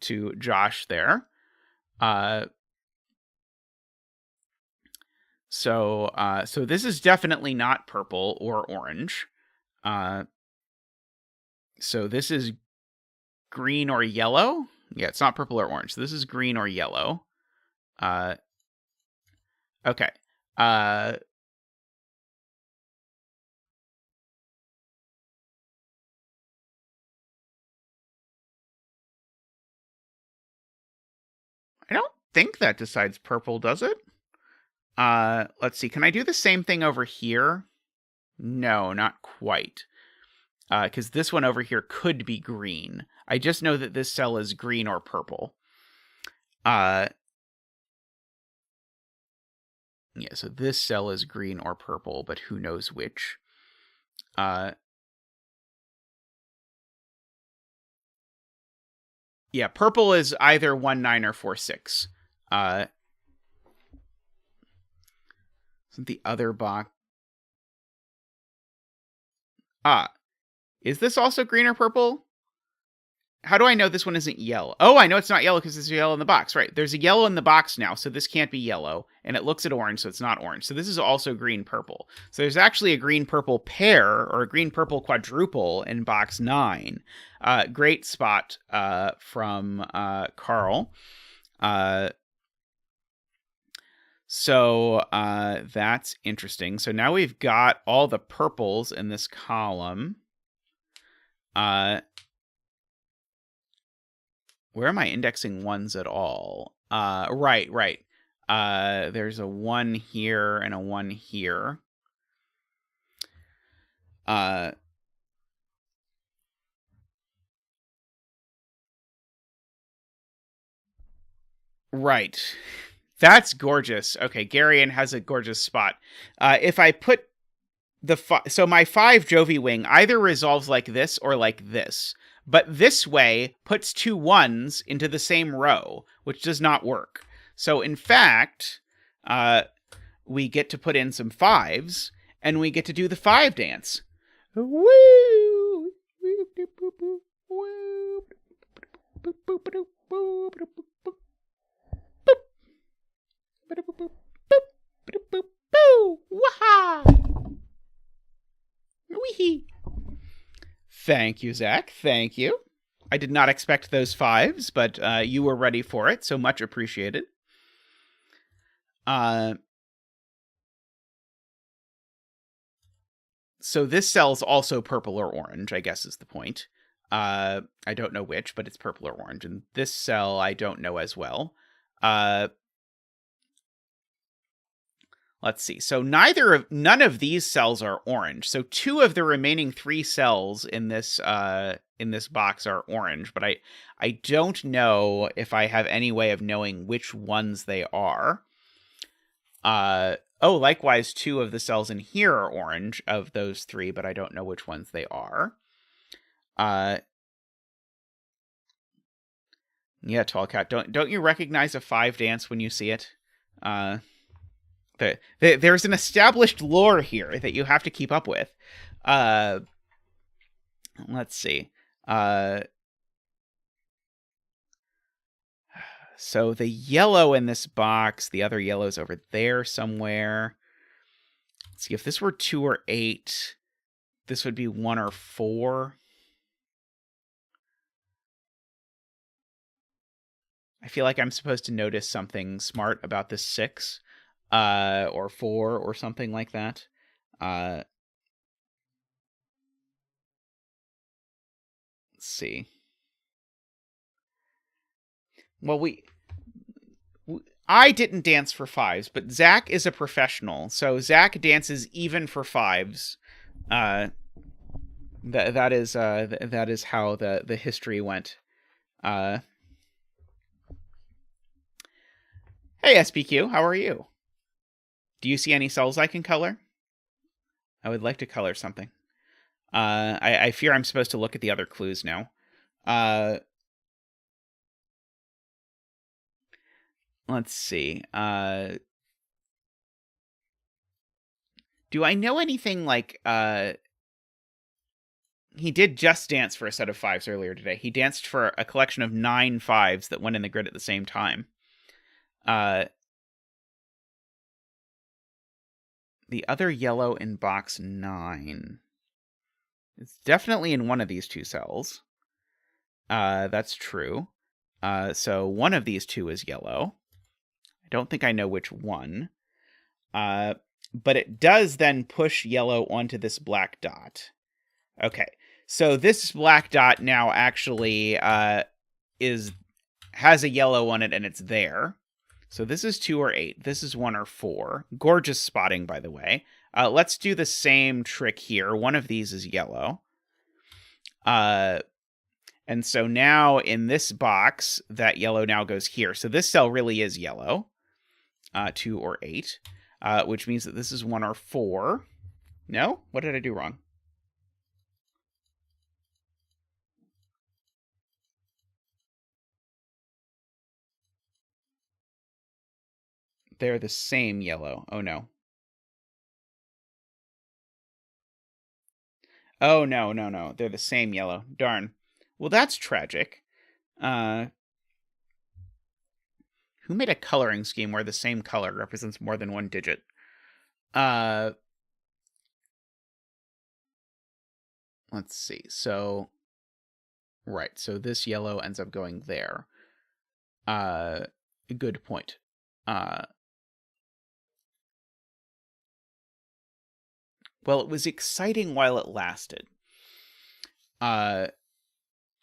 to Josh there. So this is definitely not purple or orange. So this is green or yellow. Yeah, it's not purple or orange. So this is green or yellow. Okay. I don't think that decides purple, does it? Let's see. Can I do the same thing over here? No, not quite. Because this one over here could be green. I just know that this cell is green or purple. Yeah, so this cell is green or purple, but who knows which. Yeah, purple is either 1, 9, or 4, 6. Isn't the other box... is this also green or purple? How do I know this one isn't yellow? Oh, I know it's not yellow because there's a yellow in the box. Right, there's a yellow in the box now, so this can't be yellow. And it looks at orange, so it's not orange. So this is also green-purple. So there's actually a green-purple pair, or a green-purple quadruple in box 9. Great spot from Carl. So that's interesting. So now we've got all the purples in this column. Where am I indexing ones at all? Right. There's a 1 here and a 1 here. Right. That's gorgeous. Okay, Garion has a gorgeous spot. If I put so my 5 Jovi wing either resolves like this or like this. But this way puts 2 1s into the same row, which does not work. So in fact, we get to put in some 5s, and we get to do the 5 dance. Woo! Wee! Thank you, Zach. Thank you. I did not expect those 5s, but you were ready for it, so much appreciated. So this cell's also purple or orange, I guess is the point. I don't know which, but it's purple or orange. And this cell, I don't know as well. Let's see. So none of these cells are orange. So 2 of the remaining 3 cells in this box are orange, but I don't know if I have any way of knowing which ones they are. Likewise, 2 of the cells in here are orange of those 3, but I don't know which ones they are. Yeah, Tall Cat, don't you recognize a 5 dance when you see it? There's an established lore here that you have to keep up with. Let's see. So the yellow in this box, the other yellow's over there somewhere. Let's see, if this were 2 or 8, this would be 1 or 4. I feel like I'm supposed to notice something smart about this 6. Or 4 or something like that. Let's see. Well, I didn't dance for 5s, but Zach is a professional, so Zach dances even for 5s. That is how the history went. Hey SPQ, how are you? Do you see any cells I can color? I would like to color something. I fear I'm supposed to look at the other clues now. Let's see. Do I know anything like... He did just dance for a set of 5s earlier today. He danced for a collection of 9 5s that went in the grid at the same time. The other yellow in box 9. It's definitely in one of these 2 cells. That's true. So one of these 2 is yellow. I don't think I know which one. But it does then push yellow onto this black dot. Okay, so this black dot now actually has a yellow on it, and it's there. So this is 2 or 8. This is 1 or 4. Gorgeous spotting, by the way. Let's do the same trick here. One of these is yellow. And so now in this box, that yellow now goes here. So this cell really is yellow, 2 or 8, which means that this is 1 or 4. No? What did I do wrong? They're the same yellow. Oh, no. Oh, no, no, no. They're the same yellow. Darn. Well, that's tragic. Who made a coloring scheme where the same color represents more than one digit? Let's see. So, right. So this yellow ends up going there. Good point. Well, it was exciting while it lasted.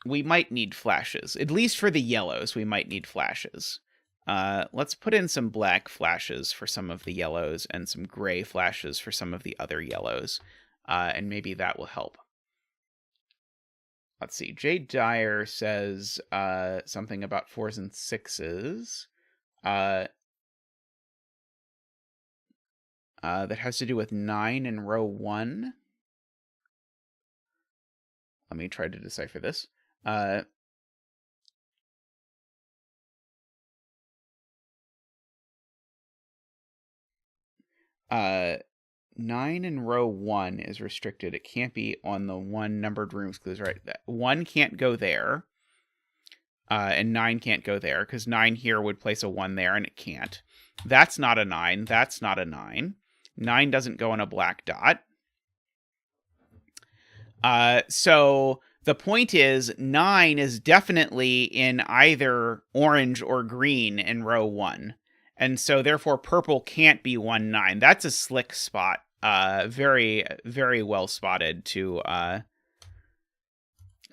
We might need flashes. At least for the yellows, we might need flashes. Let's put in some black flashes for some of the yellows and some gray flashes for some of the other yellows. And maybe that will help. Let's see. J. Dyer says something about 4s and 6s. That has to do with 9 in row 1. Let me try to decipher this. 9 in row 1 is restricted. It can't be on the 1 numbered rooms clues, right? 1 can't go there. And 9 can't go there, because 9 here would place a 1 there, and it can't. That's not a 9. That's not a 9. 9 doesn't go on a black dot. So the point is 9 is definitely in either orange or green in row 1. And so therefore purple can't be 1, 9. That's a slick spot. Very, very well spotted to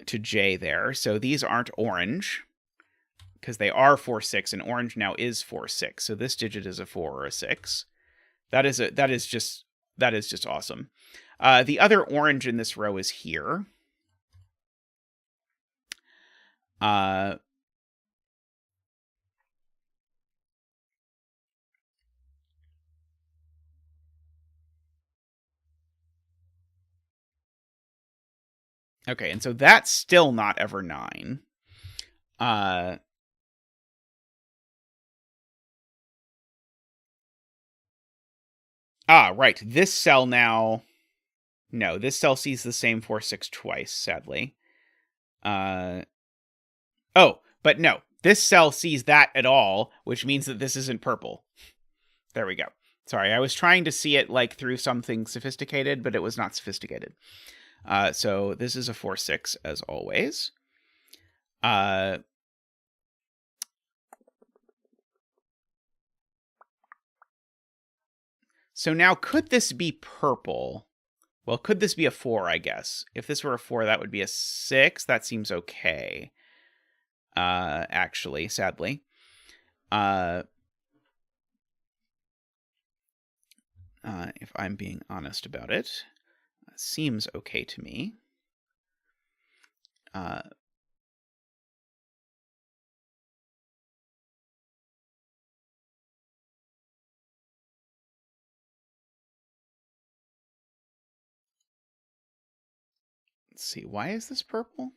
J there. So these aren't orange, because they are 4, 6, and orange now is 4, 6. So this digit is a 4 or a 6. That is just awesome. The other orange in this row is here. Okay, and so that's still not ever 9. Right. This cell now... No, this cell sees the same 4, 6 twice, sadly. Oh, but no. This cell sees that at all, which means that this isn't purple. There we go. Sorry, I was trying to see it like through something sophisticated, but it was not sophisticated. So this is a 4, 6 as always. So now, could this be purple? Well, could this be a 4, I guess? If this were a 4, that would be a 6. That seems okay. Actually, sadly. If I'm being honest about it, seems okay to me. Let's see, why is this purple?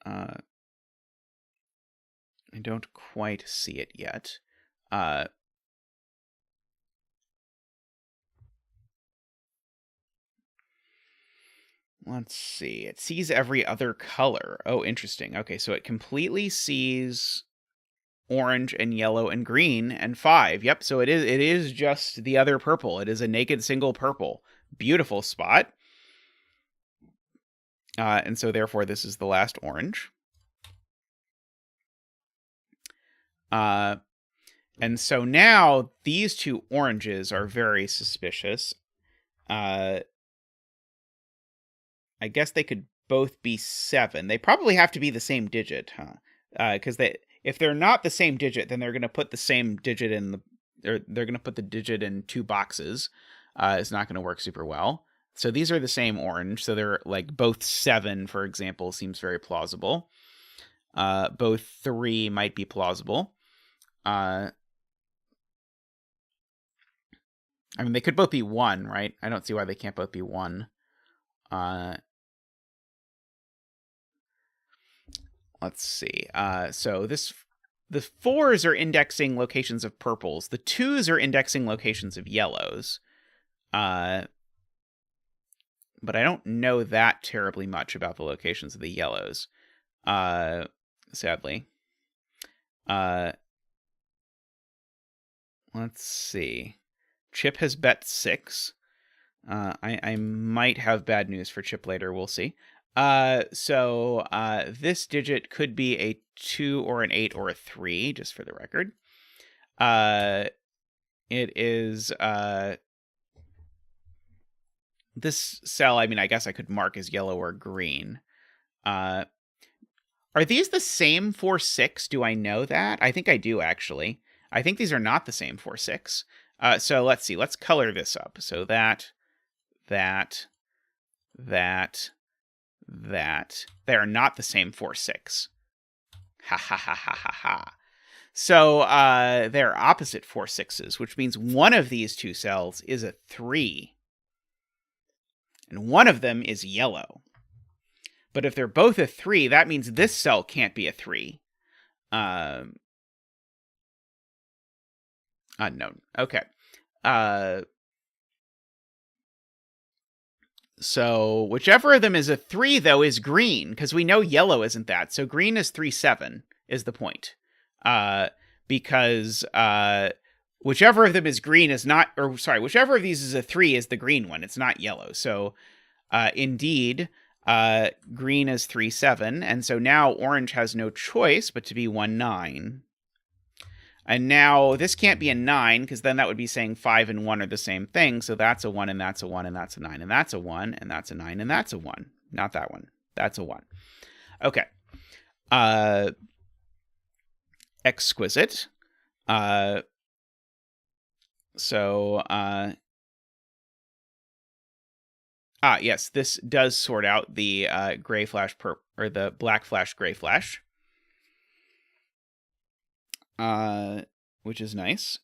I don't quite see it yet. Let's see. It sees every other color. Oh, interesting. Okay, so it completely sees orange and yellow and green and 5. Yep, so it is just the other purple. It is a naked single purple. Beautiful spot. And so therefore this is the last orange. And so now these two oranges are very suspicious. I guess they could both be 7. They probably have to be the same digit, huh? Because if they're not the same digit, then they're going to put the same digit in they're going to put the digit in 2 boxes. It's not going to work super well. So these are the same orange. So they're like both 7, for example, seems very plausible. Both 3 might be plausible. I mean, they could both be 1, right? I don't see why they can't both be 1. Let's see. So the 4s are indexing locations of purples. The 2s are indexing locations of yellows. But I don't know that terribly much about the locations of the yellows. Sadly. Let's see. Chip has bet 6. I might have bad news for Chip later. We'll see. So this digit could be a 2 or an 8 or a 3, just for the record. It is this cell, I mean, I guess I could mark as yellow or green. Are these the same 4-6? Do I know that? I think I do, actually. I think these are not the same 4-6. So let's see. Let's color this up. So that. They are not the same 4-6. Ha ha ha ha ha ha. So they're opposite 4-6s, which means one of these two cells is a 3. And one of them is yellow. But if they're both a 3, that means this cell can't be a 3. Unknown. Okay. So whichever of them is a 3, though, is green, because we know yellow isn't that. So green is 3-7 is the point. Because whichever of them is green is not, or sorry, whichever of these is a 3 is the green one. It's not yellow. So indeed, green is 3-7. And so now orange has no choice but to be 1-9. And now this can't be a 9, because then that would be saying 5 and 1 are the same thing. So that's a 1, and that's a 1, and that's a 9, and that's a 1, and that's a 9, and that's a 1. Not that one. That's a 1. Okay. Exquisite. Yes, this does sort out the gray flash or the black flash gray flash. Which is nice.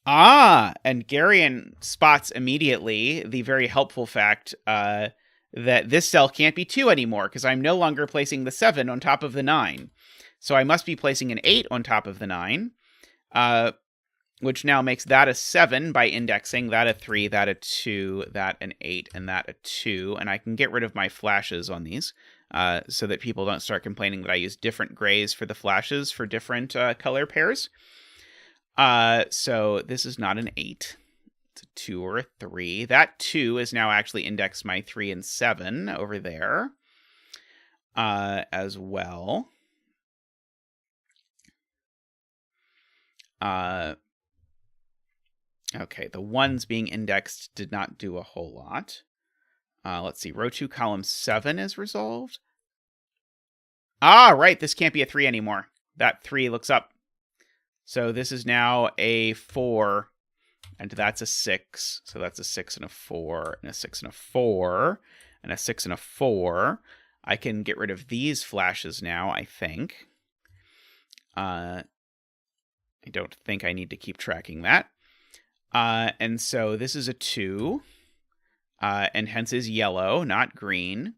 And Garion spots immediately the very helpful fact that this cell can't be 2 anymore, because I'm no longer placing the 7 on top of the 9. So I must be placing an 8 on top of the 9, which now makes that a 7 by indexing, that a 3, that a 2, that an 8, and that a 2. And I can get rid of my flashes on these so that people don't start complaining that I use different grays for the flashes for different color pairs. So this is not an 8. It's a 2 or a 3. That 2 is now actually indexed my 3 and 7 over there as well. Okay, the 1s being indexed did not do a whole lot. Let's see, row 2, column 7 is resolved. Right, this can't be a 3 anymore. That 3 looks up. So this is now a 4, and that's a 6. So that's a 6 and a 4, and a 6 and a 4, and a 6 and a 4. I can get rid of these flashes now, I think. I don't think I need to keep tracking that. And so this is a 2, and hence is yellow, not green.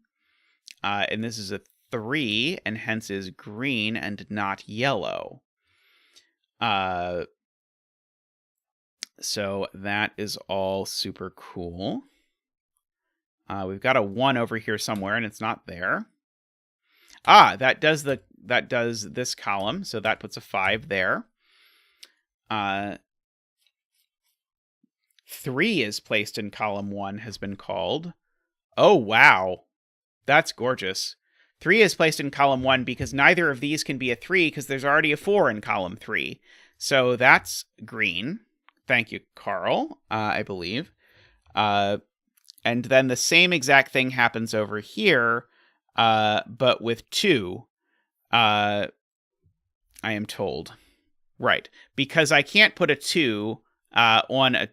And this is a 3, and hence is green and not yellow. So that is all super cool. We've got a 1 over here somewhere, and it's not there. That does this column, so that puts a 5 there. 3 is placed in column 1, has been called. Oh, wow. That's gorgeous. 3 is placed in column 1 because neither of these can be a 3 because there's already a 4 in column 3. So that's green. Thank you, Carl, I believe. And then the same exact thing happens over here, but with 2, I am told. Right, because I can't put a 2 on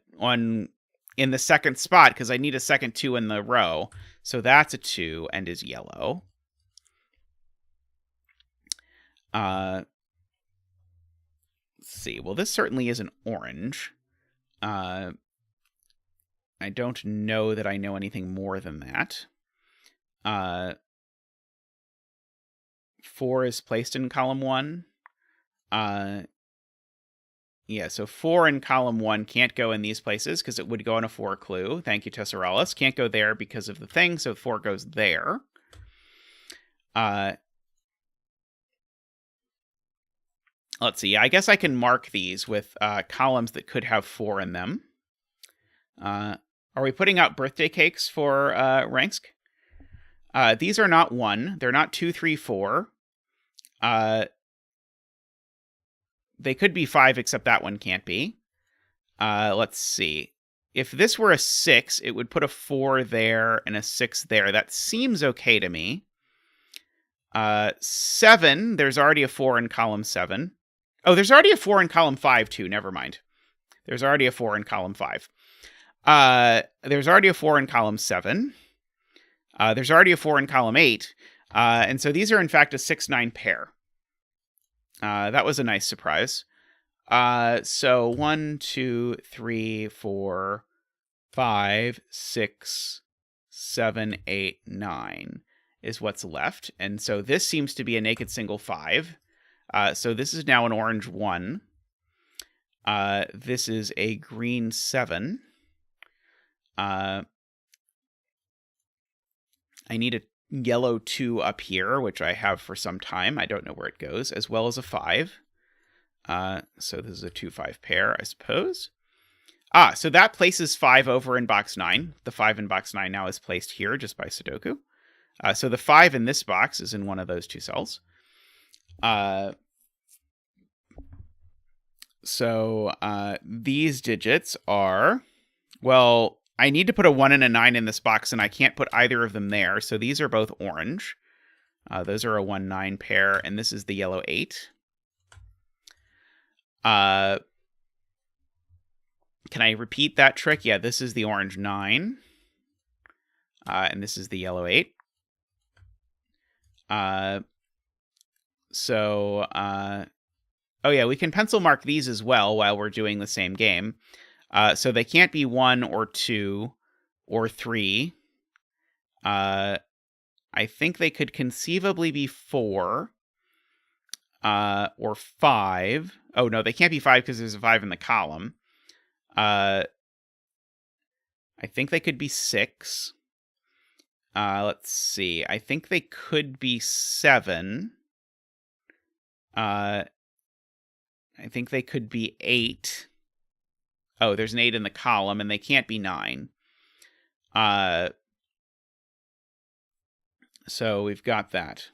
in the second spot because I need a second 2 in the row. So that's a 2 and is yellow. Let's see. Well, this certainly is an orange. I don't know that I know anything more than that. 4 is placed in column 1. Yeah, so 4 in column 1 can't go in these places because it would go on a 4 clue. Thank you, Tesseralis. Can't go there because of the thing, so 4 goes there. Let's see. I guess I can mark these with columns that could have 4 in them. Are we putting out birthday cakes for Ranksk? These are not 1. They're not 2, 3, 4. They could be 5, except that one can't be. Let's see. If this were a 6, it would put a 4 there and a 6 there. That seems okay to me. 7, there's already a 4 in column 7. Oh, there's already a 4 in column 5, too. Never mind. There's already a 4 in column 5. There's already a 4 in column 7. There's already a 4 in column 8. And so these are, in fact, a 6-9 pair. That was a nice surprise. So 1, 2, 3, 4, 5, 6, 7, 8, 9 is what's left. And so this seems to be a naked single 5. So this is now an orange 1. This is a green 7. I need a yellow 2 up here, which I have for some time. I don't know where it goes, as well as a 5. So this is a 2-5 pair, I suppose. So that places 5 over in box 9. The 5 in box 9 now is placed here just by Sudoku. So the 5 in this box is in one of those 2 cells. So these digits are, well, I need to put a 1 and a 9 in this box, and I can't put either of them there. So these are both orange. Those are a 1-9 pair, and this is the yellow 8. Can I repeat that trick? Yeah, this is the orange 9. And this is the yellow 8. Oh yeah, we can pencil mark these as well while we're doing the same game. So they can't be 1 or 2 or 3. I think they could conceivably be 4 or 5. Oh no, they can't be 5 because there's a 5 in the column. I think they could be 6. Let's see. I think they could be 7. I think they could be 8. Oh, there's an 8 in the column, and they can't be 9. So we've got that.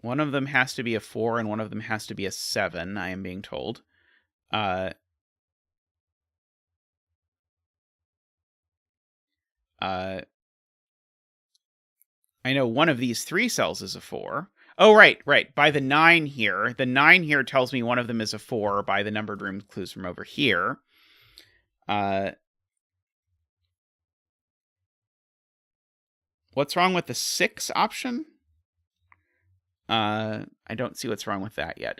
One of them has to be a 4, and one of them has to be a 7, I am being told. I know one of these 3 cells is a 4. Oh, right. By the 9 here. The 9 here tells me one of them is a 4 by the numbered room clues from over here. What's wrong with the 6 option? I don't see what's wrong with that yet.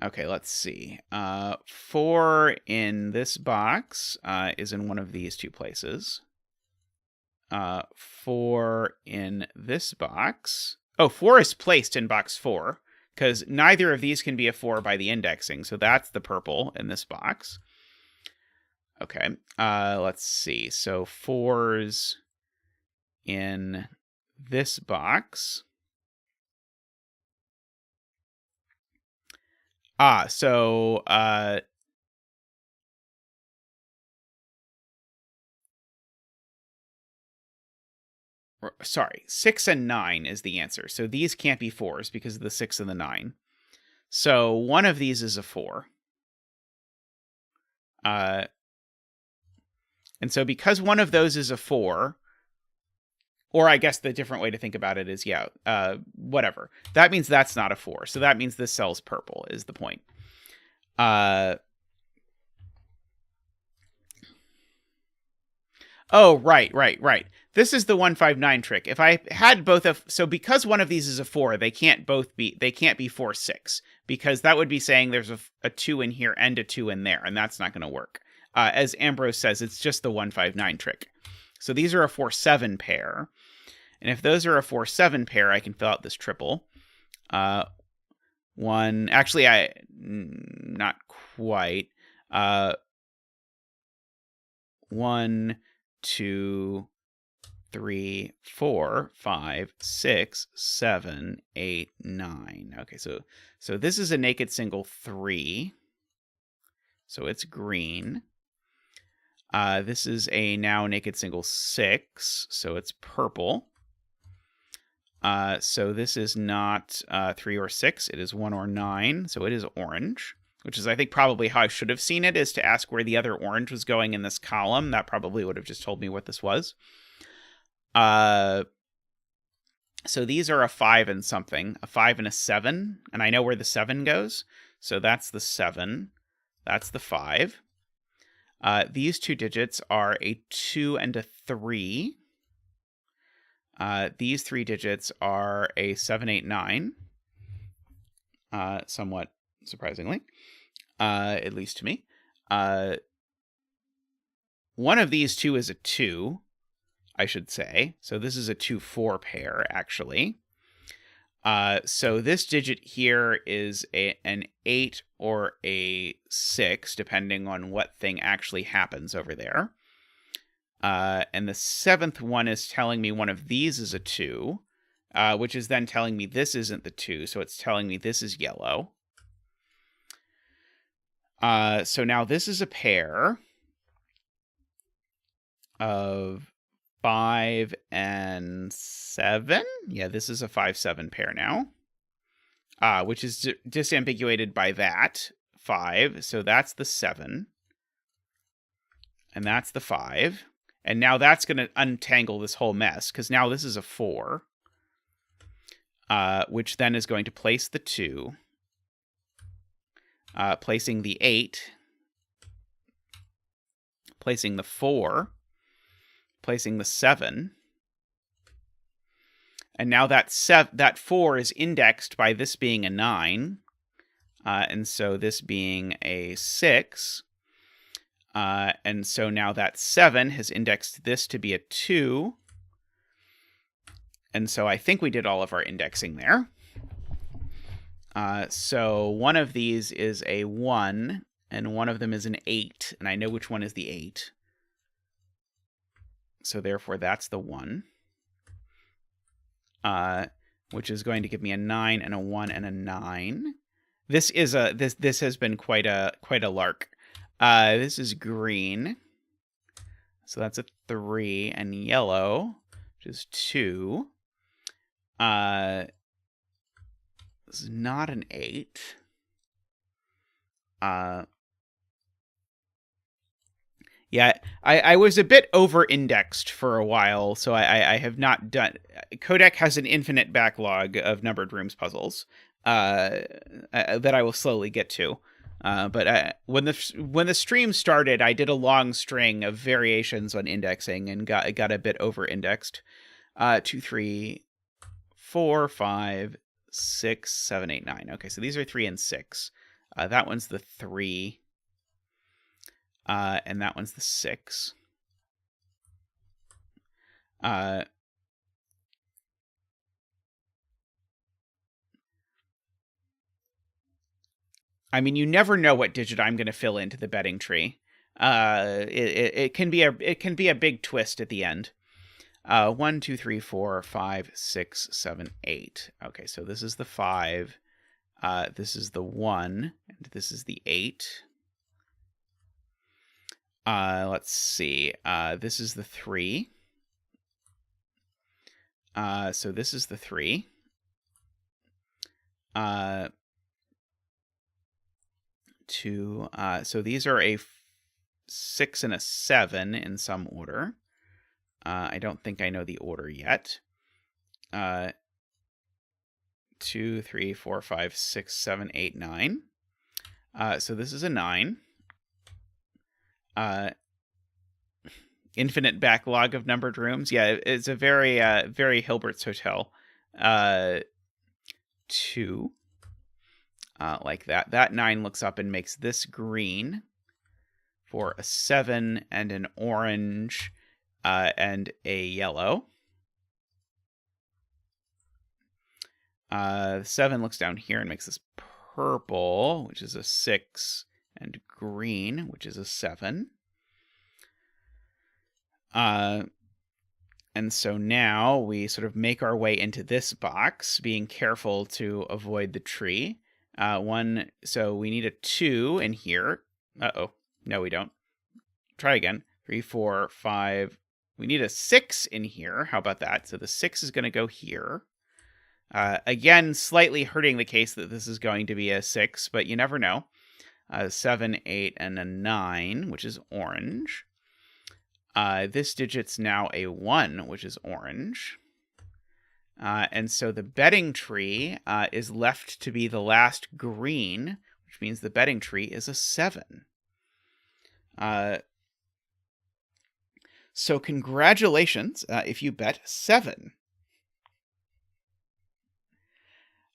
Okay, let's see. 4 in this box is in one of these 2 places. 4 in this box. Oh, 4 is placed in box 4, because neither of these can be a 4 by the indexing, so that's the purple in this box. Okay, let's see. So 4's in this box. So sorry, 6 and 9 is the answer. So these can't be 4s because of the 6 and the 9. So one of these is a 4. And so because one of those is a 4, or I guess the different way to think about it is, whatever. That means that's not a 4. So that means this cell's purple is the point. Oh, right. This is the 159 trick. If I had both of, so because one of these is a 4, they can't be 4, 6, because that would be saying there's a 2 in here and a 2 in there, and that's not going to work. As Ambrose says, it's just the 159 trick. So these are a 4, 7 pair. And if those are a 4, 7 pair, I can fill out this triple. Not quite. 1, 2, 3, 4, 5, 6, 7, 8, 9. Okay, so this is a naked single 3. So it's green. This is a now naked single 6. So it's purple. So this is not 3 or 6. It is 1 or 9. So it is orange, which is, I think, probably how I should have seen it, is to ask where the other orange was going in this column. That probably would have just told me what this was. So these are a 5 and something, a 5 and a 7, and I know where the 7 goes. So that's the 7. That's the 5. These two digits are a 2 and a 3. These three digits are a 7, 8, 9. Somewhat surprisingly, at least to me. One of these two is a 2, I should say. So this is a 2, 4 pair, actually. So this digit here is an 8 or a 6, depending on what thing actually happens over there. And the 7th one is telling me one of these is a 2, which is then telling me this isn't the 2, so it's telling me this is yellow. So now this is a pair of 5 and 7. Yeah, this is a 5, 7 pair now, which is disambiguated by that 5. So that's the 7, and that's the 5. And now that's going to untangle this whole mess, because now this is a 4, which then is going to place the 2, placing the 8, placing the 4, placing the 7. And now that 4 is indexed by this being a 9, and so this being a 6. And so now that 7 has indexed this to be a 2. And so I think we did all of our indexing there. So one of these is a 1, and one of them is an 8, and I know which one is the 8. So therefore that's the 1, which is going to give me a 9 and a 1 and a 9. This is this has been quite a lark. This is green, so that's a 3, and yellow, which is 2. This is not an 8. Yeah, I was a bit over-indexed for a while, so I have not done... Qodec has an infinite backlog of numbered rooms puzzles that I will slowly get to. But when the stream started, I did a long string of variations on indexing and got a bit over-indexed. 2, 3, 4, 5, 6, 7, 8, 9. Okay, so these are 3 and 6. That one's the 3. And that one's the 6. I mean, you never know what digit I'm going to fill into the betting tree. It can be a big twist at the end. 1, 2, 3, 4, 5, 6, 7, 8. Okay, so this is the 5. This is the 1, this is the 8. Let's see. This is the 3. So this is the 3. 2. So these are a 6 and a 7 in some order. I don't think I know the order yet. 2, 3, 4, 5, 6, 7, 8, 9. So this is a 9. Infinite backlog of numbered rooms. Yeah, it's a very, very Hilbert's Hotel. 2. Like that. That 9 looks up and makes this green for a 7 and an orange and a yellow. 7 looks down here and makes this purple, which is a 6, and green, which is a 7. And so now we sort of make our way into this box, being careful to avoid the tree. So we need a 2 in here. Uh-oh. No, we don't. Try again. 3, 4, 5. We need a 6 in here. How about that? So the 6 is going to go here. Again, slightly hurting the case that this is going to be a 6, but you never know. 7, 8, and a 9, which is orange. This digit's now a 1, which is orange. And so the betting tree is left to be the last green, which means the betting tree is a 7. So congratulations if you bet 7.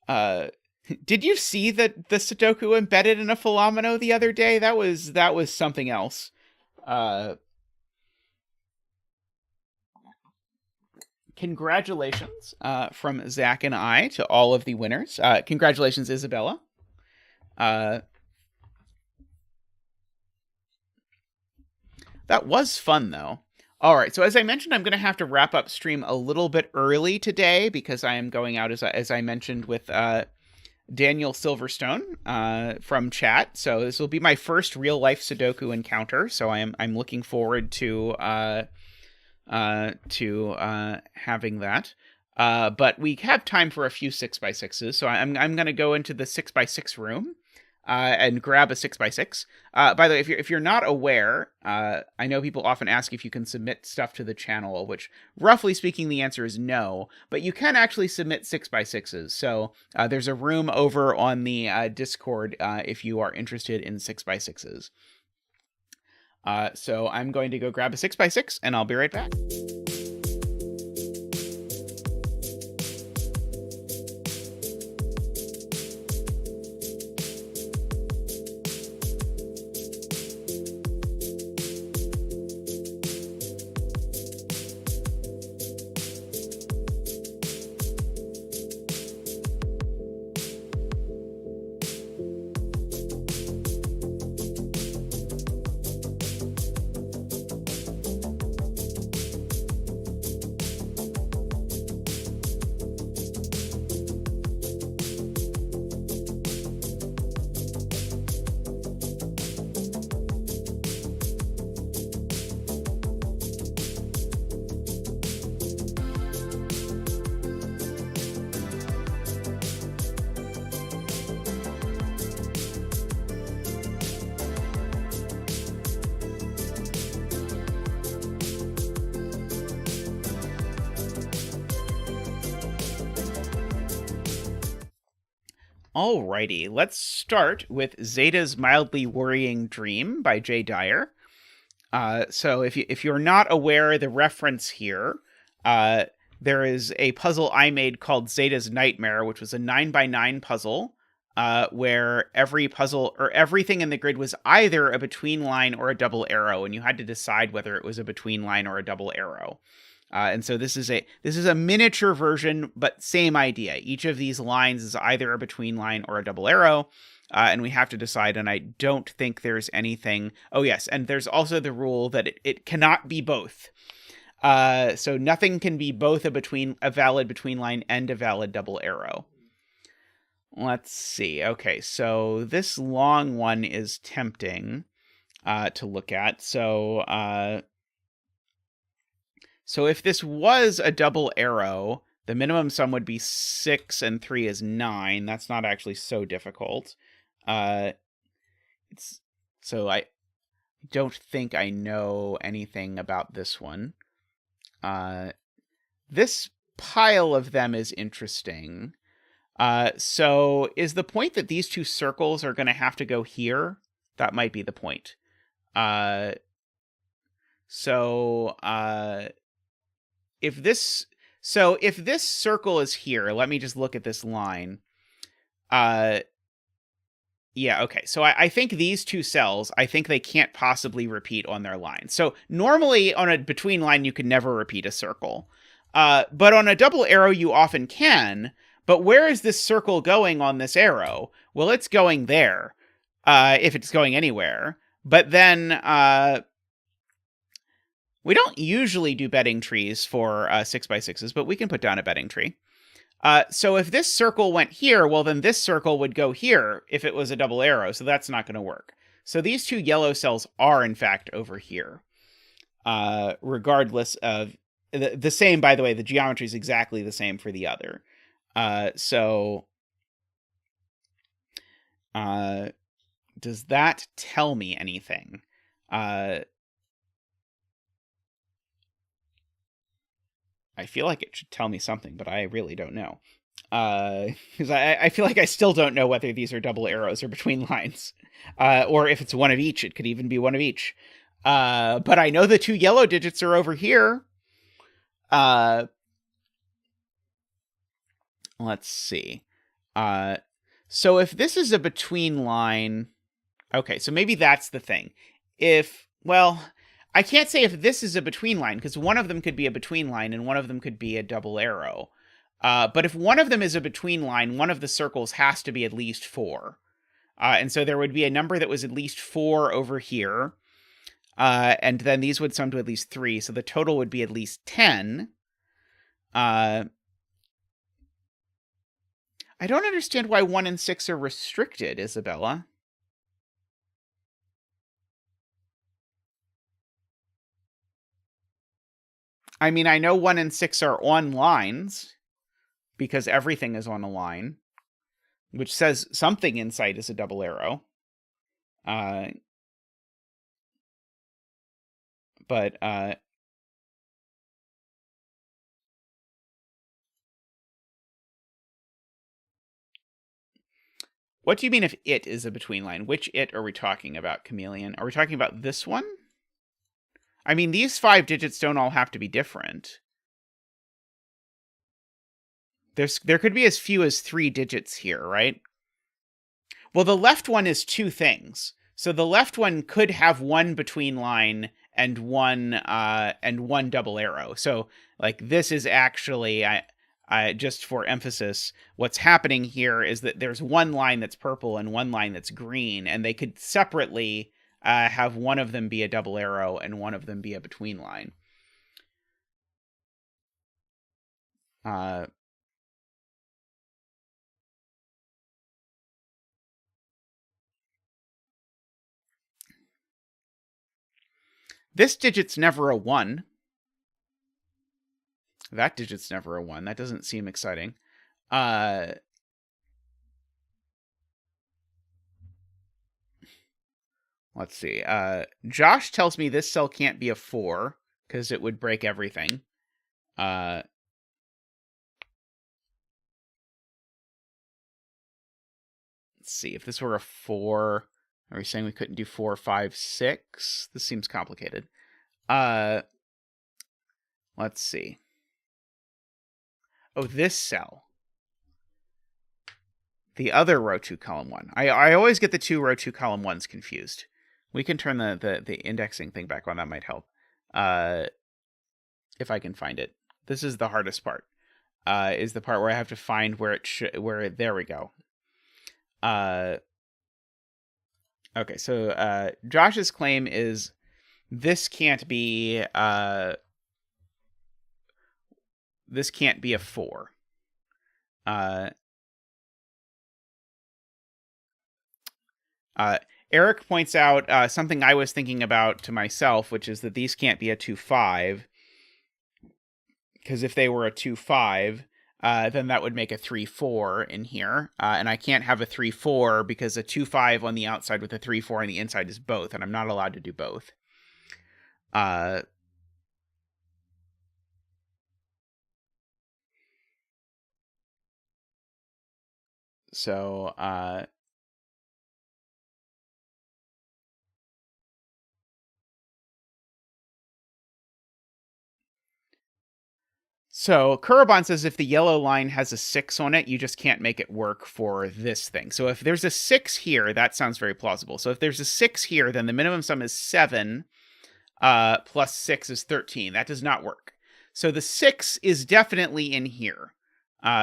Did you see the Sudoku embedded in a Philomeno the other day? That was something else. Congratulations from Zach and I to all of the winners. Congratulations, Isabella. That was fun, though. All right, so as I mentioned, I'm going to have to wrap up stream a little bit early today because I am going out, as I mentioned, with Daniel Silverstone from chat. So this will be my first real-life Sudoku encounter, so I'm looking forward to having that. But we have time for a few 6x6s, so I'm going to go into the 6x6 room and grab a 6x6. By the way, if you're not aware, I know people often ask if you can submit stuff to the channel, which roughly speaking, the answer is no, but you can actually submit 6x6s. So there's a room over on the Discord if you are interested in 6x6s. So I'm going to go grab a 6x6 and I'll be right back. Alrighty, let's start with Zeta's Mildly Worrying Dream by J. Dyer. So if you're not aware, the reference here, there is a puzzle I made called Zeta's Nightmare, which was a 9x9 puzzle, where every puzzle or everything in the grid was either a between line or a double arrow, and you had to decide whether it was a between line or a double arrow. And so this is a miniature version, but same idea. Each of these lines is either a between line or a double arrow, and we have to decide. And I don't think there's anything. Oh yes, and there's also the rule that it cannot be both. So nothing can be both a valid between line and a valid double arrow. let's see. Okay, so this long one is tempting to look at. So if this was a double arrow, the minimum sum would be 6 and 3 is 9. That's not actually so difficult. So I don't think I know anything about this one. This pile of them is interesting. So is the point that these two circles are going to have to go here? That might be the point. If this circle is here, let me just look at this line. Yeah, okay. So I think these two cells, I think they can't possibly repeat on their line. So normally on a between line, you can never repeat a circle. But on a double arrow, you often can. But where is this circle going on this arrow? Well, it's going there, if it's going anywhere. But then we don't usually do bedding trees for 6x6s, but we can put down a bedding tree. So if this circle went here, well, then this circle would go here if it was a double arrow, so that's not going to work. So these two yellow cells are, in fact, over here, regardless of... The same, by the way, the geometry is exactly the same for the other. Does that tell me anything? I feel like it should tell me something, but I really don't know. Because I feel like I still don't know whether these are double arrows or between lines. Or if it's one of each, it could even be one of each. But I know the two yellow digits are over here. Let's see. So if this is a between line... Okay, so maybe that's the thing. Well, I can't say if this is a between line, because one of them could be a between line and one of them could be a double arrow. But if one of them is a between line, one of the circles has to be at least 4. And so there would be a number that was at least 4 over here. And then these would sum to at least 3. So the total would be at least 10. I don't understand why 1 and 6 are restricted, Isabella. I mean, I know 1 and 6 are on lines, because everything is on a line, which says something in sight is a double arrow. But what do you mean if it is a between line? Which it are we talking about, Chameleon? Are we talking about this one? I mean, these 5 digits don't all have to be different. There could be as few as 3 digits here, right? Well, the left one is 2 things. So the left one could have 1 between line and one double arrow. So like this is actually, I just for emphasis, what's happening here is that there's one line that's purple and one line that's green, and they could separately have one of them be a double arrow and one of them be a between line. This digit's never a 1. That digit's never a 1. That doesn't seem exciting. Let's see. Josh tells me this cell can't be a 4 because it would break everything. Let's see. If this were a 4, are we saying we couldn't do 4, 5, 6? This seems complicated. Let's see. Oh, this cell. The other row 2, column 1. I always get the 2 row 2, column 1s confused. We can turn the indexing thing back on. That might help. If I can find it. This is the hardest part. Is the part where I have to find where it should... There we go. Okay, so Josh's claim is this can't be a 4. Eric points out something I was thinking about to myself, which is that these can't be a 2-5, because if they were a 2-5, then that would make a 3-4 in here, and I can't have a 3-4 because a 2-5 on the outside with a 3-4 on the inside is both, and I'm not allowed to do both. So Kuraban says if the yellow line has a 6 on it, you just can't make it work for this thing. So if there's a 6 here, that sounds very plausible. So if there's a 6 here, then the minimum sum is 7, plus 6 is 13. That does not work. So the 6 is definitely in here.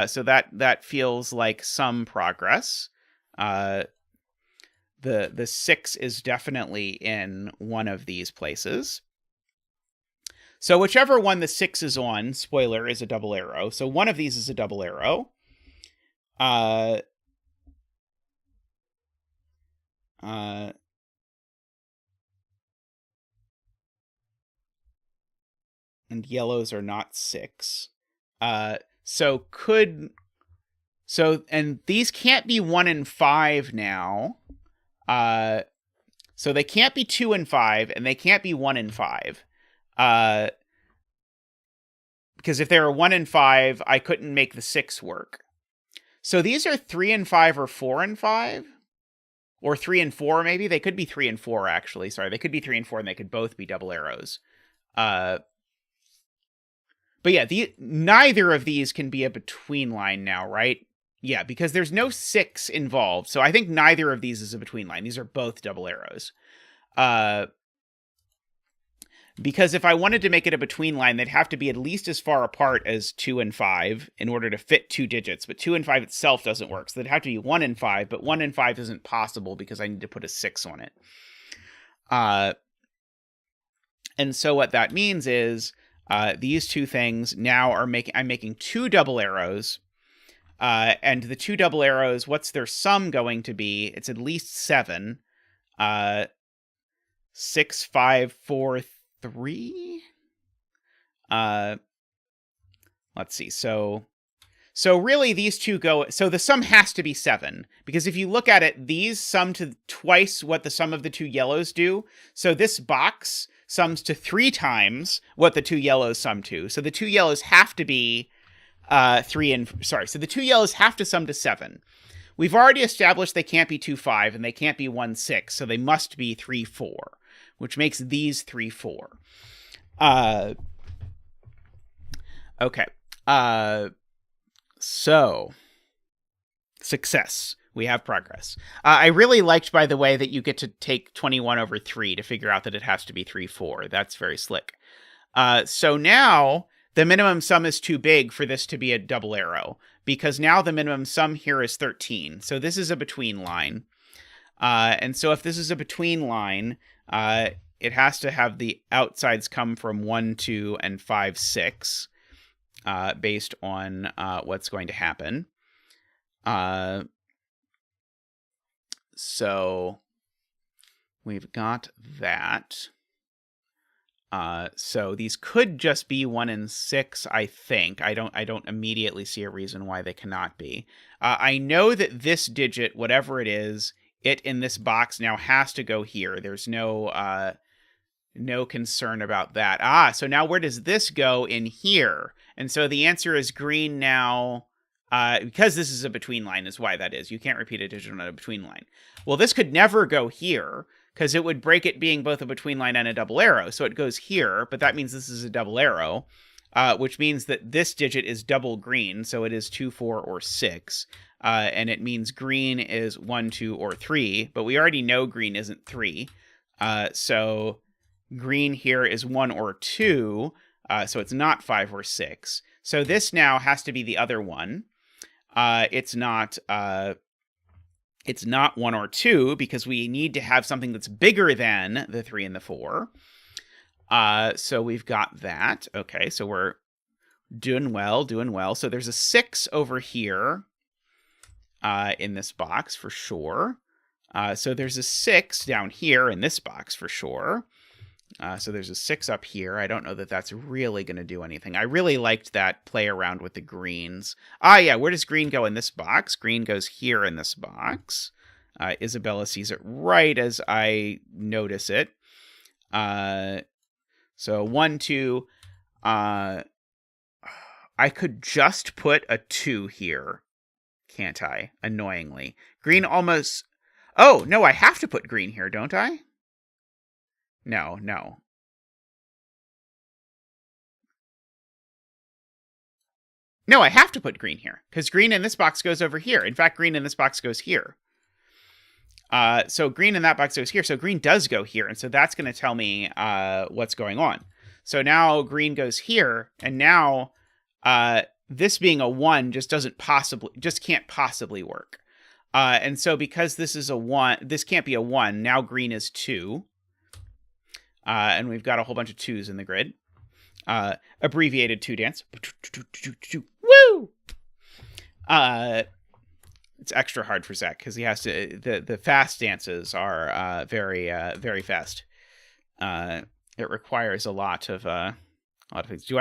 So that feels like some progress. The 6 is definitely in one of these places. So whichever one the 6 is on, spoiler, is a double arrow. So one of these is a double arrow. And yellows are not 6. And these can't be 1 and 5 now. So they can't be 2 and 5, and they can't be 1 and 5. Because if they were 1 and 5, I couldn't make the 6 work. So these are 3 and 5 or 4 and 5? Or 3 and 4, maybe? They could be 3 and 4, actually. Sorry, they could be 3 and 4, and they could both be double arrows. But yeah, neither of these can be a between line now, right? Yeah, because there's no 6 involved. So I think neither of these is a between line. These are both double arrows. Because if I wanted to make it a between line, they'd have to be at least as far apart as 2 and 5 in order to fit 2 digits. But 2 and 5 itself doesn't work. So they'd have to be 1 and 5, but 1 and 5 isn't possible because I need to put a 6 on it. And so what that means is these two things now are I'm making 2 double arrows. And the 2 double arrows, what's their sum going to be? It's at least 7. 6, 5, 4, 3. Let's see. So really these two go. So the sum has to be 7 because if you look at it, these sum to twice what the sum of the 2 yellows do. So this box sums to 3 times what the 2 yellows sum to. So the 2 yellows have to be So the 2 yellows have to sum to 7. We've already established they can't be 2-5 and they can't be 1-6. So they must be 3-4. Which makes these 3-4. Okay. So, success. We have progress. I really liked, by the way, that you get to take 21 over 3 to figure out that it has to be 3-4. That's very slick. So now, the minimum sum is too big for this to be a double arrow, because now the minimum sum here is 13. So this is a between line. And so if this is a between line, it has to have the outsides come from 1, 2, and 5, 6, based on what's going to happen. So we've got that. So these could just be 1 and 6, I think. I don't immediately see a reason why they cannot be. I know that this digit, whatever it is, it in this box now has to go here. There's no concern about that. So now where does this go? In here. And so the answer is green now, because this is a between line is why that is. You can't repeat a digit on a between line. Well, this could never go here, because it would break it being both a between line and a double arrow. So it goes here, but that means this is a double arrow, which means that this digit is double green, so it is 2, 4, or 6. And it means green is 1, 2, or 3, but we already know green isn't 3. So green here is 1 or 2, so it's not 5 or 6. So this now has to be the other one. It's not 1 or 2, because we need to have something that's bigger than the 3 and the 4. So we've got that. Okay, so we're doing well. So there's a 6 over here in this box for sure. So there's a 6 down here in this box for sure. So there's a 6 up here. I don't know that that's really going to do anything. I really liked that play around with the greens. Yeah, where does green go in this box? Green goes here in this box. Isabella sees it right as I notice it. So 1, 2. I could just put a 2 here, can't I? Annoyingly. Green almost... Oh, no, I have to put green here, don't I? No. No, I have to put green here, because green in this box goes over here. In fact, green in this box goes here. So green in that box goes here, so green does go here, and so that's going to tell me what's going on. So now green goes here, and now this being a 1 just can't possibly work. And so because this is a 1, this can't be a 1, now green is 2. And we've got a whole bunch of 2s in the grid. Abbreviated 2 dance. Woo! It's extra hard for Zach because he has to. The fast dances are very fast. It requires a lot of things.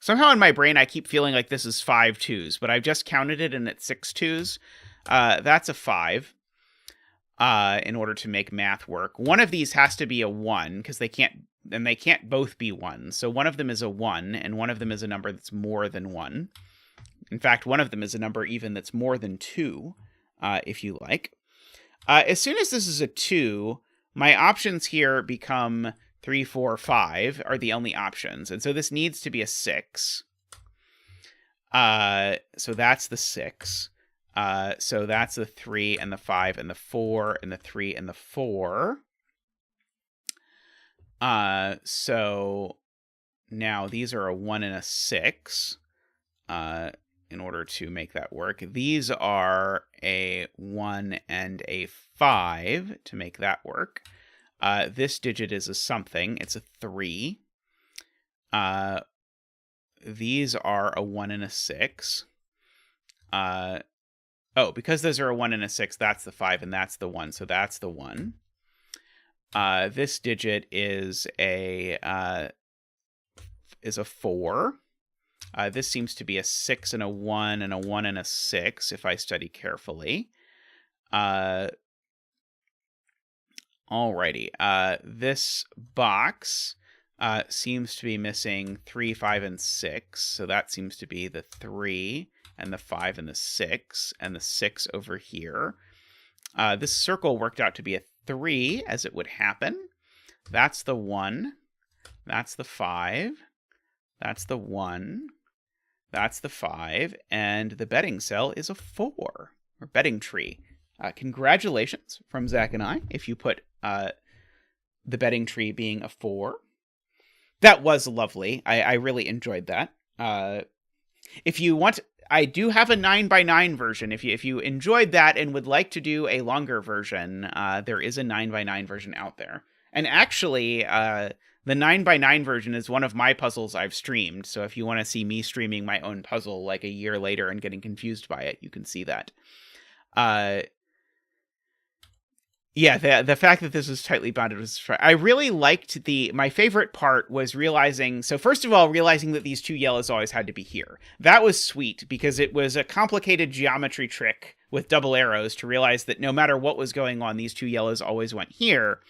Somehow in my brain I keep feeling like this is 5 2s, but I've just counted it and it's 6 2s. That's a 5. In order to make math work, one of these has to be a 1 because they can't both be 1. So one of them is a 1, and one of them is a number that's more than 1. In fact, one of them is a number even that's more than 2, if you like. As soon as this is a 2, my options here become 3, 4, 5 are the only options. And so this needs to be a 6. So that's the 6. So that's the 3 and the 5 and the 4 and the 3 and the 4. So now these are a 1 and a 6. In order to make that work. These are a 1 and a 5 to make that work. This digit is a something. It's a 3. These are a 1 and a 6. Because those are a 1 and a 6, that's the 5 and that's the 1. So that's the 1. This digit is a 4. This seems to be a 6 and a 1 and a 1 and a 6 if I study carefully. Alrighty. This box seems to be missing 3, 5, and 6. So that seems to be the 3 and the 5 and the 6 and the 6 over here. This circle worked out to be a 3 as it would happen. That's the 1. That's the 5. That's the 1. That's the 5. And the betting cell is a 4, or betting tree. Congratulations from Zach and I, if you put the betting tree being a 4. That was lovely. I really enjoyed that. If you want, I do have a 9x9 version. If you enjoyed that and would like to do a longer version, there is a 9x9 version out there. And actually, the 9x9 version is one of my puzzles I've streamed. So if you want to see me streaming my own puzzle like a year later and getting confused by it, you can see that. Yeah, the fact that this was tightly bounded was... I really liked my favorite part was realizing... So first of all, realizing that these 2 yellows always had to be here. That was sweet, because it was a complicated geometry trick with double arrows to realize that no matter what was going on, these 2 yellows always went here.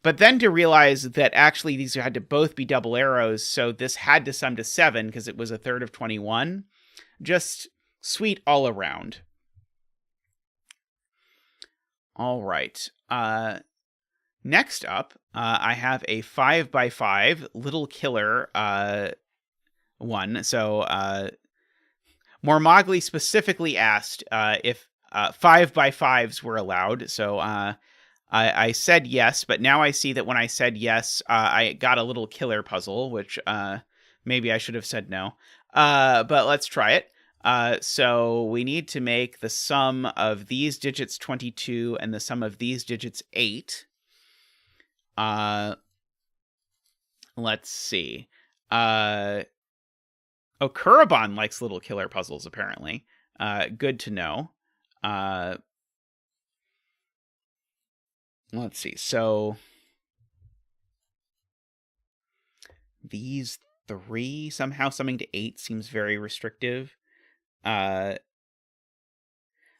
But then to realize that actually these had to both be double arrows, so this had to sum to 7, because it was a third of 21. Just sweet all around. All right. Next up, I have a 5x5 little killer one. So Mormagli specifically asked if 5x5s were allowed. So I said yes, but now I see that when I said yes, I got a little killer puzzle, which maybe I should have said no. But let's try it. So we need to make the sum of these digits 22 and the sum of these digits 8. Let's see. Kuraban likes little killer puzzles, apparently. Good to know. let's see. So these 3 somehow summing to 8 seems very restrictive.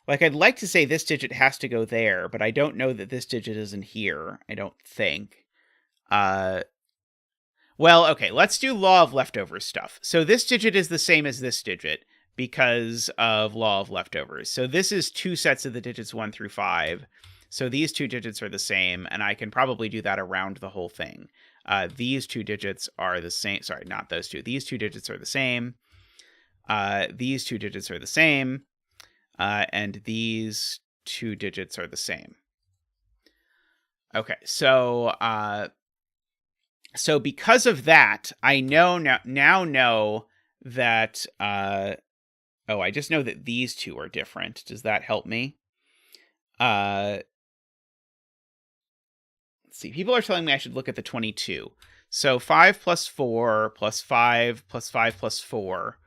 Like, I'd like to say this digit has to go there, but I don't know that this digit isn't here. I don't think. Well, okay, let's do law of leftovers stuff. So this digit is the same as this digit because of law of leftovers. So this is 2 sets of the digits 1 through 5. So these 2 digits are the same, and I can probably do that around the whole thing. These 2 digits are the same. Sorry, not those 2. These 2 digits are the same. These 2 digits are the same. And these 2 digits are the same. Okay, so because of that, I know now know that I just know that these 2 are different. Does that help me? Let's see. People are telling me I should look at the 22. So 5 plus 4 plus 5 plus 5 plus 4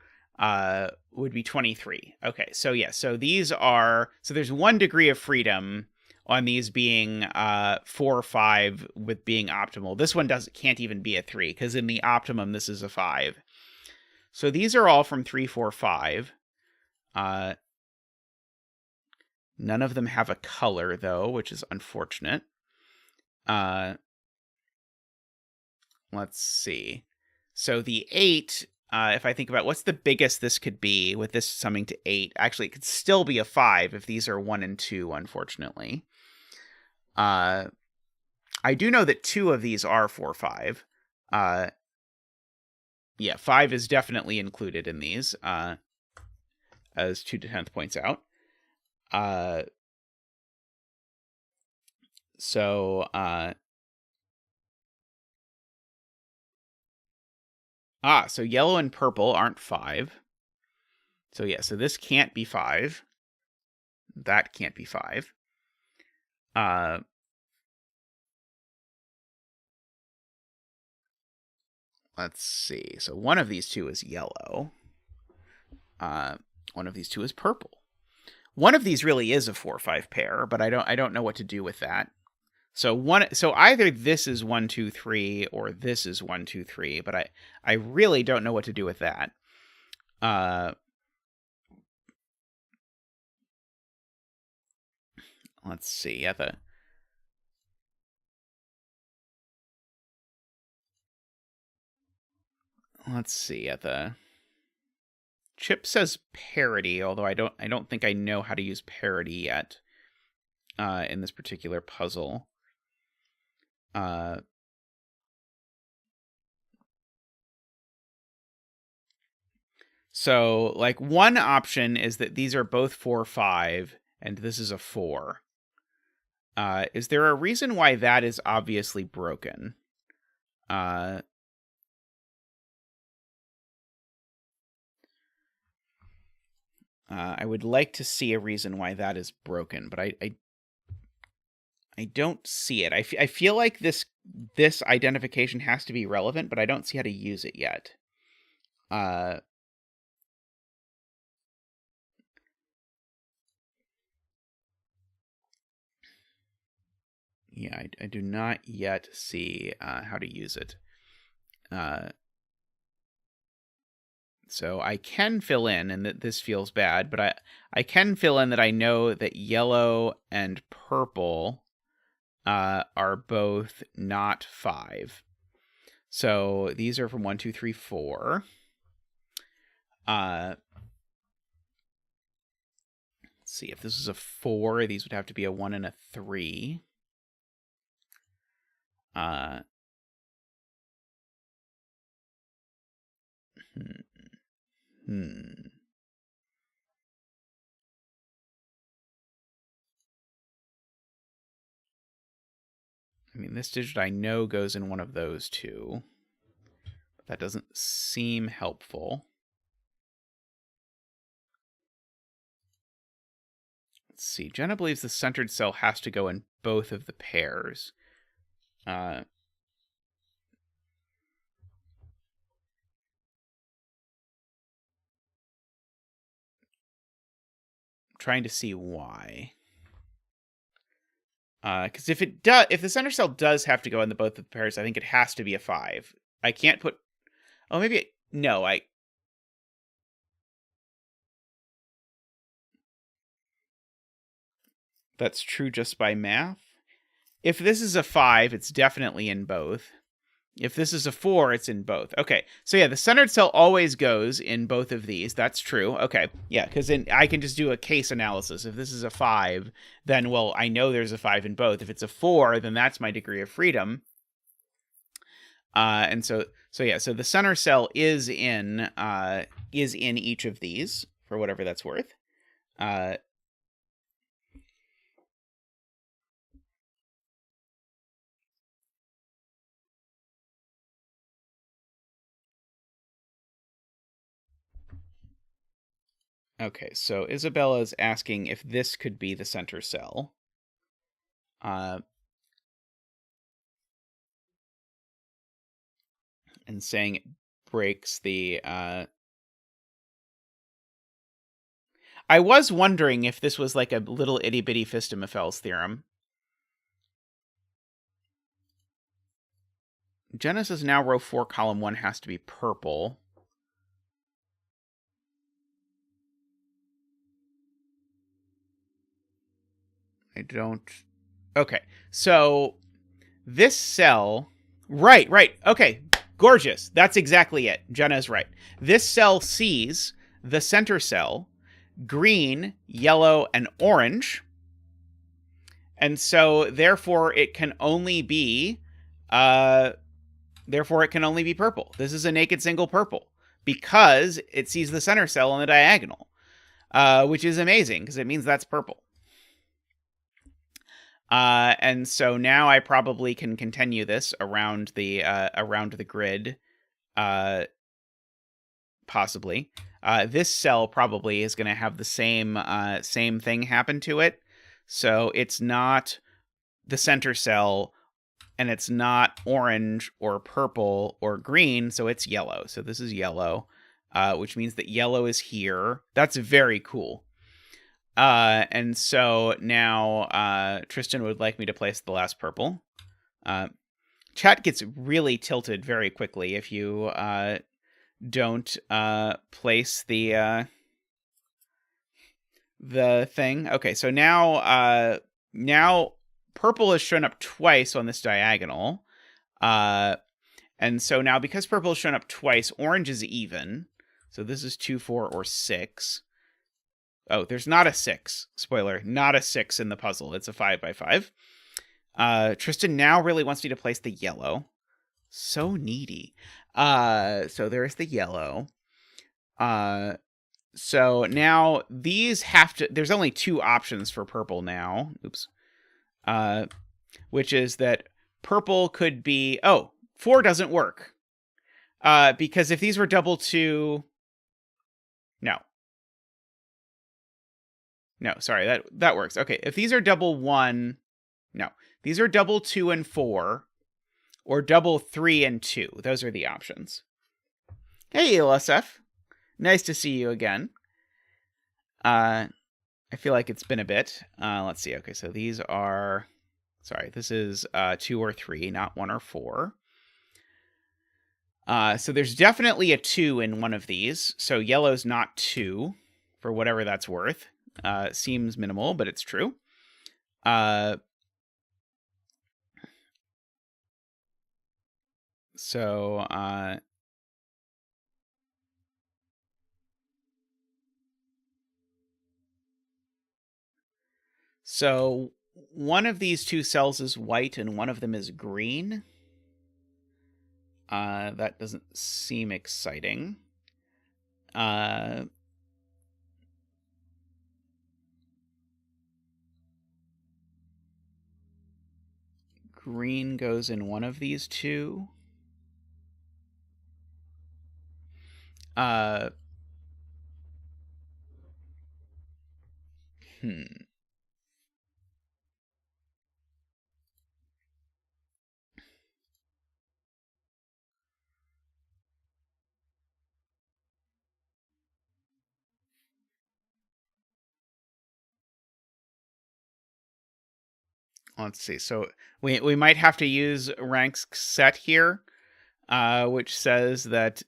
would be 23. Okay, so yeah, so these are, so there's 1 degree of freedom on these being 4 or 5 with being optimal. This one can't even be a 3, because in the optimum, this is a 5. So these are all from 3, 4, 5. None of them have a color, though, which is unfortunate. Let's see. So the 8, if I think about what's the biggest this could be with this summing to 8, actually, it could still be a 5 if these are 1 and 2, unfortunately. I do know that 2 of these are 4, 5. Yeah, 5 is definitely included in these, as 2 to 10th points out. So yellow and purple aren't 5. So yeah, so this can't be 5. That can't be 5. Let's see. So one of these 2 is yellow. One of these 2 is purple. One of these really is a 4-5 pair, but I don't know what to do with that. So either this is 1, 2, 3, or this is 1, 2, 3, but I really don't know what to do with that. Let's see. At the chip says parity, although I don't think I know how to use parity yet in this particular puzzle. So, like, one option is that these are both 4, 5, and this is a 4. Is there a reason why that is obviously broken? I would like to see a reason why that is broken, but I don't see it. I feel like this identification has to be relevant, but I don't see how to use it yet. Yeah, I do not yet see how to use it. So I can fill in, and that this feels bad, but I can fill in that I know that yellow and purple are both not 5. So these are from 1, 2, 3, 4. Let's see, if this is a 4, these would have to be a 1 and a 3. I mean, this digit I know goes in one of those 2. But that doesn't seem helpful. Let's see. Jenna believes the centered cell has to go in both of the pairs. Trying to see why. Because if the center cell does have to go in the both of the pairs, I think it has to be a 5. I can't put. Oh, maybe no. That's true just by math. If this is a 5, it's definitely in both. If this is a 4, it's in both. Okay, so yeah, the centered cell always goes in both of these. That's true. Okay, yeah, because I can just do a case analysis. If this is a 5, then, well, I know there's a 5 in both. If it's a 4, then that's my degree of freedom. And so yeah, so the center cell is in each of these, for whatever that's worth. Okay, so Isabella's asking if this could be the center cell. And saying it breaks the... I was wondering if this was like a little itty-bitty Fistemafels theorem. Jenna says now row 4, column 1 has to be purple. I don't... Okay, so this cell... Right. Okay, gorgeous. That's exactly it. Jenna's right. This cell sees the center cell, green, yellow, and orange. And so, therefore, it can only be... Therefore, it can only be purple. This is a naked single purple because it sees the center cell on the diagonal, which is amazing because it means that's purple. And so now I probably can continue this around the grid, possibly. This cell probably is going to have the same thing happen to it. So it's not the center cell, and it's not orange or purple or green, so it's yellow. So this is yellow, which means that yellow is here. That's very cool. And so now Tristan would like me to place the last purple. Chat gets really tilted very quickly if you don't place the thing. Okay, so now purple has shown up twice on this diagonal. And so now because purple has shown up twice, orange is even. So this is 2, 4, or 6. Oh, there's not a 6. Spoiler, not a 6 in the puzzle. It's a 5 by 5. Tristan now really wants me to place the yellow. So needy. So there's the yellow. So now these have to... There's only 2 options for purple now. Oops. Which is that purple could be... Oh, 4 doesn't work. Because if these were double 2... No, sorry, that works. Okay, if these are double 1... No, these are double 2 and 4, or double 3 and 2. Those are the options. Hey, LSF. Nice to see you again. I feel like it's been a bit. Let's see. Okay, so these are... Sorry, this is 2 or 3, not 1 or 4. So there's definitely a 2 in one of these. So yellow's not 2, for whatever that's worth. Seems minimal, but it's true. So one of these 2 cells is white and one of them is green. That doesn't seem exciting. Green goes in one of these 2. let's see. So we might have to use ranks set here, which says that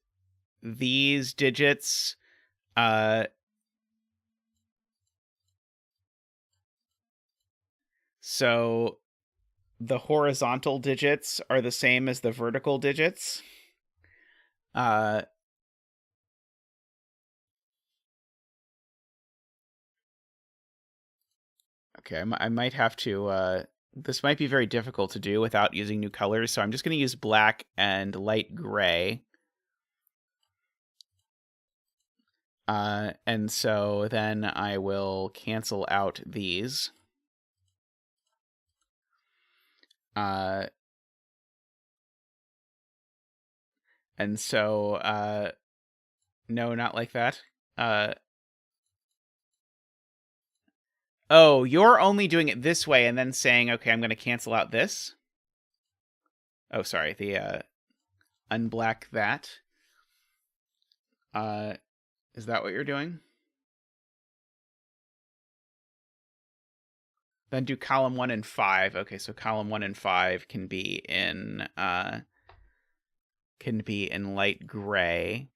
these digits, so the horizontal digits are the same as the vertical digits. Okay, I might have to... this might be very difficult to do without using new colors, so I'm just going to use black and light gray. And so then I will cancel out these. And so, no, not like that. Oh, you're only doing it this way and then saying, okay, I'm going to cancel out this. Oh, sorry, the unblack that. Is that what you're doing? Then do column 1 and 5. Okay, so column 1 and 5 can be in light gray.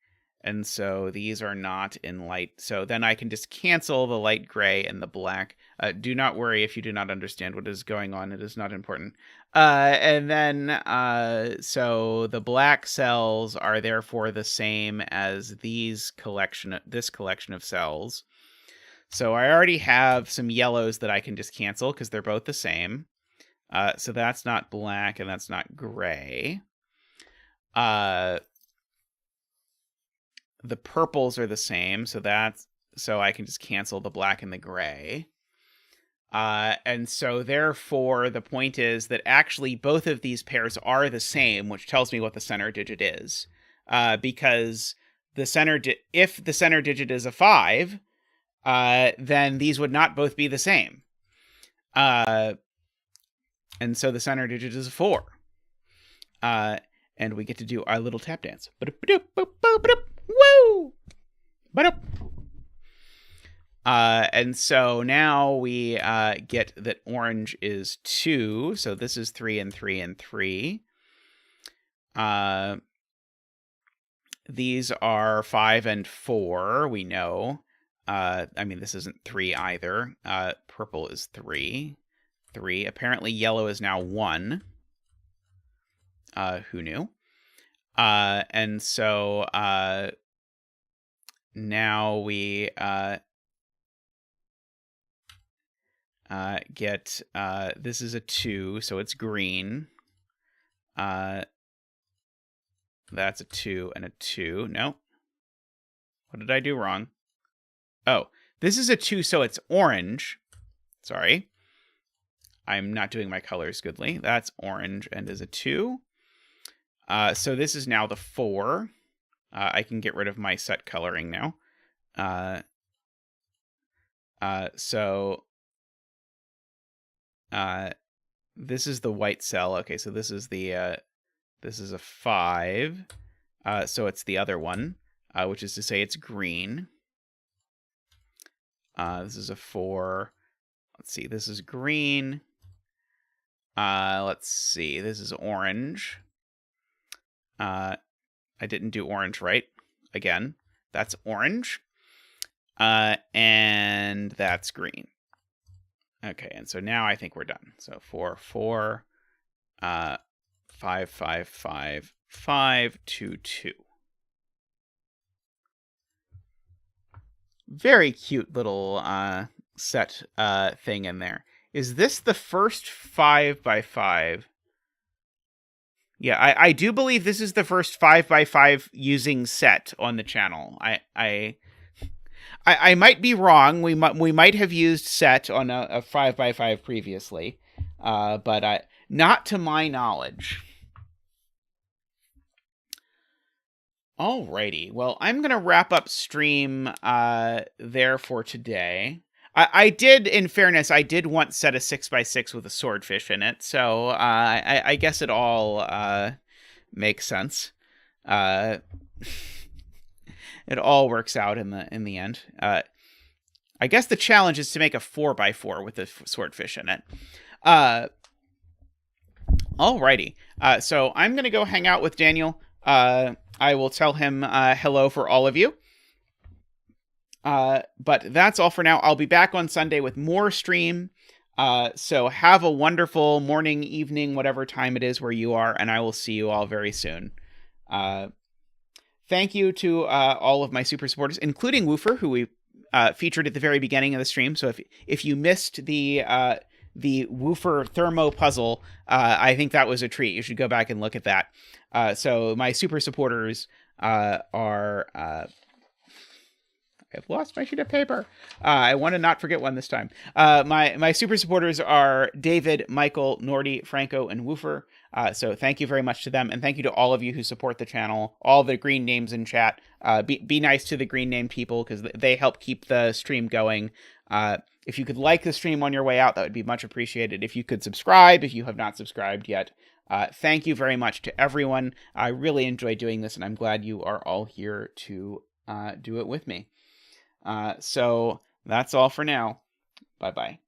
And so these are not in light. So then I can just cancel the light gray and the black. Do not worry if you do not understand what is going on. It is not important. And then, so the black cells are therefore the same as this collection of cells. So I already have some yellows that I can just cancel because they're both the same. So that's not black and that's not gray. The purples are the same, so I can just cancel the black and the gray. And so therefore the point is that actually both of these pairs are the same, which tells me what the center digit is. Because if the center digit is a 5, then these would not both be the same. And so the center digit is a 4. And we get to do our little tap dance. Woo! And so now we get that orange is 2. So this is 3 and 3 and 3. These are 5 and 4, we know. I mean, this isn't 3 either. Purple is 3. 3. Apparently yellow is now 1. Who knew? And so now we get this is a 2, so it's green. That's a 2 and a 2. No. What did I do wrong? Oh, this is a 2, so it's orange. Sorry. I'm not doing my colors goodly. That's orange and is a 2. So this is now the 4. I can get rid of my set coloring now. So this is the white cell. Okay, so this is a 5. So it's the other one, which is to say it's green. This is a 4. Let's see, this is green. Let's see, this is orange. I didn't do orange right. Again, that's orange. And that's green. Okay, and so now I think we're done. So 4, 4, 5, 5, 5, 5, 2, 2. Very cute little set thing in there. Is this the first 5x5? Yeah, I do believe this is the first 5x5 using set on the channel. I might be wrong. We might have used set on a 5x5 previously, but not to my knowledge. Alrighty, well, I'm gonna wrap up stream there for today. I did, in fairness, I did once set a 6x6 with a swordfish in it, so I guess it all makes sense. It all works out in the end. I guess the challenge is to make a 4x4 with a swordfish in it. Alrighty. So I'm going to go hang out with Daniel. I will tell him hello for all of you. But that's all for now. I'll be back on Sunday with more stream. So have a wonderful morning, evening, whatever time it is where you are, and I will see you all very soon. Thank you to all of my super supporters, including Woofer, who we featured at the very beginning of the stream. So if you missed the Woofer thermo puzzle, I think that was a treat. You should go back and look at that. So my super supporters are... I've lost my sheet of paper. I want to not forget one this time. My super supporters are David, Michael, Nordy, Franco, and Woofer. So thank you very much to them. And thank you to all of you who support the channel, all the green names in chat. Be nice to the green named people because they help keep the stream going. If you could like the stream on your way out, that would be much appreciated. If you could subscribe, if you have not subscribed yet. Thank you very much to everyone. I really enjoy doing this, and I'm glad you are all here to do it with me. So that's all for now. Bye-bye.